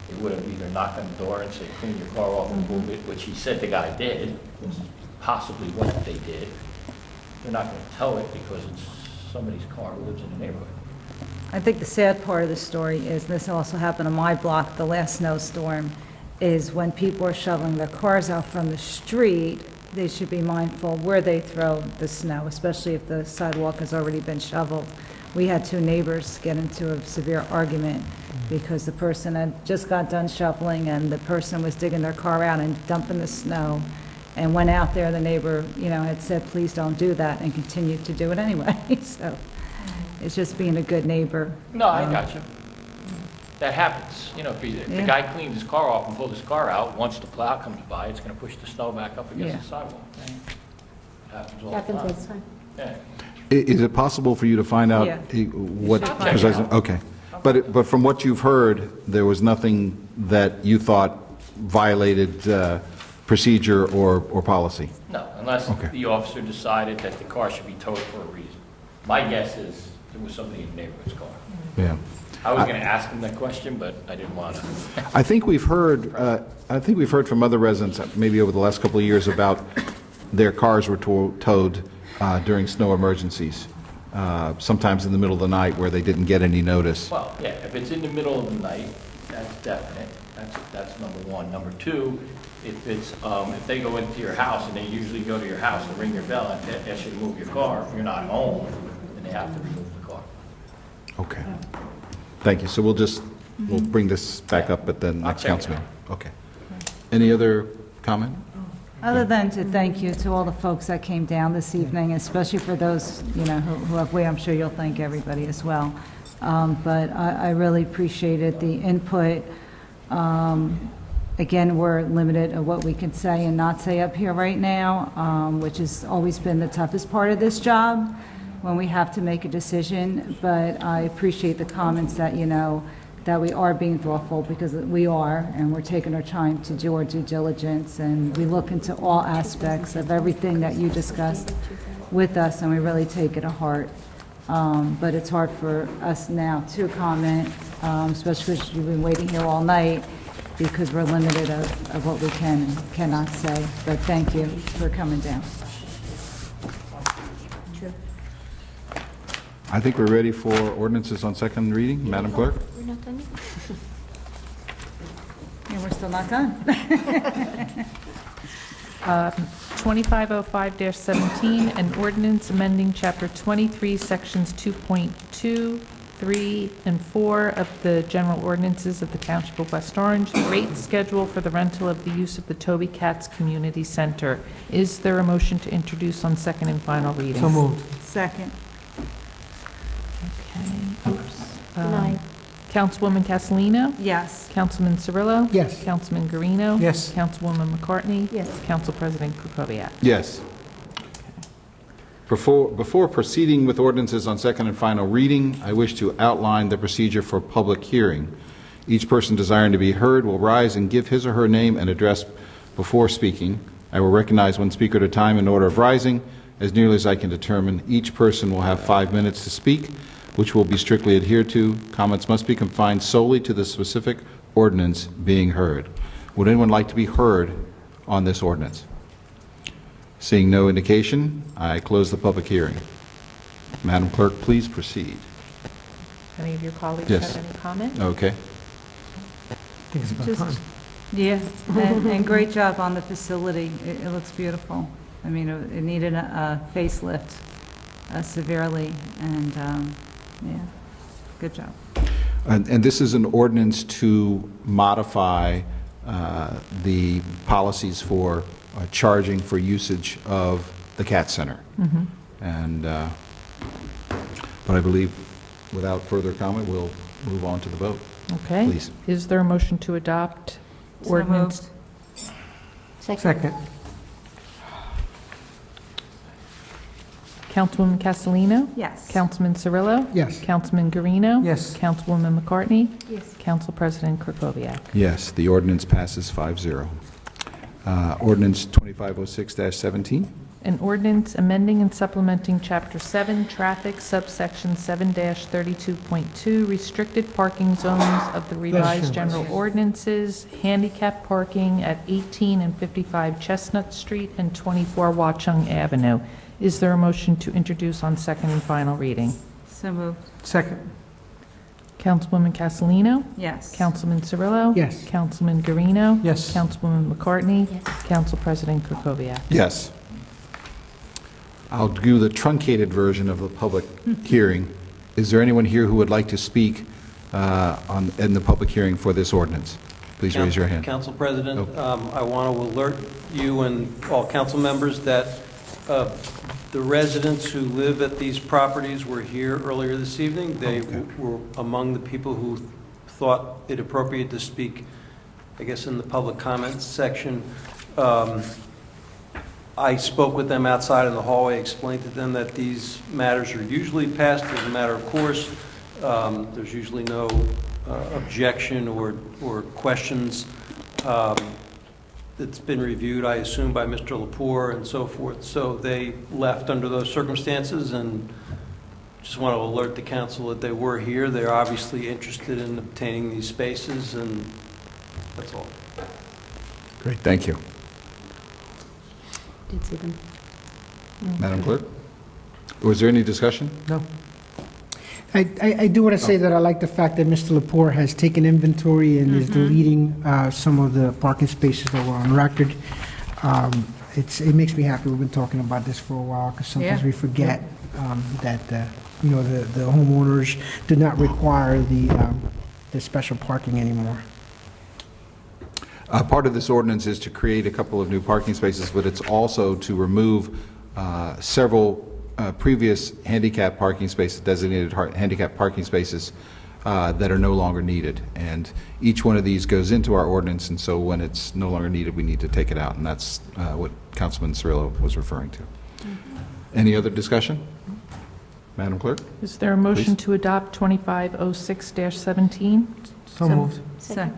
Speaker 22: they would have either knocked on the door and said, clean your car off and move it, which he said the guy did, which is possibly what they did. They're not going to tow it because it's somebody's car who lives in the neighborhood.
Speaker 3: I think the sad part of the story is, this also happened on my block, the last snowstorm, is when people are shoveling their cars out from the street, they should be mindful where they throw the snow, especially if the sidewalk has already been shoveled. We had two neighbors get into a severe argument because the person had just got done shoveling and the person was digging their car out and dumping the snow and went out there. The neighbor, had said, please don't do that, and continued to do it anyway. So it's just being a good neighbor.
Speaker 22: No, I got you. That happens. If the
Speaker 3: Yeah.
Speaker 22: guy cleaned his car off and pulled his car out, once the plow comes by, it's going to push the snow back up against
Speaker 3: Yeah.
Speaker 22: the sidewalk. Happens all the
Speaker 5: Happens all
Speaker 22: time.
Speaker 5: the time.
Speaker 22: Yeah.
Speaker 1: Is it possible for you to find out
Speaker 3: Yeah.
Speaker 1: what
Speaker 22: I'll check it
Speaker 1: precisely?
Speaker 22: out.
Speaker 1: Okay. But from what you've heard, there was nothing that you thought violated procedure or policy?
Speaker 22: No, unless
Speaker 1: Okay.
Speaker 22: the officer decided that the car should be towed for a reason. My guess is it was somebody in the neighborhood's car.
Speaker 1: Yeah.
Speaker 22: I was going to ask him that question, but I didn't want to.
Speaker 1: I think we've heard from other residents, maybe over the last couple of years, about their cars were towed during snow emergencies, sometimes in the middle of the night where they didn't get any notice.
Speaker 22: Well, yeah, if it's in the middle of the night, that's definite. That's number one. Number two, if they go into your house, and they usually go to your house and ring your bell and ask you to move your car, if you're not home, then they have to remove the car.
Speaker 1: Okay. Thank you. So we'll bring this back up at the next
Speaker 22: check it
Speaker 1: council meeting. Okay. Any other comment?
Speaker 3: Other than to thank you to all the folks that came down this evening, especially for those, who have way, I'm sure you'll thank everybody as well. But I really appreciated the input. Again, we're limited of what we can say and not say up here right now, which has always been the toughest part of this job, when we have to make a decision. But I appreciate the comments that, that we are being thoughtful, because we are, and we're taking our time to do our due diligence, and we look into all aspects of everything that you discussed with us, and we really take it to heart. But it's hard for us now to comment, especially because you've been waiting here all night, because we're limited of what we can and cannot say. But thank you for coming down.
Speaker 1: I think we're ready for ordinances on second reading. Madam Clerk?
Speaker 5: We're not done yet?
Speaker 3: And we're still not done.
Speaker 2: 2505-17, an ordinance amending Chapter 23, Sections 2.2, 3, and 4 of the General Ordinances of the Township of West Orange, the rate schedule for the rental of the use of the Toby Katz Community Center. Is there a motion to introduce on second and final reading?
Speaker 4: So moved.
Speaker 3: Second.
Speaker 5: Denied.
Speaker 2: Councilwoman Castellino?
Speaker 3: Yes.
Speaker 2: Councilman Cirillo?
Speaker 9: Yes.
Speaker 2: Councilman Guarino?
Speaker 4: Yes.
Speaker 2: Councilwoman McCartney?
Speaker 5: Yes.
Speaker 2: Council President Kukoviac?
Speaker 1: Yes. Before proceeding with ordinances on second and final reading, I wish to outline the procedure for public hearing. Each person desiring to be heard will rise and give his or her name and address before speaking. I will recognize one speaker at a time in order of rising. As nearly as I can determine, each person will have 5 minutes to speak, which will be strictly adhered to. Comments must be confined solely to the specific ordinance being heard. Would anyone like to be heard on this ordinance? Seeing no indication, I close the public hearing. Madam Clerk, please proceed.
Speaker 2: Any of your colleagues
Speaker 1: Yes.
Speaker 2: have any comment?
Speaker 1: Okay.
Speaker 4: I think it's about
Speaker 3: Just-
Speaker 4: time.
Speaker 3: Yeah, and great job on the facility. It looks beautiful. I mean, it needed a facelift severely, and yeah, good job.
Speaker 1: And this is an ordinance to modify the policies for charging for usage of the CAT Center.
Speaker 2: Mhm.
Speaker 1: And, but I believe, without further comment, we'll move on to the vote.
Speaker 2: Okay.
Speaker 1: Please.
Speaker 2: Is there a motion to adopt
Speaker 3: So
Speaker 2: ordinance?
Speaker 4: Second.
Speaker 2: Councilwoman Castellino?
Speaker 3: Yes.
Speaker 2: Councilman Cirillo?
Speaker 9: Yes.
Speaker 2: Councilman Guarino?
Speaker 4: Yes.
Speaker 2: Councilwoman McCartney?
Speaker 3: Yes.
Speaker 2: Council President Krokoviac?
Speaker 1: Yes, the ordinance passes 5-0. Ordinance 2506-17.
Speaker 2: An ordinance amending and supplementing Chapter 7, Traffic, subsection 7-32.2, restricted parking zones of the revised general ordinances, handicap parking at 18 and 55 Chestnut Street and 24 Watchung Avenue. Is there a motion to introduce on second and final reading?
Speaker 3: So moved.
Speaker 4: Second.
Speaker 2: Councilwoman Castellino?
Speaker 3: Yes.
Speaker 2: Councilman Cirillo?
Speaker 9: Yes.
Speaker 2: Councilman Guarino?
Speaker 4: Yes.
Speaker 2: Councilwoman McCartney?
Speaker 5: Yes.
Speaker 2: Council President Krokoviac?
Speaker 1: Yes. I'll do the truncated version of the public hearing. Is there anyone here who would like to speak in the public hearing for this ordinance? Please raise your hand.
Speaker 11: Council President, I want to alert you and all council members that the residents who live at these properties were here earlier this evening. They were among the people who thought it appropriate to speak, I guess, in the public comments section. I spoke with them outside in the hallway, explained to them that these matters are usually passed as a matter of course. There's usually no objection or questions. It's been reviewed, I assume, by Mr. Lepore and so forth. So they left under those circumstances, and just want to alert the council that they were here. They're obviously interested in obtaining these spaces, and that's all.
Speaker 1: Great, thank you.
Speaker 5: Did see them.
Speaker 1: Madam Clerk? Was there any discussion?
Speaker 4: No.
Speaker 9: I do want to say that I like the fact that Mr. Lepore has taken inventory and is deleting some of the parking spaces that were on record. It makes me happy. We've been talking about this for a while, because sometimes we forget that the homeowners do not require the special parking anymore.
Speaker 1: Part of this ordinance is to create a couple of new parking spaces, but it's also to remove several previous handicap parking spaces, designated handicap parking spaces that are no longer needed. And each one of these goes into our ordinance, and so when it's no longer needed, we need to take it out. And that's what Councilman Cirillo was referring to. Any other discussion? Madam Clerk?
Speaker 2: Is there a motion
Speaker 1: Please.
Speaker 2: to adopt 2506-17?
Speaker 4: So moved.
Speaker 3: Second.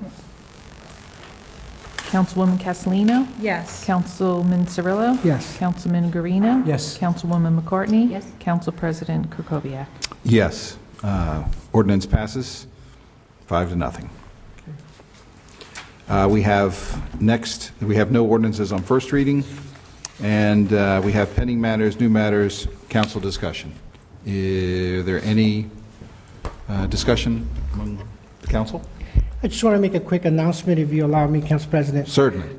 Speaker 2: Councilwoman Castellino?
Speaker 3: Yes.
Speaker 2: Councilman Cirillo?
Speaker 9: Yes.
Speaker 2: Councilman Guarino?
Speaker 4: Yes.
Speaker 2: Councilwoman McCartney?
Speaker 5: Yes.
Speaker 2: Council President Krokoviac?
Speaker 1: Yes. Ordinance passes 5-0. We have no ordinances on first reading, and we have pending matters, new matters, council discussion. Is there any discussion among the council?
Speaker 9: I just want to make a quick announcement, if you allow me, Council President.
Speaker 1: Certainly.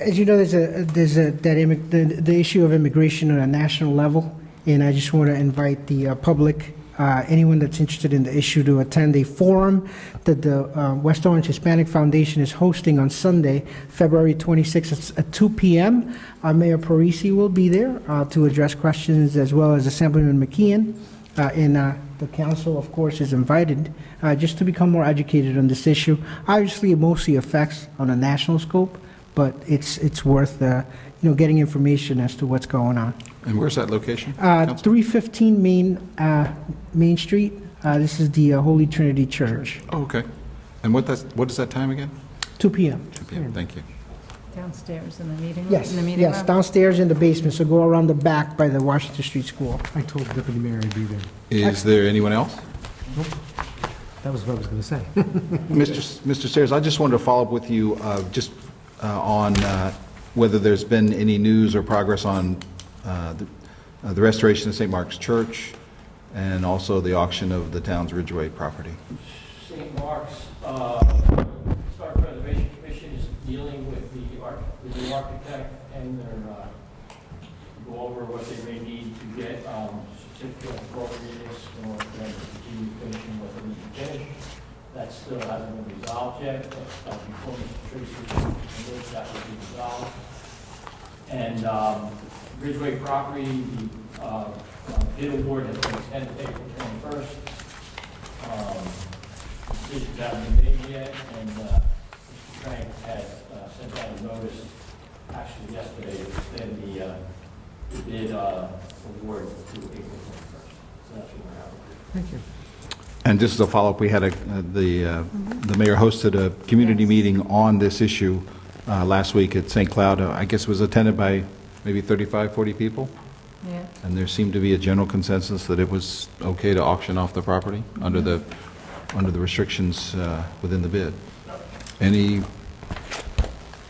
Speaker 9: As you know, there's the issue of immigration on a national level, and I just want to invite the public, anyone that's interested in the issue, to attend a forum that the West Orange Hispanic Foundation is hosting on Sunday, February 26th at 2 p.m. Mayor Parisi will be there to address questions, as well as Assemblyman McKeon, and the council, of course, is invited just to become more educated on this issue. Obviously, it mostly affects on a national scope, but it's worth getting information as to what's going on.
Speaker 1: And where's that location?
Speaker 9: 315 Main Street. This is the Holy Trinity Church.
Speaker 1: Oh, okay. And what is that time again?
Speaker 9: 2 p.m.
Speaker 1: 2 p.m. Thank you.
Speaker 3: Downstairs in the meeting room?
Speaker 9: Yes,
Speaker 3: In the meeting
Speaker 9: yes,
Speaker 3: room?
Speaker 9: downstairs in the basement, so go around the back by the Washington Street School.
Speaker 4: I told the Deputy Mayor I'd be there.
Speaker 1: Is there anyone else?
Speaker 4: Nope. That was what I was going to say.
Speaker 1: Mr. Sayers, I just wanted to follow up with you on whether there's been any news or progress on the restoration of St. Mark's Church and also the auction of the town's Ridgeway property.
Speaker 22: St. Mark's Historic Preservation Commission is with the architect and their, go over what they may need to get certificate of appropriateness in order for them to continue finishing what they need to finish. That still hasn't been resolved yet, but before Mr. Tracy knows that will be resolved. And Ridgeway property, the bid award has been extended to April 21st. Decisions haven't been made yet, and Mr. Frank had sent out a notice, actually yesterday, to extend the bid award to April 21st. So that's what we're having.
Speaker 4: Thank you.
Speaker 1: And just as a follow-up, we had the mayor hosted a community meeting on this issue last week at St. Cloud. I guess it was attended by maybe 35, 40 people.
Speaker 2: Yeah.
Speaker 1: And there seemed to be a general consensus that it was okay to auction off the property under the restrictions within the bid. Any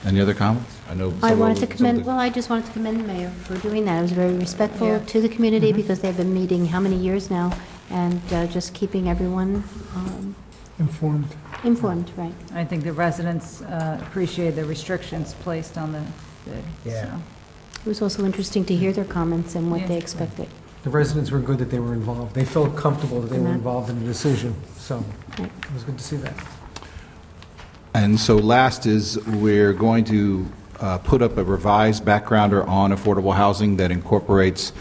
Speaker 1: other comments? I know.
Speaker 5: I wanted to commend, well, I just wanted to commend the mayor for doing that. It was very respectful to the community because they've been meeting how many years now, and just keeping everyone informed, right.
Speaker 3: I think the residents appreciate the restrictions placed on the bid.
Speaker 4: Yeah.
Speaker 3: So.
Speaker 5: It was also interesting to hear their comments and what they expected.
Speaker 4: The residents were good that they were involved. They felt comfortable that they were involved in the decision, so it was good to see that.
Speaker 1: And so last is we're going to put up a revised backgrounder on affordable housing that incorporates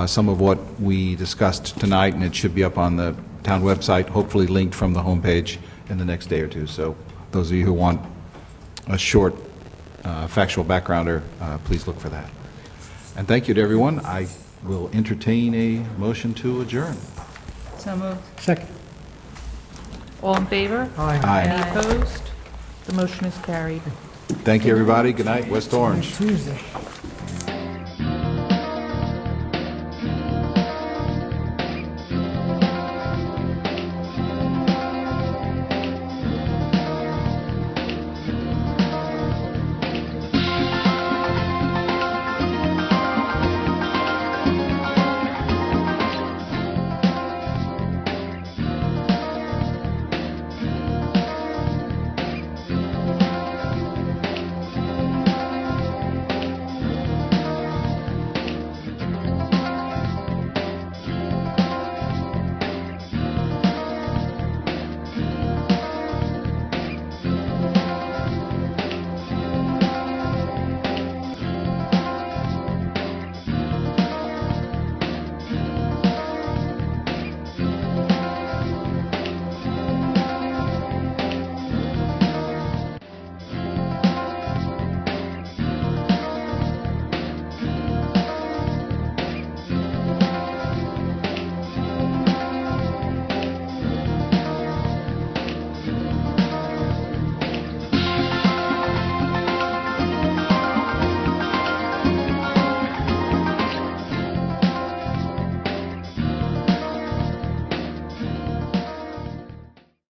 Speaker 1: some of what we discussed tonight, and it should be up on the town website, hopefully linked from the homepage in the next day or two. So those of you who want a short factual backgrounder, please look for that. And thank you to everyone. I will entertain a motion to adjourn.
Speaker 2: So moved.
Speaker 4: Second.
Speaker 2: All in favor?
Speaker 1: Aye. Aye.
Speaker 2: Any opposed? The motion is carried.
Speaker 1: Thank you, everybody. Good night, West Orange.
Speaker 9: Tuesday.